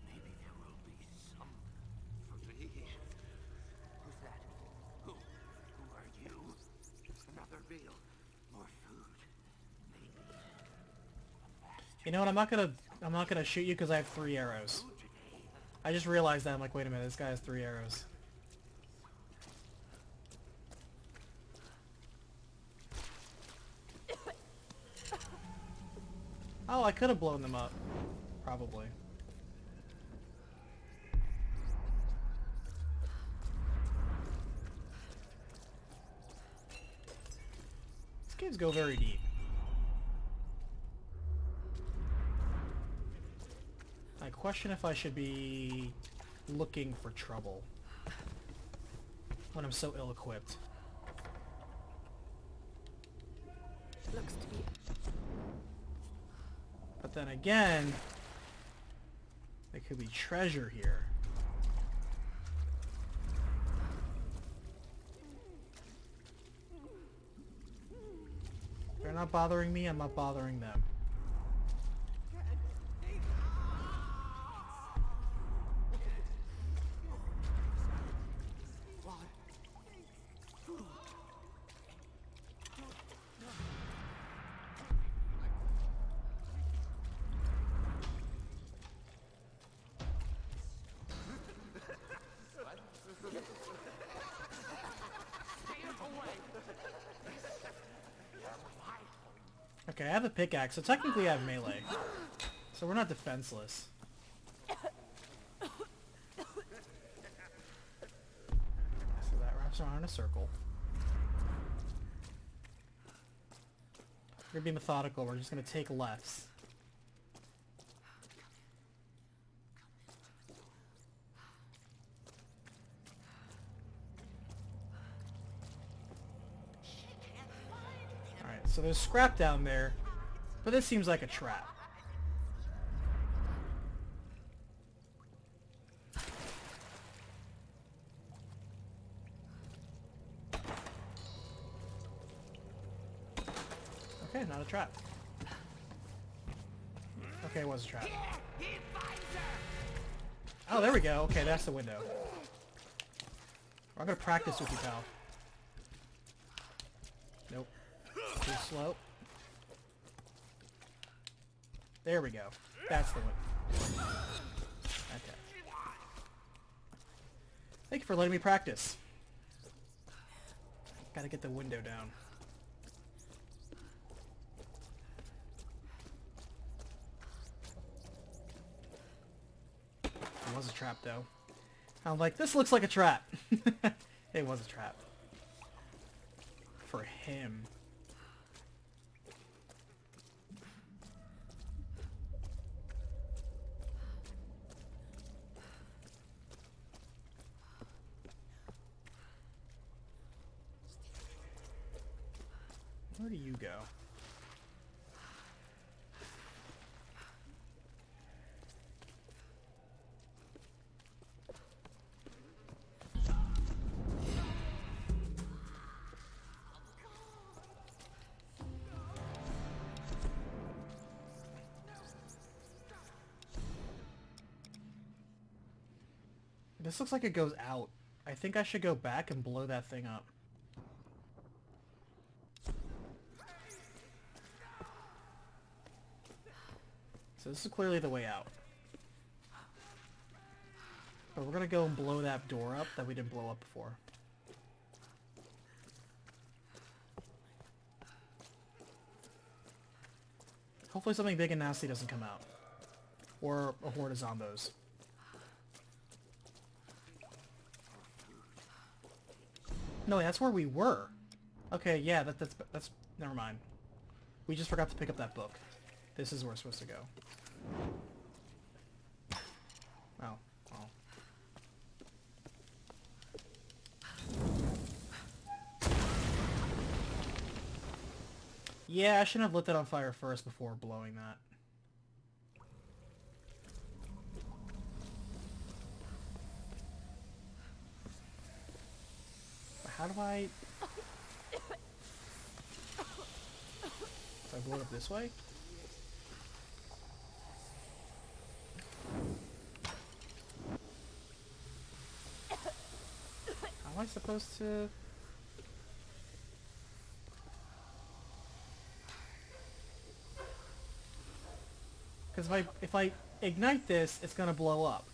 S10: Maybe there will be some for me. Who's that? Who are you? Another meal. More food. Maybe.
S1: You know what? I'm not gonna shoot you because I have 3 arrows. I just realized that. I'm like, wait a minute, this guy has 3 arrows. Oh, I could have blown them up. Probably. These caves go very deep. I question if I should be looking for trouble when I'm so ill-equipped.
S2: Looks to be.
S1: But then again, there could be treasure here. They're not bothering me, I'm not bothering them. Okay, I have a pickaxe, so technically I have melee. So we're not defenseless. So that wraps around in a circle. We're gonna be methodical, we're just gonna take lefts. Alright, so there's scrap down there, but this seems like a trap. Okay, not a trap. Okay, it was a trap. Oh, there we go. Okay, that's the window. I'm gonna practice with you, pal. Nope. Too slow. There we go. That's the one. Okay. Thank you for letting me practice. Gotta get the window down. It was a trap, though. I'm like, this looks like a trap. It was a trap. For him. Where do you go? This looks like it goes out. I think I should go back and blow that thing up. So this is clearly the way out. But we're gonna go and blow that door up that we didn't blow up before. Hopefully something big and nasty doesn't come out. Or a horde of zombos. No, that's where we were. Okay, yeah, that's Never mind. We just forgot to pick up that book. This is where we're supposed to go. Oh, well. Yeah, I shouldn't have lit that on fire first before blowing that. How do I... Do I blow it up this way? How am I supposed to... Because if I ignite this, it's gonna blow up.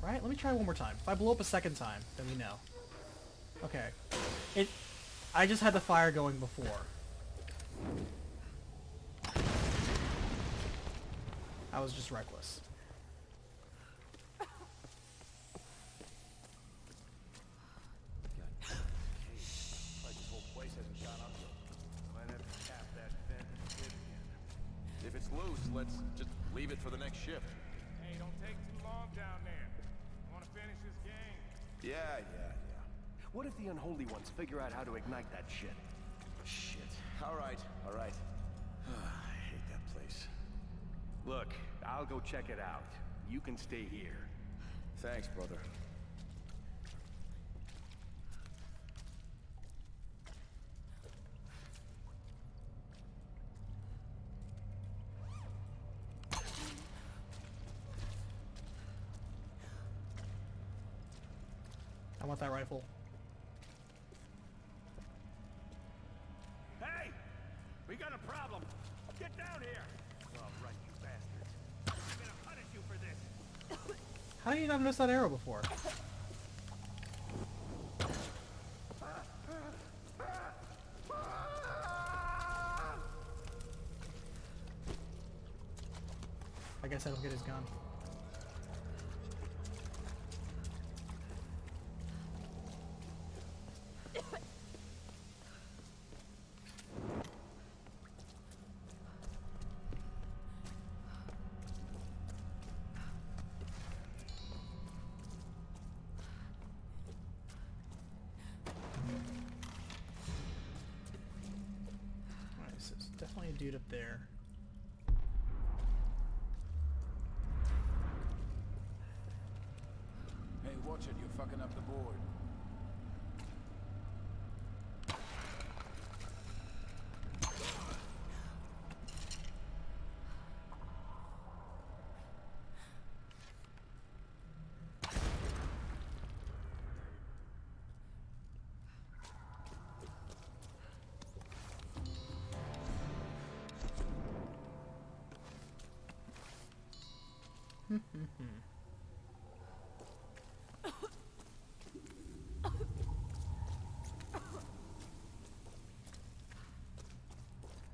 S1: Right? Let me try one more time. If I blow up a second time, then we know. Okay. I just had the fire going before. I was just reckless.
S9: Like this whole place hasn't gone up yet. Might have to tap that vent and hit again.
S11: If it's loose, let's just leave it for the next shift.
S3: Hey, don't take too long down there. Want to finish this game?
S11: Yeah.
S9: What if the unholy ones figure out how to ignite that shit?
S11: Shit. All right. I hate that place.
S9: Look, I'll go check it out. You can stay here.
S11: Thanks, brother.
S1: I want that rifle.
S9: Hey! We got a problem! Get down here! All right, you bastards. I'm gonna punish you for this!
S1: How did you not miss that arrow before? I guess I don't get his gun. Alright, so there's definitely a dude up there.
S8: Hey, watch it, you're fucking up the board.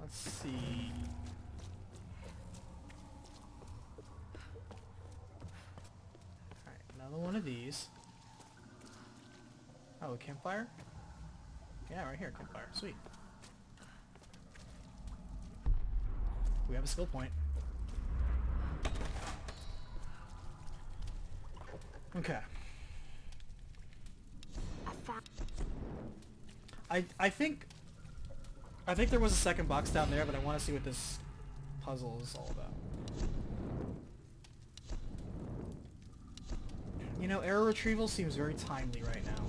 S1: Let's see. Alright, another one of these. Oh, a campfire? Yeah, right here, campfire. Sweet. We have a skill point. Okay. I think there was a second box down there, but I want to see what this puzzle is all about. You know, arrow retrieval seems very timely right now,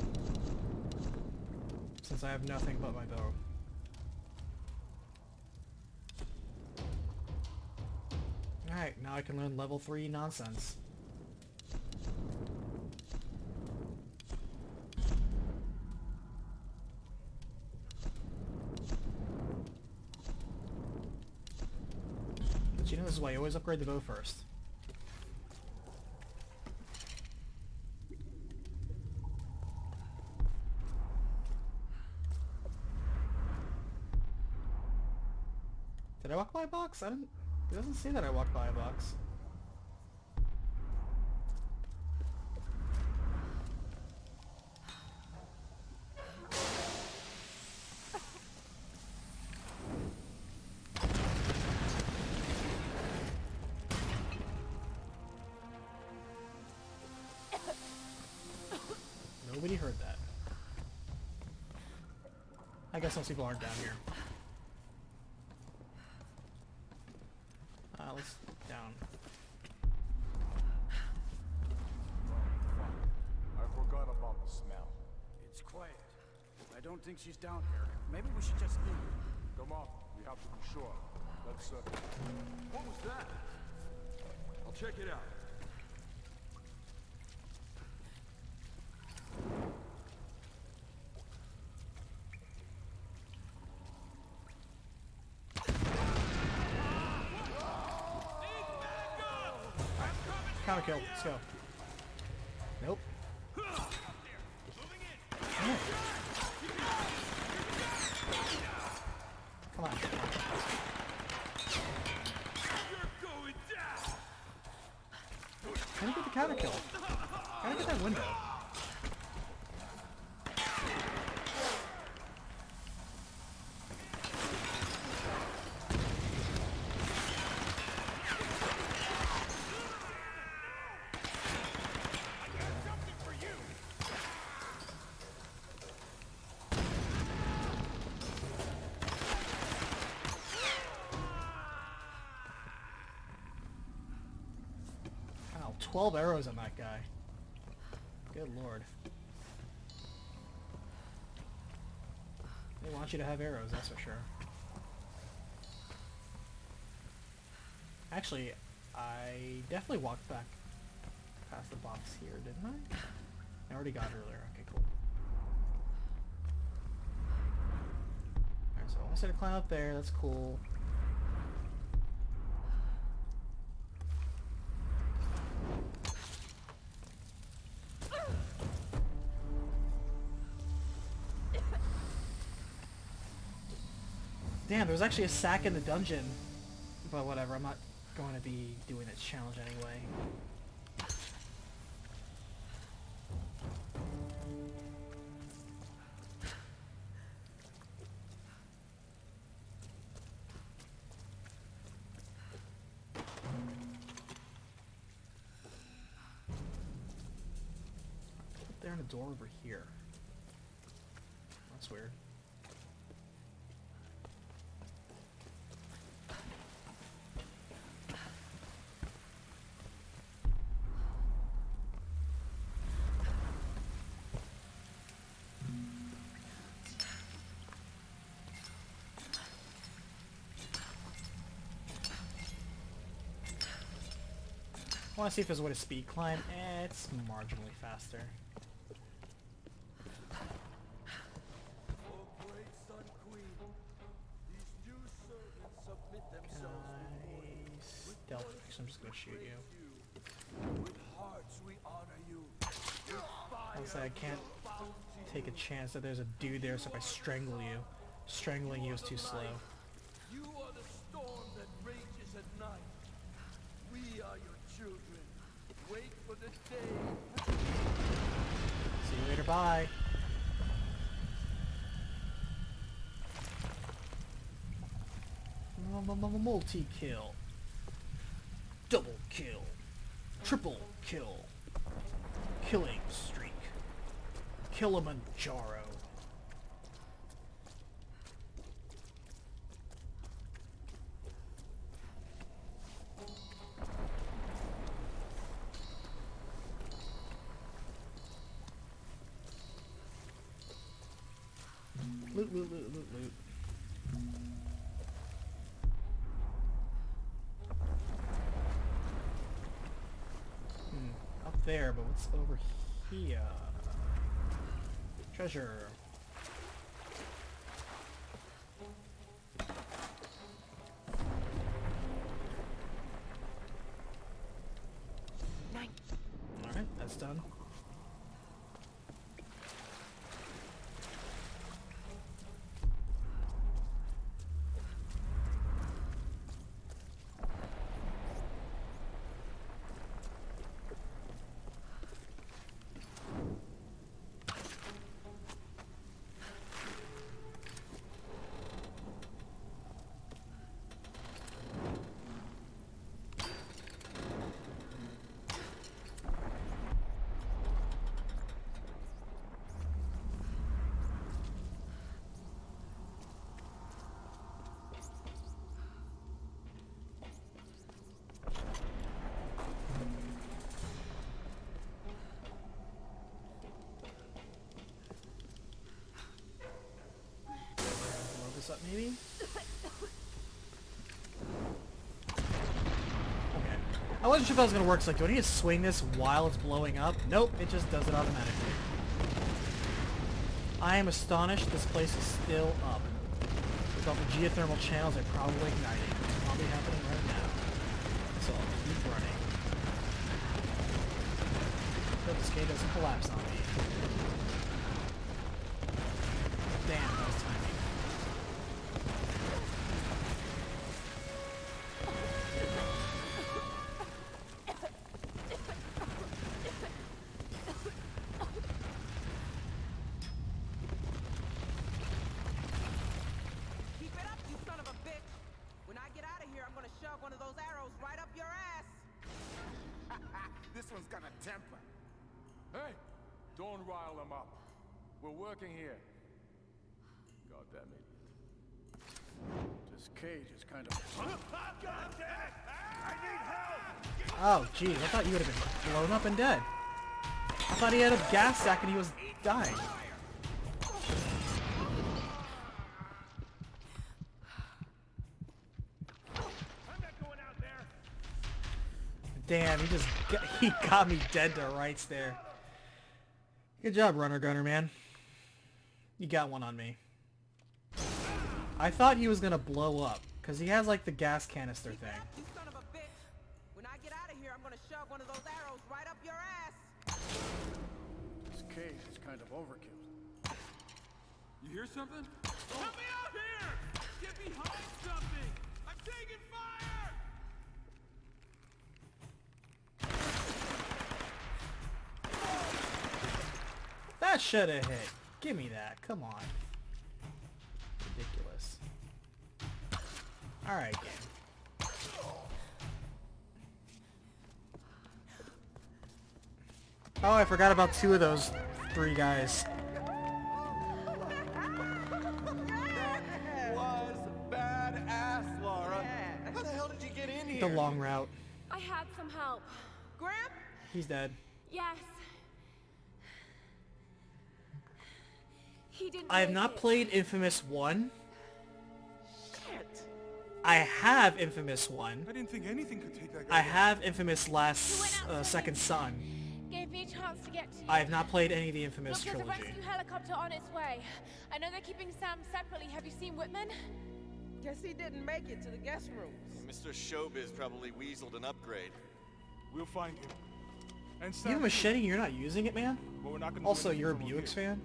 S1: since I have nothing but my bow. Alright, now I can learn level 3 nonsense. But you know, this is why you always upgrade the bow first. Did I walk by a box? I didn't... It doesn't say that I walked by a box. Nobody heard that. I guess most people aren't down here. Let's down.
S3: I forgot about the smell.
S9: It's quiet. I don't think she's down here. Maybe we should just leave.
S3: Come on, we have to be sure. Let's, What was that? I'll check it out.
S1: Counter kill. Let's go. Nope. Damn. Come on. Can I get the counter kill? Can I get that window? Wow, 12 arrows on that guy. Good lord. They want you to have arrows, that's for sure. Actually, I definitely walked back past the box here, didn't I? I already got it earlier. Okay, cool. Alright, so I almost had to climb up there. That's cool. Damn, there was actually a sack in the dungeon. But whatever, I'm not going to be doing this challenge anyway. Put there in a door over here. That's weird. I want to see if there's a way to speed climb. It's marginally faster.
S8: Oh, great Sun Queen. These new servants submit themselves before you.
S1: Stealth. Actually, I'm just gonna shoot you.
S8: With hearts we honor you. With fire
S1: Honestly, I can't take a chance that there's a dude there, so if I strangle you, strangling you is too slow.
S8: you are the storm that rages at night. We are your children. Wait for the day.
S1: See you later, bye. Multi-kill. Double kill. Triple kill. Killing streak. Kilimanjaro. Loot, loot, loot, loot, loot. Up there, but what's over here? Treasure. Alright, that's done. Maybe? Okay. I wasn't sure if that was gonna work, so like, do I need to swing this while it's blowing up? Nope, it just does it automatically. I am astonished this place is still up. With all the geothermal channels, they're probably igniting. It's probably happening right now. So I'll keep running. So this gate doesn't collapse on me. Damn, that was timing.
S12: Keep it up, you son of a bitch! When I get out of here, I'm gonna shove one of those arrows right up your ass!
S3: This one's got a temper. Hey, don't rile him up. We're working here. God damn it.
S9: This cage is kind of... God damn it! I need help!
S1: Oh, geez, I thought you would have been blown up and dead. I thought he had a gas sack and he was dying.
S9: I'm not going out there!
S1: Damn, he got me dead to rights there. Good job, runner gunner, man. You got one on me. I thought he was gonna blow up, because he has like the gas canister thing.
S12: You son of a bitch! When I get out of here, I'm gonna shove one of those arrows right up your ass!
S9: This cage is kind of overkill.
S3: You hear something? Help me out here! Get behind something! I'm taking fire!
S1: That should have hit. Give me that. Come on. Ridiculous. Alright, game. Oh, I forgot about two of those three guys.
S11: Was badass, Laura. How the hell did you get in here?
S1: The long route.
S2: I had some help.
S12: Gramp?
S1: He's dead.
S2: Yes. He didn't
S1: I have
S2: make
S1: not
S2: it.
S1: played Infamous 1.
S12: Shit!
S1: I have Infamous 1.
S3: I didn't think anything could take that guy.
S1: I have Infamous Second Son.
S13: Gave me a chance to get to you.
S1: I have not played any of the Infamous
S13: Look, there's a
S1: trilogy.
S13: rescue helicopter on its way. I know they're keeping Sam separately. Have you seen Whitman?
S12: Guess he didn't make it to the guest rooms.
S11: Mr. Showbiz probably weaseled an upgrade.
S3: We'll find him. And
S1: You have a machete and you're not using it, man?
S3: But we're not gonna do
S1: Also,
S3: anything
S1: you're a
S3: from
S1: Buicks
S3: here.
S1: fan?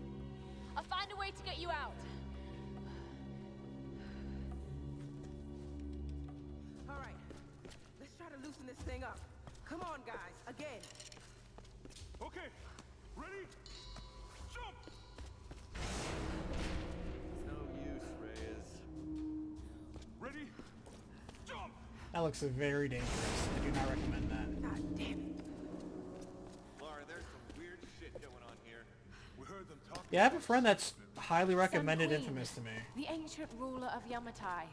S13: I'll find a way to get you out.
S12: Alright, let's try to loosen this thing up. Come on, guys, again.
S3: Okay, ready? Jump!
S11: It's no use, Reyes.
S3: Ready? Jump!
S1: That looks very dangerous. I do not recommend that.
S12: God damn it.
S11: Laura, there's some weird shit going on here.
S3: We heard them talking.
S1: Yeah, I have a friend that's highly recommended
S13: Queen,
S1: Infamous to me.
S13: The ancient ruler of Yamatai.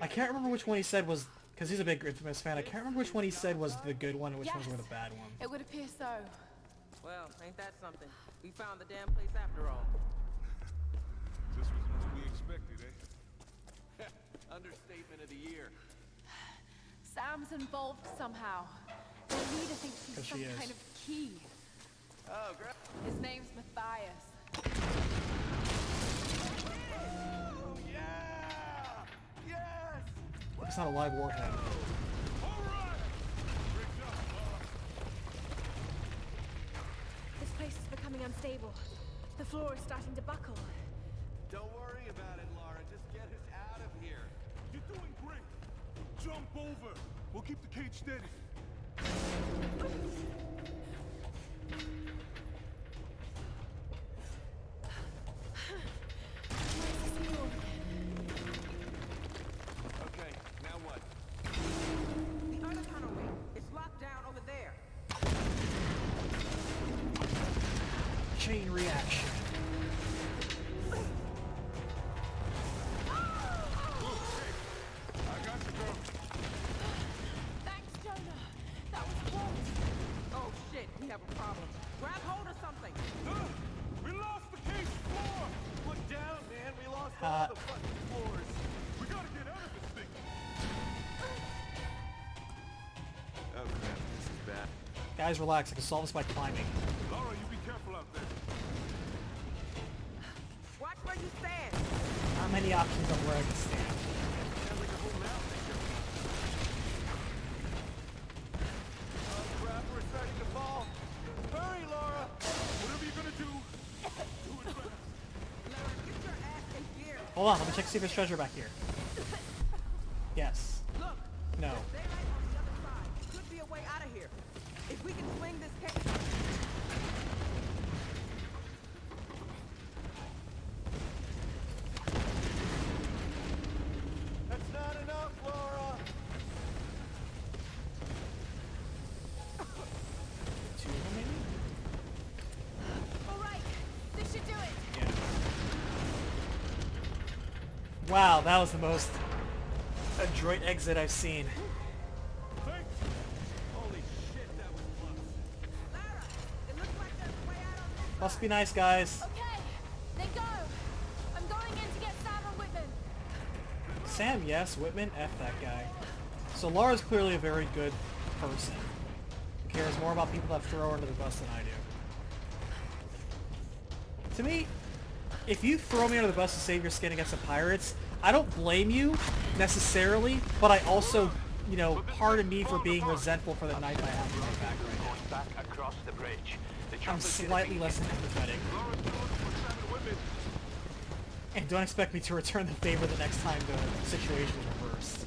S1: I can't remember which one he said was, because he's a big Infamous fan, I can't remember which one he said was the good one and which ones were the bad one.
S13: It would appear so.
S12: Well, ain't that something? We found the damn place after all.
S3: This was what we expected, eh?
S11: Understatement of the year.
S13: Sam's involved somehow. The leader thinks he's
S1: 'Cause
S13: some
S1: she is.
S13: kind of key.
S11: Oh, great.
S13: His name's Matthias.
S11: Oh, yeah! Yes!
S1: It's not a live warhead.
S2: This place is becoming unstable. The floor is starting to buckle.
S11: Don't worry about it, Laura. Just get us out of here.
S3: You're doing great. Jump over. We'll keep the cage steady.
S11: Okay, now what?
S12: The other tunnelway. It's locked down over there.
S1: Chain reaction.
S3: I got you, girl.
S13: Thanks, Jonah. That was close.
S12: Oh shit, we have a problem. Grab hold of something.
S3: We lost the cage floor.
S11: Look down, man. We lost
S1: all
S11: the fucking floors.
S1: Guys, relax. I can solve this by climbing.
S3: Laura, you be careful out there.
S12: Watch where you stand.
S1: Not many options on where I can stand.
S3: Sounds like a whole mountain they jumped on. Oh crap, we're starting to fall. Hurry, Laura! Whatever you're gonna do, do it fast.
S12: Lara, get your ass in gear.
S1: Hold on, let me check to see if there's treasure back here. Yes.
S12: Look.
S1: No.
S12: There's daylight on the other side. Could be a way out of here. If we can swing this case.
S3: That's not enough, Laura!
S1: Two of them, maybe?
S13: Alright, this should do it.
S1: Yeah. Wow, that was the most adroit exit I've seen.
S3: Thanks! Holy shit, that was close.
S12: Lara, it looks like there's a way out on this.
S1: Must be nice, guys.
S13: Okay, then go. I'm going in to get Sam and Whitman.
S1: Sam, yes. Whitman, F that guy. So Laura's clearly a very good person. Who cares more about people that throw her under the bus than I do. To me, if you throw me under the bus to save your skin against the pirates, I don't blame you, necessarily, but I also, you know, pardon me for being resentful for the knife I have in my back right now.
S7: Going back across the bridge. The
S1: I'm
S7: chopper's gonna
S1: slightly
S7: be
S1: less
S7: hit.
S1: empathetic.
S3: Laura's still looking for Sam and Whitman.
S1: And don't expect me to return the favor the next time the situation is reversed.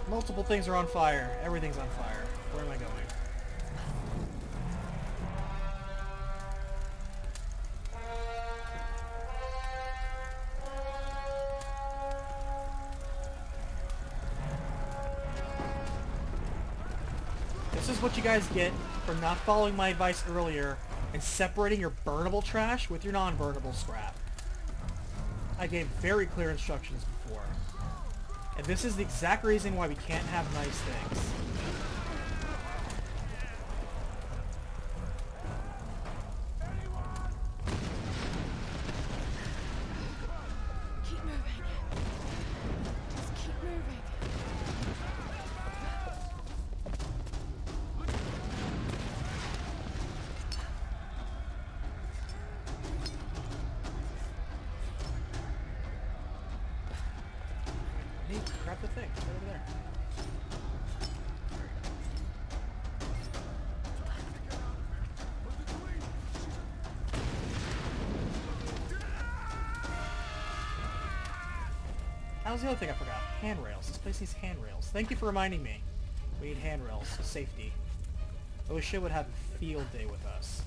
S1: Multiple things are on fire. Everything's on fire. Where am I going? This is what you guys get for not following my advice earlier and separating your burnable trash with your non-burnable scrap. I gave very clear instructions before. And this is the exact reason why we can't have nice things.
S13: Keep moving. Just keep moving.
S1: Nate, grab the thing. It's right over there. That was the other thing I forgot. Handrails. This place needs handrails. Thank you for reminding me. We need handrails. So safety. OSHA would have a field day with us.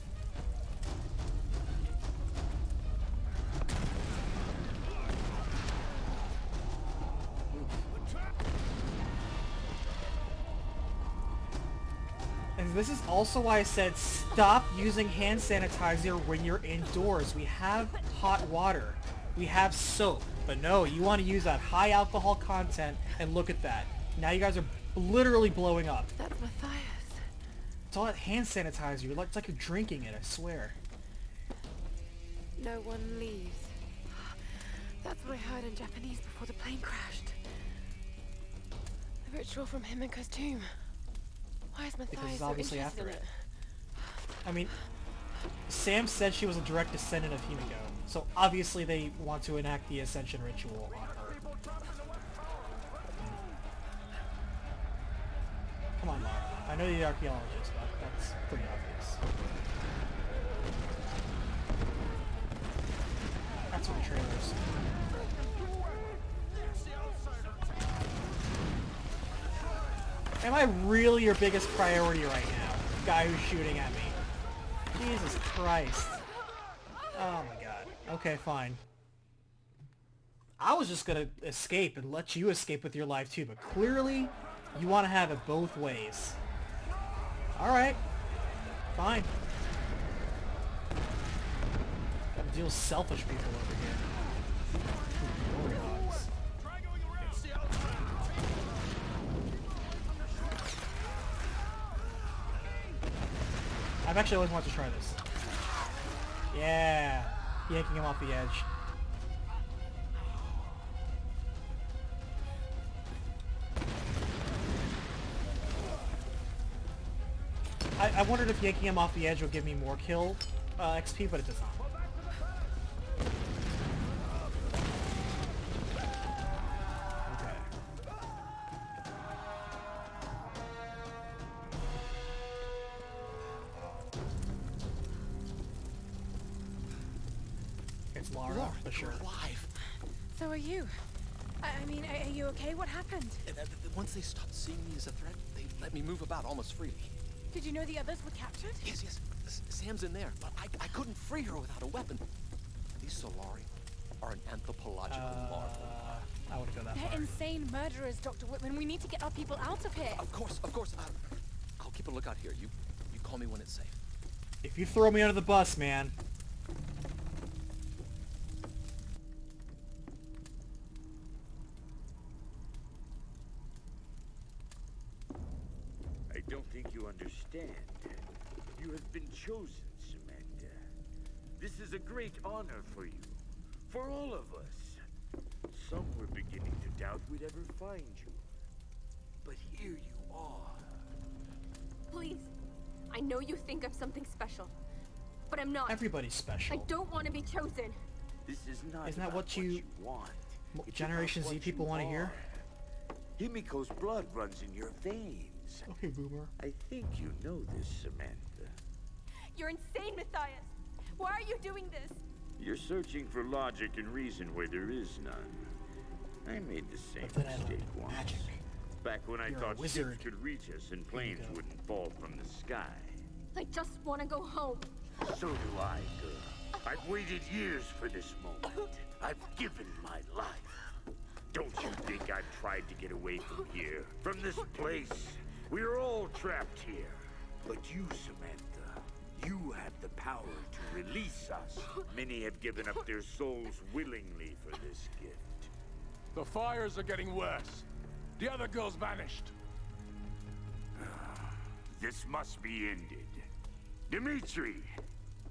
S1: And this is also why I said stop using hand sanitizer when you're indoors. We have hot water. We have soap. But no, you want to use that high alcohol content, and look at that. Now you guys are literally blowing up.
S2: That's Matthias.
S1: It's all that hand sanitizer. It's like you're drinking it, I swear.
S2: No one leaves. That's what I heard in Japanese before the plane crashed. The ritual from Himiko's tomb. Why is
S1: Because
S2: Matthias
S1: it's
S2: so
S1: obviously
S2: interested
S1: after
S2: in
S1: it.
S2: it?
S1: I mean, Sam said she was a direct descendant of Himiko, so obviously they want to enact the Ascension ritual on her. Come on, Laura. I know you're the archaeologist, but that's pretty obvious. That's what the trailers. Am I really your biggest priority right now? Guy who's shooting at me. Jesus Christ. Oh my god. Okay, fine. I was just gonna escape and let you escape with your life too, but clearly you want to have it both ways. Alright. Fine. Gotta deal with selfish people over here. Glory hogs. actually always wanted to try this. Yeah, yanking him off the edge. I wondered if yanking him off the edge would give me more kill XP, but it does not. Okay. It's Lara, for sure.
S14: Alive.
S13: So are you. I mean, are you okay? What happened?
S14: Once they stopped seeing me as a threat, they let me move about almost freely.
S13: Did you know the others were captured?
S14: Yes, yes. Sam's in there, but I couldn't free her without a weapon. These Solari are an anthropological marvel.
S1: I wouldn't go that
S13: They're
S1: far.
S13: insane murderers, Dr. Whitman. We need to get our people out of here.
S14: Of course. I'll keep a lookout here. You call me when it's safe.
S1: If you throw me under the bus, man.
S5: I don't think you understand. You have been chosen, Samantha. This is a great honor for you. For all of us. Some were beginning to doubt we'd ever find you. But here you are.
S6: Please. I know you think I'm something special. But I'm not.
S1: Everybody's special.
S6: I don't want to be chosen.
S5: This is not
S1: Isn't that
S5: about
S1: what you
S5: want. It's
S1: Generation
S5: about
S1: Z
S5: what
S1: people
S5: you
S1: want to hear?
S5: are. Himiko's blood runs in your veins.
S1: Okay, boomer.
S5: I think you know this, Samantha.
S6: You're insane, Matthias. Why are you doing this?
S5: You're searching for logic and reason where there is none. I made the same mistake once. Back when I thought ships could reach us and planes wouldn't fall from the sky.
S6: I just want to go home.
S5: So do I, girl. I've waited years for this moment. I've given my life. Don't you think I've tried to get away from here? From this place? We're all trapped here. But you, Samantha, you have the power to release us. Many have given up their souls willingly for this gift.
S3: The fires are getting worse. The other girl's vanished.
S5: This must be ended. Dimitri,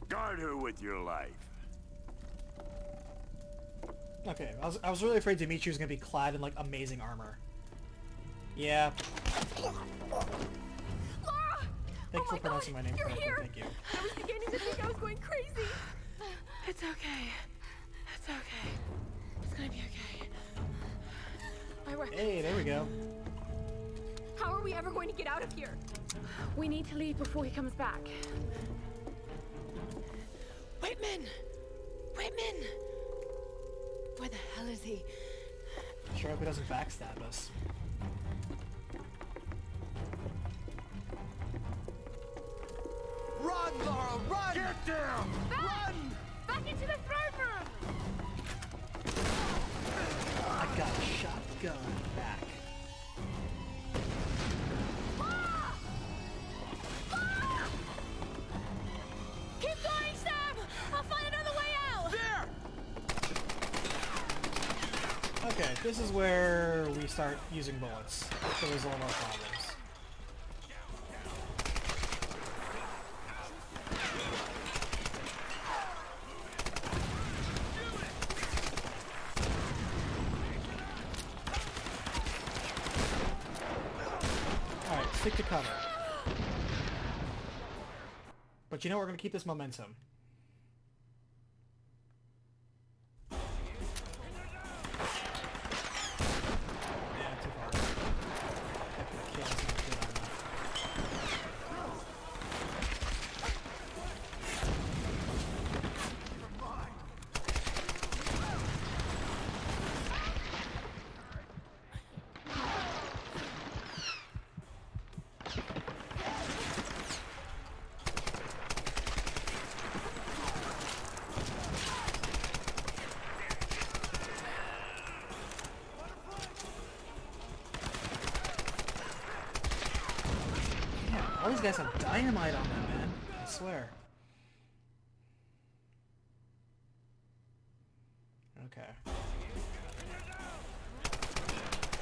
S5: guard her with your life.
S1: Okay, I was really afraid Dimitri was gonna be clad in like amazing armor. Yeah.
S6: Lara!
S1: Thank you for pronouncing my name correctly.
S6: Here.
S1: Thank you.
S6: I was beginning to think I was going crazy.
S13: It's okay. It's okay. It's gonna be okay.
S1: Hey, there we go.
S6: How are we ever going to get out of here?
S13: We need to leave before he comes back. Whitman! Whitman! Where the hell is he?
S1: Sure hope he doesn't backstab us.
S8: Run, Lara, run!
S5: Get down!
S6: Back! Back into the throne room!
S1: I got a shotgun back.
S13: Keep going, Sam! I'll find another way out!
S8: There!
S1: Okay, this is where we start using bullets to resolve our problems. Alright, stick to cover. But you know we're gonna keep this momentum. All these guys have dynamite on them, man. I swear. Okay.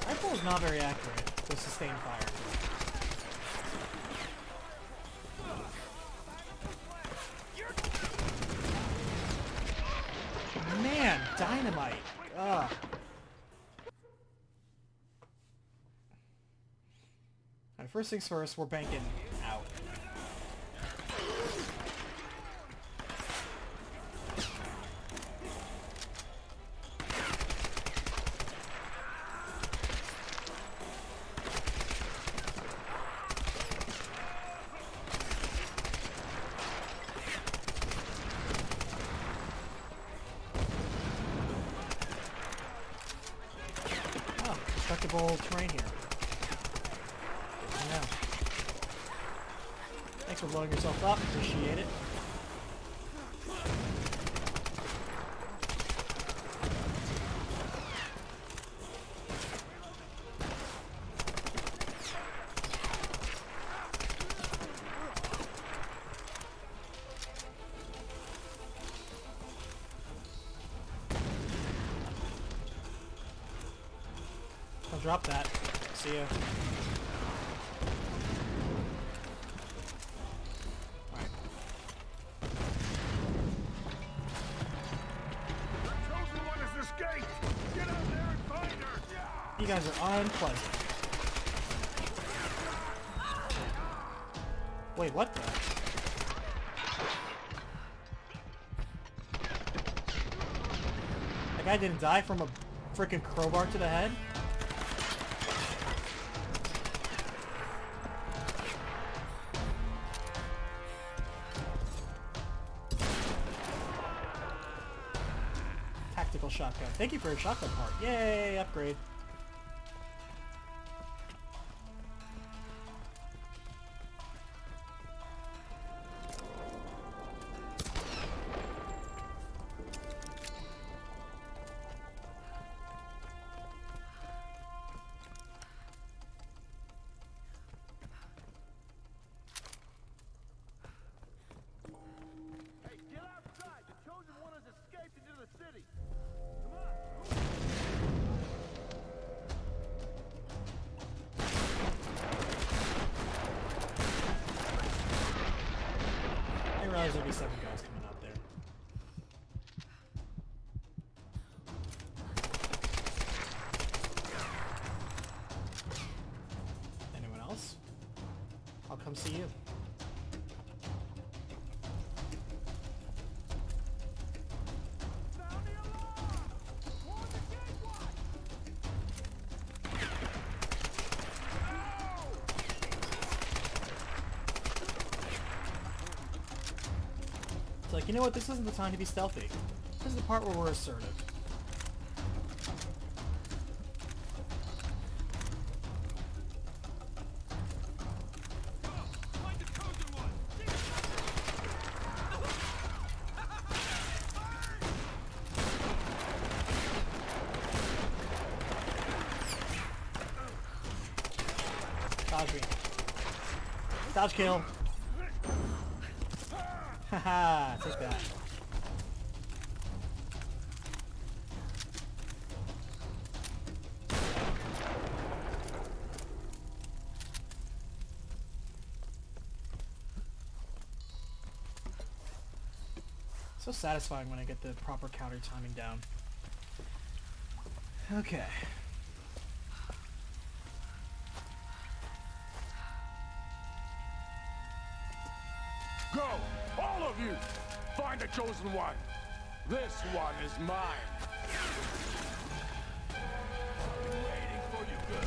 S1: Rifle is not very accurate with sustained fire. dynamite. Ugh. Alright, first things first, we're banking out. Oh, respectable terrain here. Yeah. Thanks for blowing yourself up. Appreciate it. I'll drop that. See ya. You guys are unpleasant. Wait, what the? That guy didn't die from a freaking crowbar to the head? Tactical shotgun. Thank you for your shotgun part. Yay, upgrade. There'll be 7 guys coming out there. Anyone else? I'll come see you. Like, you know what, this isn't the time to be stealthy. This is the part where we're assertive. Dodge me. Dodge kill. Haha, take that. So satisfying when I get the proper counter timing down. Okay.
S3: Go! All of you! Find the chosen one! This one is mine! I've been waiting for you, girl!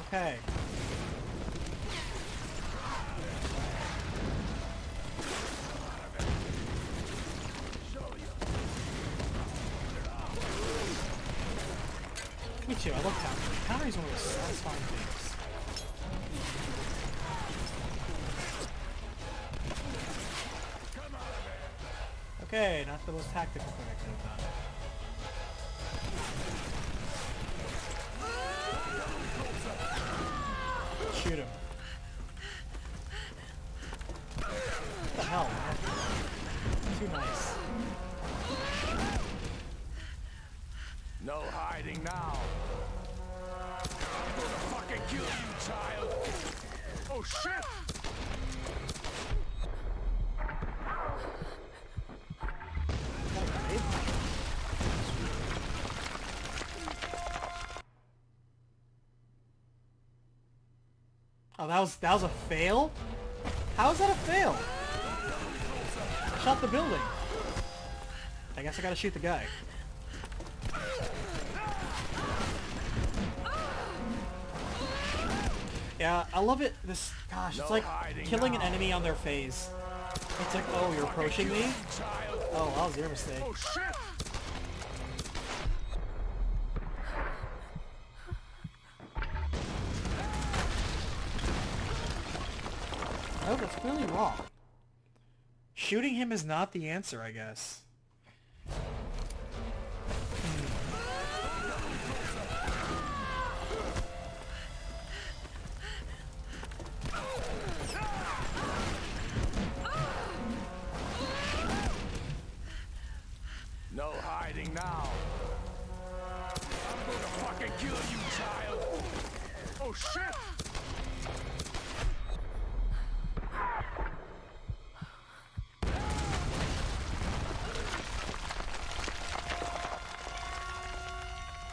S1: Okay. Me too, I love countering. Countering is one of the satisfying things. Okay, not the most tactical thing I could have done. Shoot him. What the hell, man? Too nice.
S3: No hiding now. I'm gonna fucking kill you, child. Oh shit!
S1: Oh, that was a fail? How is that a fail? Shot the building. I guess I gotta shoot the guy. Yeah, I love it. Gosh, it's like killing an enemy on their face. It's like, oh, you're approaching me? Oh, that was your mistake.
S3: Oh shit!
S1: Oh, that's clearly wrong. Shooting him is not the answer, I guess.
S8: No hiding now. I'm gonna fucking kill you, child.
S3: Oh shit!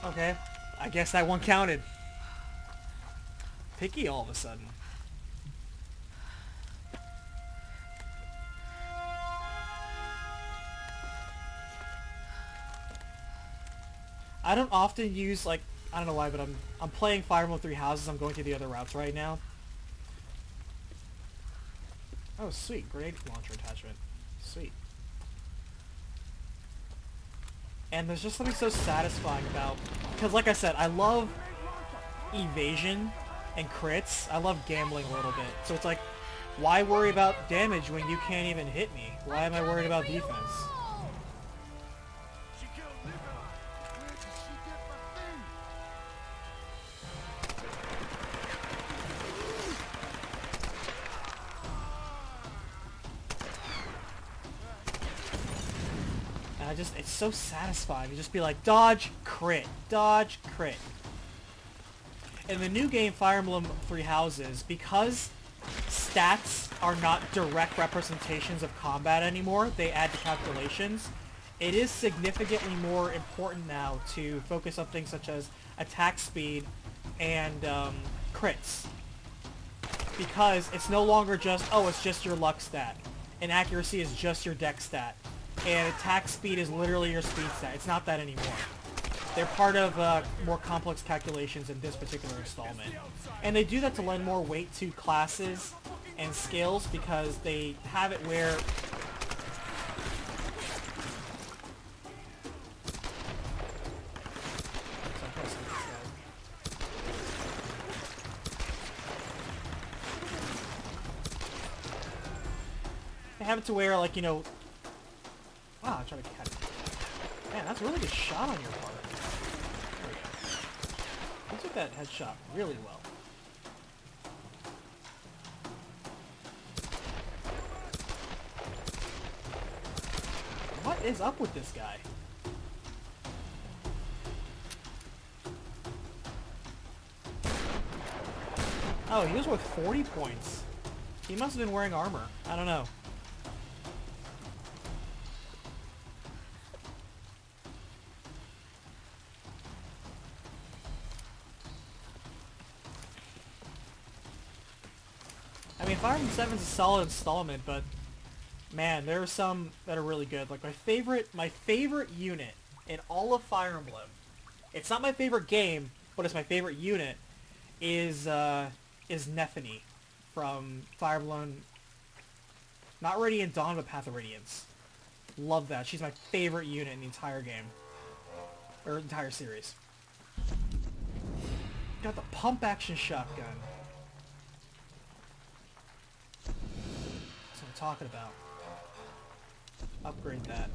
S1: Okay, I guess that one counted. Picky all of a sudden. I don't often use, like, I don't know why, but I'm playing Fire Emblem Three Houses. I'm going through the other routes right now. Oh, sweet. Grenade launcher attachment. Sweet. And there's just something so satisfying about... Because, like I said, I love evasion and crits. I love gambling a little bit. So it's like, why worry about damage when you can't even hit me? Why am I worried about defense? It's so satisfying to just be like, dodge, crit, dodge, crit. In the new game, Fire Emblem Three Houses, because stats are not direct representations of combat anymore, they add to calculations, it is significantly more important now to focus on things such as attack speed and crits. Because it's no longer just, oh, it's just your luck stat, and accuracy is just your dex stat. And attack speed is literally your speed stat. It's not that anymore. They're part of more complex calculations in this particular installment. And they do that to lend more weight to classes and skills because they have it where... They have it to where, like, you know... Wow, I'm trying to catch it. Man, that's a really good shot on your part. There we go. You took that headshot really well. What is up with this guy? Oh, he was worth 40 points. He must have been wearing armor. I don't know. Fire Emblem 7 is a solid installment, but man, there are some that are really good. Like my favorite unit in all of Fire Emblem, it's not my favorite game, but it's my favorite unit, is Nephany from Fire Emblem, not Radiant Dawn, but Path of Radiance. Love that. She's my favorite unit in the entire game, or entire series. Got the pump action shotgun. Talking about. Upgrade that.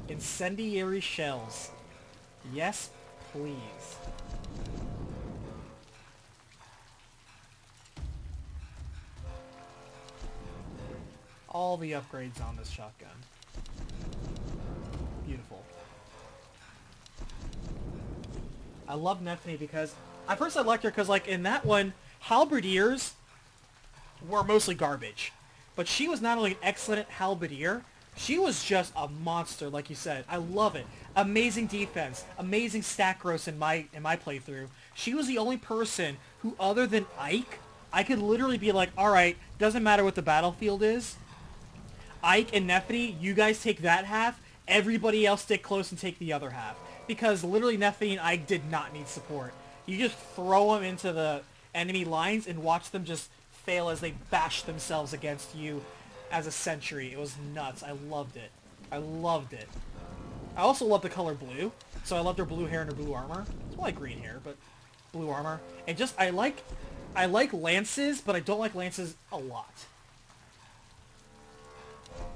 S1: Incendiary shells. Yes, please. All the upgrades on this shotgun. Beautiful. I love Nephany because at first I liked her because, like, in that one, halberdiers were mostly garbage. But she was not only an excellent halberdier, She was just a monster, like you said. I love it. Amazing defense, amazing stat gross in my playthrough. She was the only person who, other than Ike, I could literally be like, all right, doesn't matter what the battlefield is. Ike and Nephany, you guys take that half. Everybody else stick close and take the other half. Because literally Nephany and Ike did not need support. You just throw them into the enemy lines and watch them just fail as they bash themselves against you as a sentry. It was nuts. I loved it. I loved it. I also love the color blue. So I loved her blue hair and her blue armor. It's more like green hair, but blue armor. And just, I like lances, but I don't like lances a lot.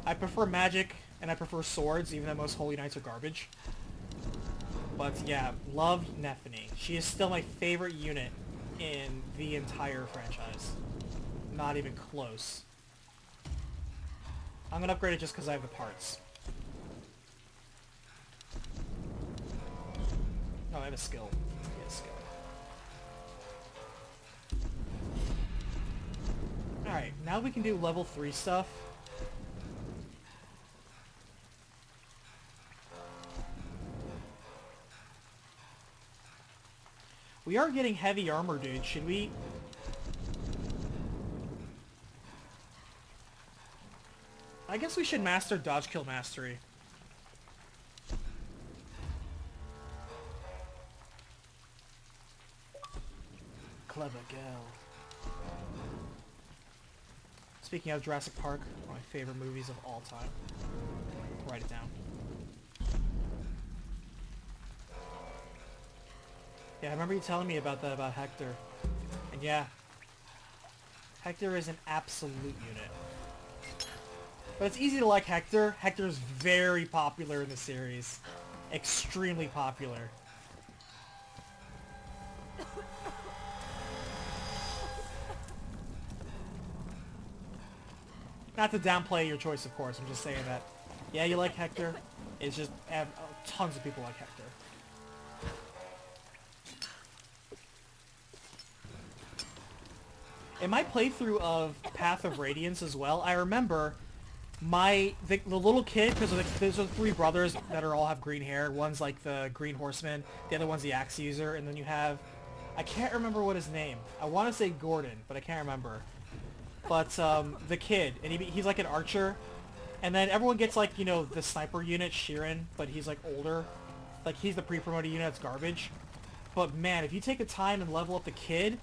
S1: I prefer magic, and I prefer swords, even though most holy knights are garbage. But yeah, love Nephany. She is still my favorite unit in the entire franchise. Not even close. I'm gonna upgrade it just because I have the parts. Oh, I have a skill. Yeah, skill. Alright, now we can do level 3 stuff. We are getting heavy armor, dude. Should we... I guess we should master dodge kill mastery. Clever girl. Speaking of Jurassic Park, one of my favorite movies of all time. Write it down. Yeah, I remember you telling me about that, about Hector. And yeah, Hector is an absolute unit. But it's easy to like Hector. Hector's very popular in the series. Extremely popular. Not to downplay your choice, of course. I'm just saying that. Yeah, you like Hector. It's just tons of people like Hector. In my playthrough of Path of Radiance as well, I remember the little kid, because there's 3 brothers that all have green hair. One's like the Green Horseman, the other one's the Axe User, and then you have, I can't remember what his name. I want to say Gordon, but I can't remember. But the kid, and he's like an archer, and then everyone gets like, you know, the sniper unit, Sheeran, but he's like older. Like he's the pre-promoted unit, that's garbage. But man, if you take the time and level up the kid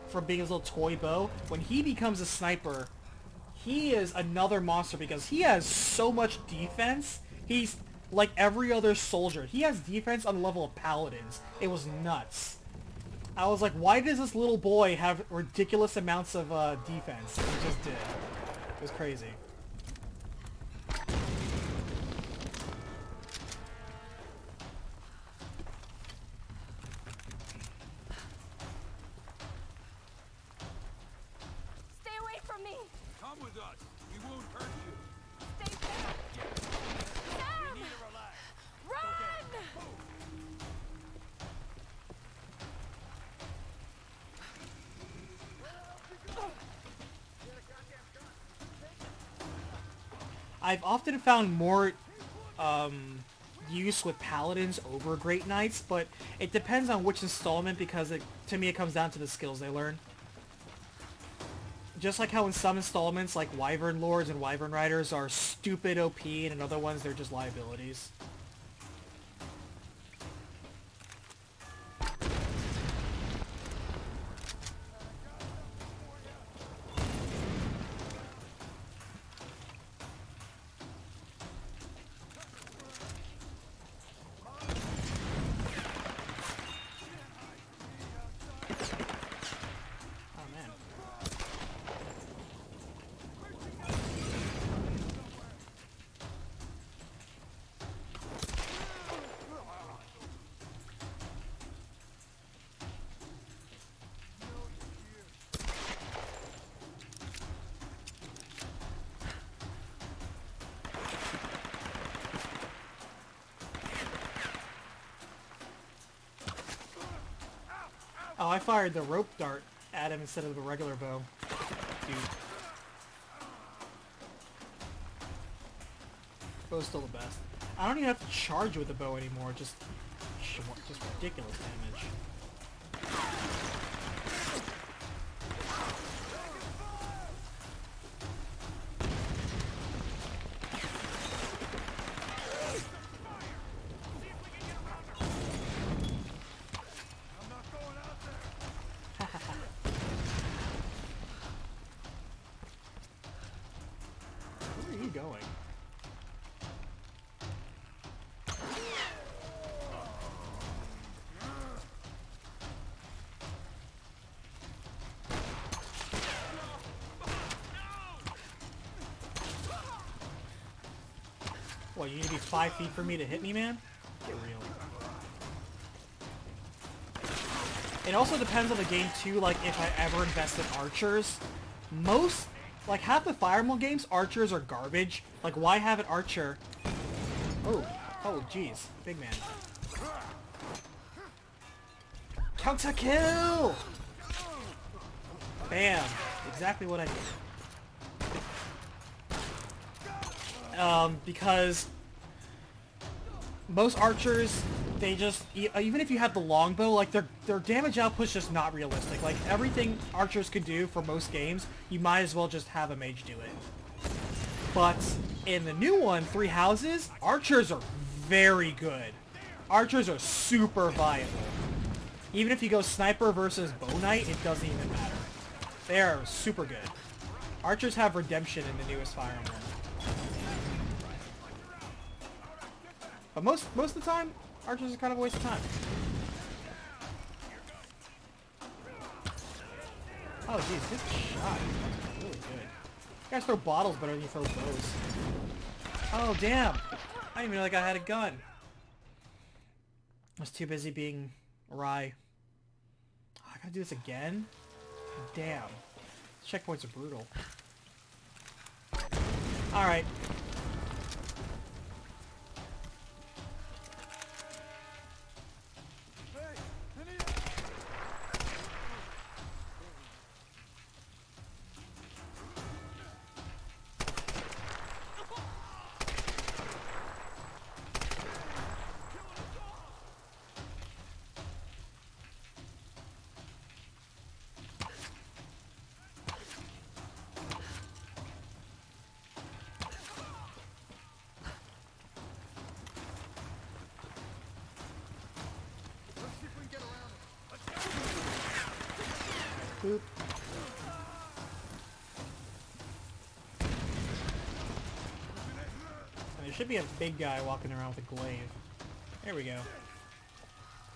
S1: from being his little toy bow, when he becomes a sniper, he is another monster because he has so much defense. He's like every other soldier. He has defense on the level of paladins. It was nuts. I was like, why does this little boy have ridiculous amounts of defense? He just did. It was crazy.
S2: Stay away from me!
S3: Come with us. We won't hurt you.
S2: Stay back! Sam!
S3: We need to relax.
S2: Run!
S1: I've often found more use with paladins over Great Knights, but it depends on which installment because to me it comes down to the skills they learn. Just like how in some installments like Wyvern Lords and Wyvern Riders are stupid OP and in other ones they're just liabilities. Oh, I fired the rope dart at him instead of the regular bow. Dude. Bow's still the best. I don't even have to charge with the bow anymore. Just ridiculous damage. Where are you going? What, you need to be 5 feet for me to hit me, man? Get real. It also depends on the game, too, like, if I ever invest in archers. Most, like, half the Fire Emblem games, archers are garbage. Like, why have an archer? Oh, jeez. Big man. Counter kill! Bam. Exactly what I did. Because most archers, they just, even if you have the longbow, like, their damage output's just not realistic. Like, everything archers can do for most games, you might as well just have a mage do it. But in the new one, Three Houses, archers are very good. Archers are super viable. Even if you go sniper versus bow knight, it doesn't even matter. They are super good. Archers have redemption in the newest Fire Emblem. But most of the time, archers are kind of a waste of time. Oh jeez, good shot. That's really good. You guys throw bottles better than you throw bows. Oh damn! I didn't even know like I had a gun. I was too busy being Rai. Oh, I gotta do this again? Damn. These checkpoints are brutal. Alright. Boop. And there should be a big guy walking around with a glaive. There we go.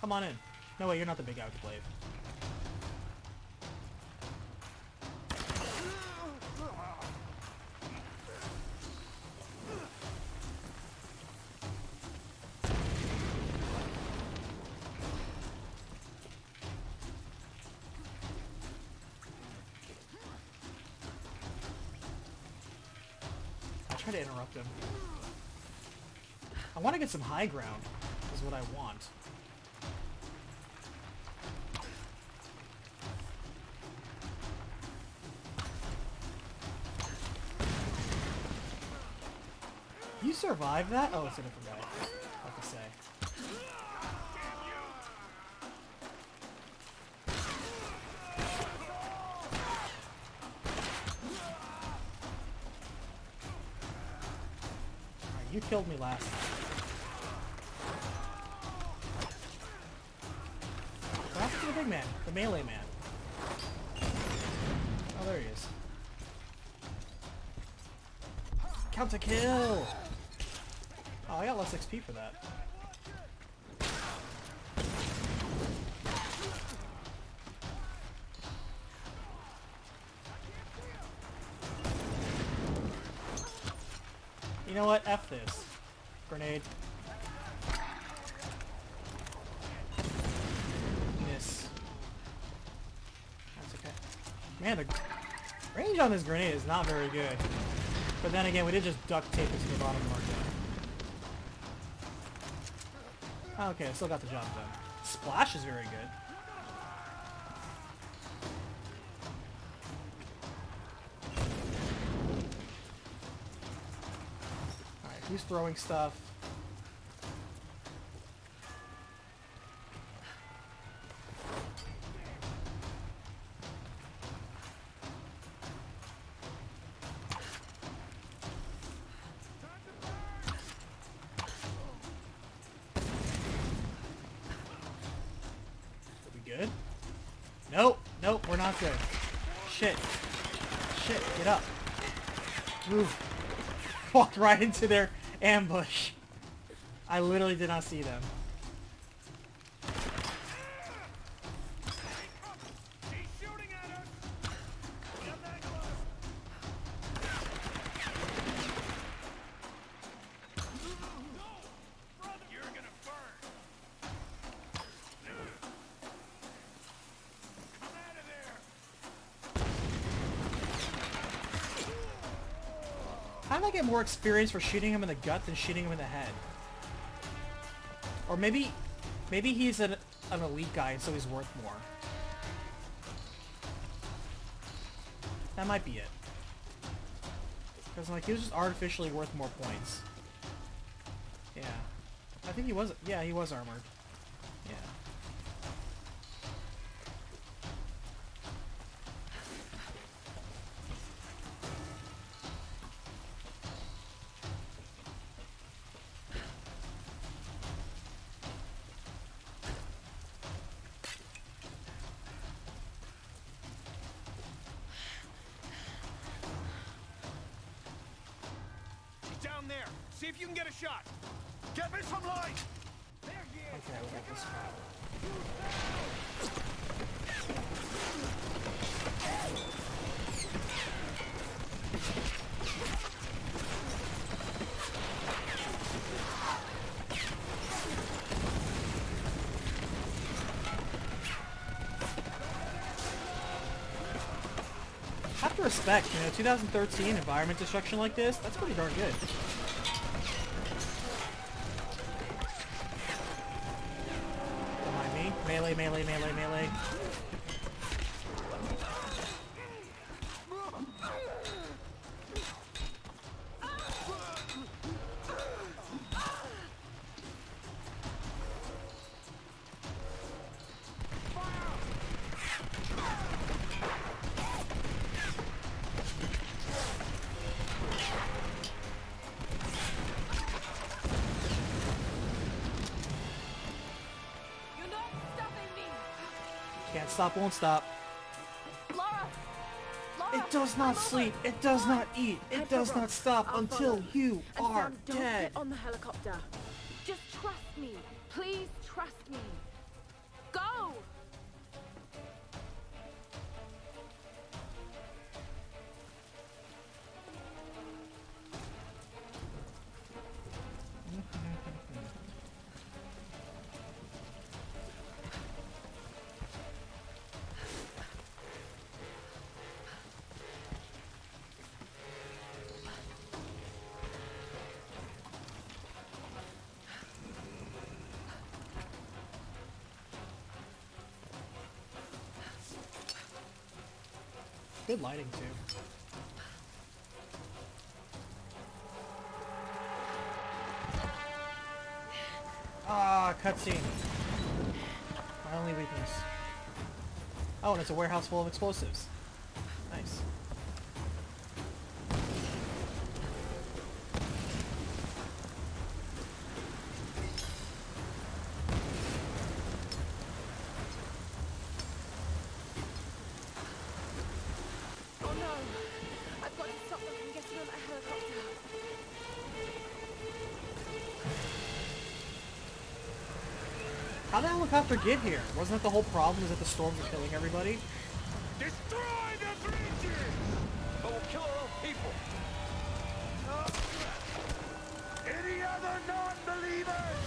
S1: Come on in. No, wait, you're not the big guy with the glaive. Try to interrupt him. I want to get some high ground, is what I want. You survived that? Oh, it's a different guy. What to say. You killed me last time. What happened to the big man? The melee man. Oh, there he is. Counter kill! Oh, I got less XP for that. You know what? F this. Grenade. Miss. That's okay. Man, the range on this grenade is not very good. But then again, we did just duct tape it to the bottom of our gun. Okay, I still got the job done. Splash is very good. He's throwing stuff. Are we good? Nope. Nope, we're not good. Shit. Shit, get up. Move. Walked right into their ambush. I literally did not see them. How did I get more experience for shooting him in the gut than shooting him in the head? Or maybe he's an elite guy, so he's worth more. That might be it. Because like he was just artificially worth more points. Yeah. I think he was, yeah, he was armored. Yeah.
S3: Down there. See if you can get a shot. Get me some light. There he is.
S1: Okay, we got this guy. I have to respect, you know, 2013 environment destruction like this, that's pretty darn good. Don't mind me. Melee, melee, melee, melee. Can't stop, won't stop.
S2: Lara!
S1: It does not sleep. It does not eat. It does not stop until you are
S2: And Sam, don't
S1: dead.
S2: get on the helicopter. Just trust me. Please trust me. Go!
S1: Good lighting too. Ah, cutscene. My only weakness. Oh, and it's a warehouse full of explosives. Nice.
S2: Oh no! I've got to stop them from getting on that helicopter.
S1: How did the helicopter get here? Wasn't that the whole problem, is that the storms are killing everybody?
S3: Destroy the bridges!
S11: But we'll kill our own people.
S5: Any other non-believers?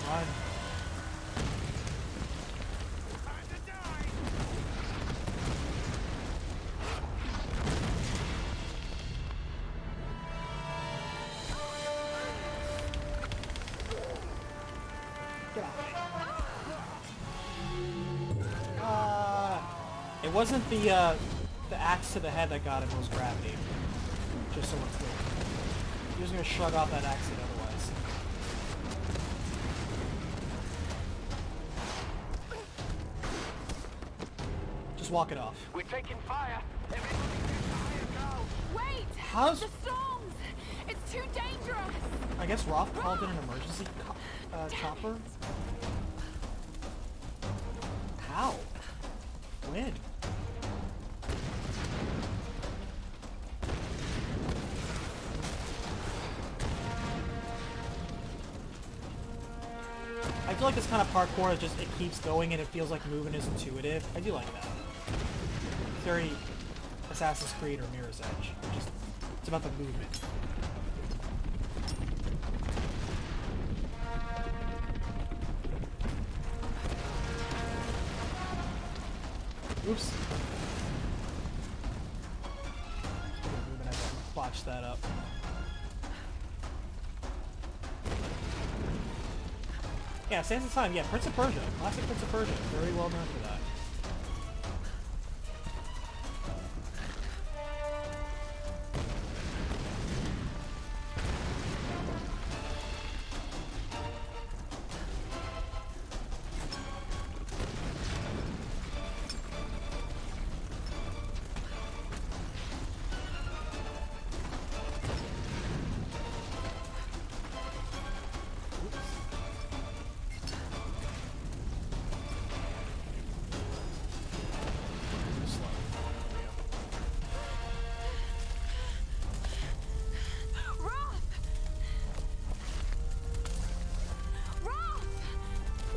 S1: Run.
S3: Time to die!
S1: Get off me. It wasn't the axe to the head that got him, it was gravity. Just so we're clear. You're just gonna shrug off that accident otherwise. Just walk it off.
S10: We're taking fire. Everybody get to higher ground.
S2: Wait!
S1: How's...
S2: The storms! It's too dangerous!
S1: I guess Roth called in an emergency chopper? How? When? I feel like this kind of parkour is just, it keeps going and it feels like movement is intuitive. I do like that. It's very Assassin's Creed or Mirror's Edge. Just, it's about the movement. Oops. I botched that up. Yeah, Sands of Time. Yeah, Prince of Persia. Classic Prince of Persia. Very well known for that.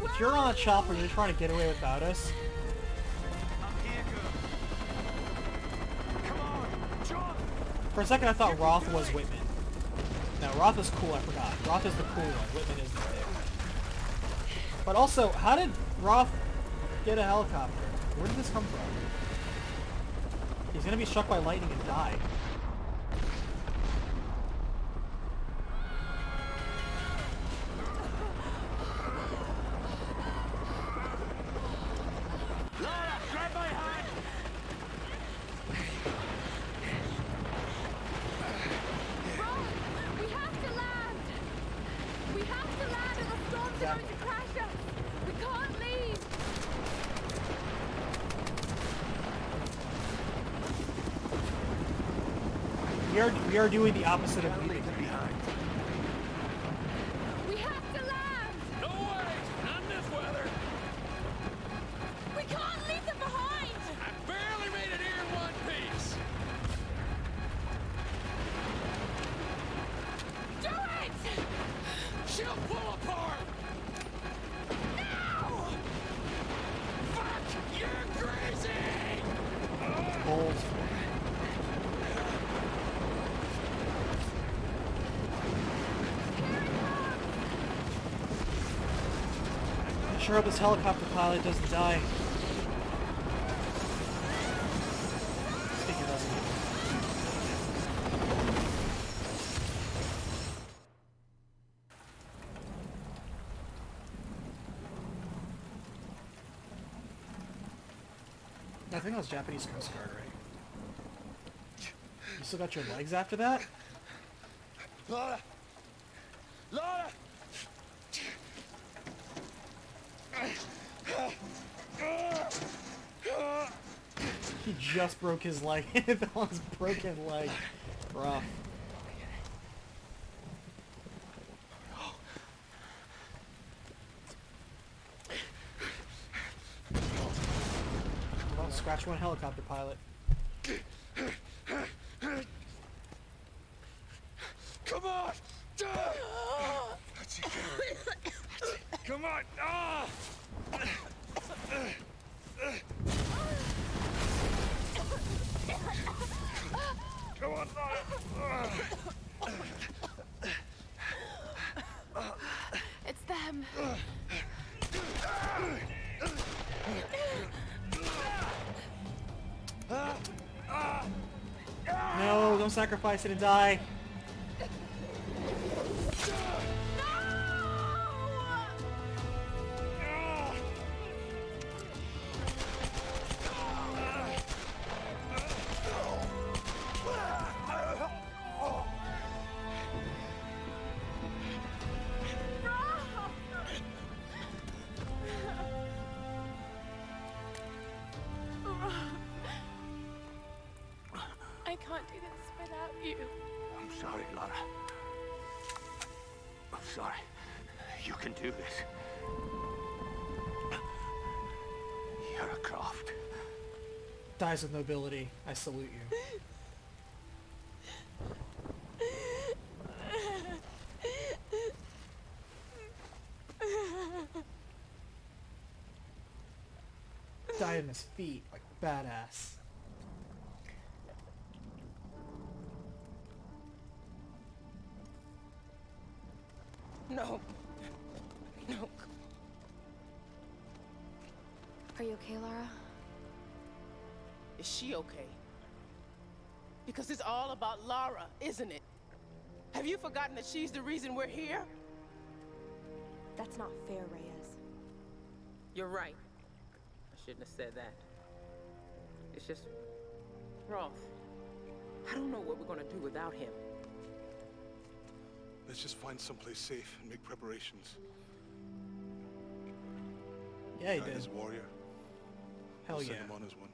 S1: If you're on a chopper and you're trying to get away without us... For a second I thought Roth was Whitman. No, Roth is cool, I forgot. Roth is the cool one, Whitman is the dick. But also, how did Roth get a helicopter? Where did this come from? He's gonna be struck by lightning and die. We are doing the opposite of leaving behind.
S2: We have to land!
S8: No way! Not in this weather!
S2: We can't leave them behind!
S8: I barely made it here in one piece!
S2: Do it!
S8: She'll pull apart!
S2: No!
S8: Fuck! You're crazy!
S1: Bold. I sure hope this helicopter pilot doesn't die. I think he doesn't. I think that was Japanese Coast Guard, right? You still got your legs after that?
S8: Lara! Lara!
S1: He just broke his leg. That was broken leg. Rough. Well, scratch one helicopter pilot.
S8: Come on! Come on! Ah! Come on, Lara!
S2: It's them.
S1: No, don't sacrifice it and die.
S10: you.
S7: I'm sorry, Lara. I'm sorry. You can do this. You're a Croft.
S1: Dies with nobility. I salute you. Died in his feet, like badass.
S12: No. No.
S2: Are you okay, Lara?
S12: Is she okay? Because it's all about Lara, isn't it? Have you forgotten that she's the reason we're here?
S2: That's not fair, Reyes.
S12: You're right. I shouldn't have said that. It's just... Roth. I don't know what we're gonna do without him.
S3: Let's just find someplace safe and make preparations.
S1: Yeah, he
S3: Died
S1: did.
S3: as a warrior.
S1: Hell
S3: We'll send
S1: yeah.
S3: him on as one.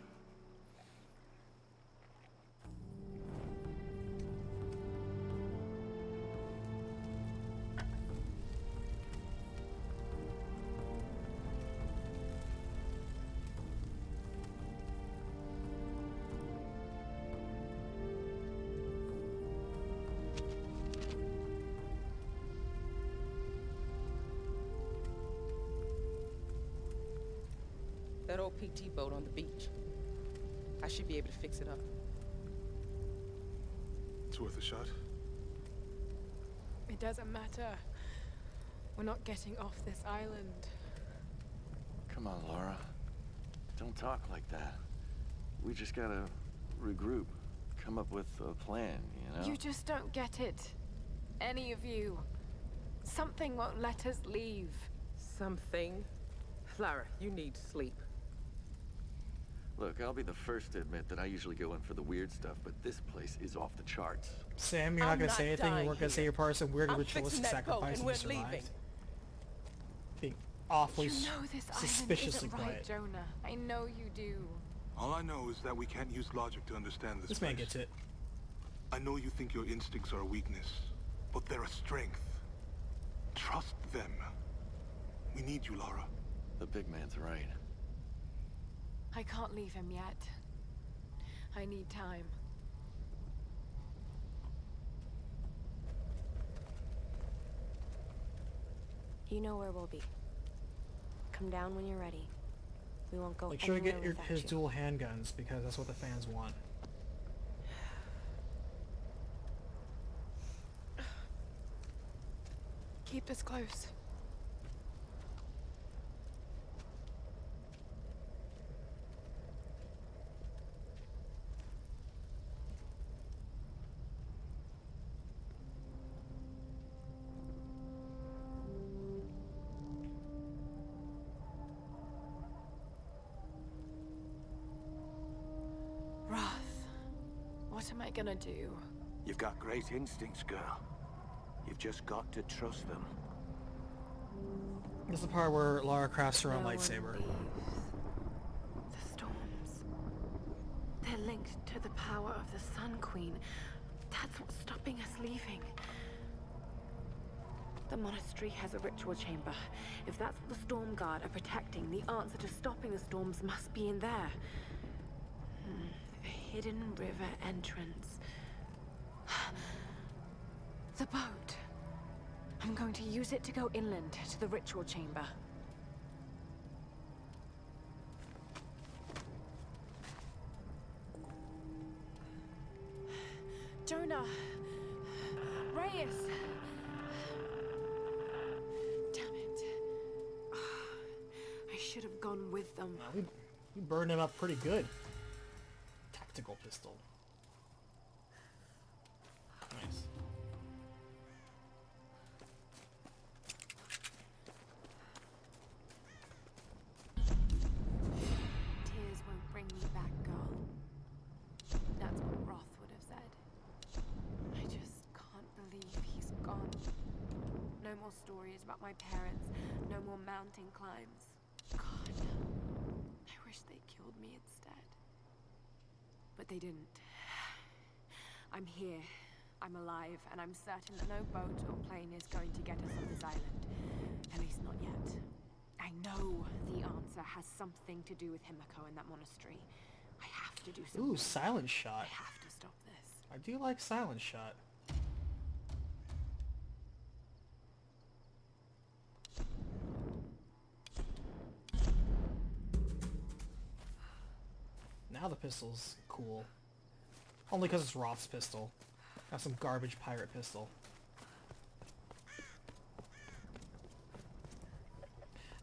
S12: That old PT boat on the beach. I should be able to fix it up.
S3: It's worth a shot.
S6: It doesn't matter. We're not getting off this island.
S11: Come on, Laura. Don't talk like that. We just gotta regroup. Come up with a plan, you know?
S6: You just don't get it. Any of you. Something won't let us leave.
S12: Something? Lara, you need sleep.
S11: Look, I'll be the first to admit that I usually go in for the weird stuff, but this place is off the charts.
S1: Sam, you're not gonna say anything. You weren't gonna say you're part of some weird
S12: I'm
S1: ritualistic
S12: fixing that boat
S1: sacrifice
S12: and
S1: and
S12: we're
S1: you survived.
S12: leaving.
S1: Being awfully
S6: You know this
S1: suspiciously
S6: isn't right,
S1: quiet.
S6: Jonah. I know you do.
S3: All I know is that we can't use logic to understand this
S1: This man
S3: place.
S1: gets it.
S3: I know you think your instincts are a weakness, but they're a strength. Trust them. We need you, Lara.
S11: The big man's right.
S6: I can't leave him yet. I need time.
S2: You know where we'll be. Come down when you're ready. We won't go
S1: Make sure to
S2: anywhere
S1: get
S2: without
S1: his
S2: you.
S1: dual handguns because that's what the fans want.
S6: Keep us close. Roth, what am I gonna do?
S7: You've got great instincts, girl. You've just got to trust them.
S1: This is the part where Lara crafts her own
S2: No one
S1: lightsaber.
S2: The storms. They're linked to the power of the Sun Queen. That's what's stopping us leaving. The monastery has a ritual chamber. If that's what the Storm Guard are protecting, the answer to stopping the storms must be in there. A hidden river entrance. The boat. I'm going to use it to go inland to the ritual chamber.
S6: Jonah! Reyes! Damn it.
S2: I should have gone with them.
S1: We burned him up pretty good. Tactical pistol. Nice.
S2: Tears won't bring me back, girl. That's what Roth would have said. I just can't believe he's gone. No more stories about my parents. No more mountain climbs. God, I wish they killed me instead. But they didn't. I'm here. I'm alive, and I'm certain that no boat or plane is going to get us on this island. At least not yet. I know the answer has something to do with Himiko and that monastery. I have to do something.
S1: Ooh, silent shot.
S2: I have to stop this.
S1: I do like silent shot. Now the pistol's cool. Only because it's Roth's pistol. Not some garbage pirate pistol.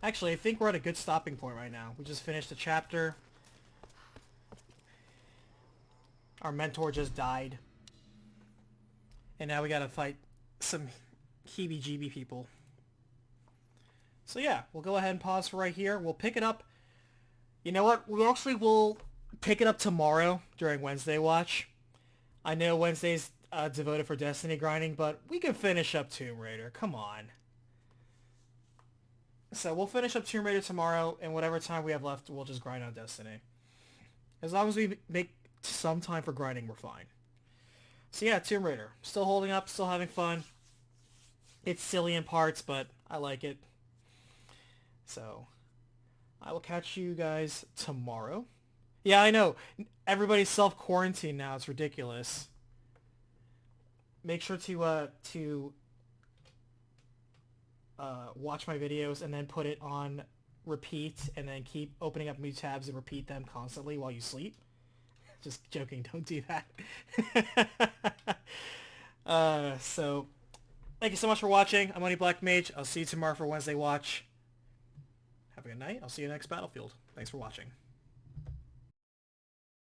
S1: Actually, I think we're at a good stopping point right now. We just finished a chapter. Our mentor just died. And now we gotta fight some heebie-jeebie people. So yeah, we'll go ahead and pause for right here. We'll pick it up. You know what? We actually will pick it up tomorrow during Wednesday Watch. I know Wednesday's devoted for Destiny grinding, but we can finish up Tomb Raider. Come on. So we'll finish up Tomb Raider tomorrow, and whatever time we have left, we'll just grind on Destiny. As long as we make some time for grinding, we're fine. So yeah, Tomb Raider. Still holding up, still having fun. It's silly in parts, but I like it. So, I will catch you guys tomorrow. Yeah, I know. Everybody's self-quarantined now. It's ridiculous. Make sure to watch my videos and then put it on repeat and then keep opening up new tabs and repeat them constantly while you sleep. Just joking, don't do that. So, thank you so much for watching. I'm Money Black Mage. I'll see you tomorrow for Wednesday Watch. Have a good night. I'll see you next Battlefield. Thanks for watching.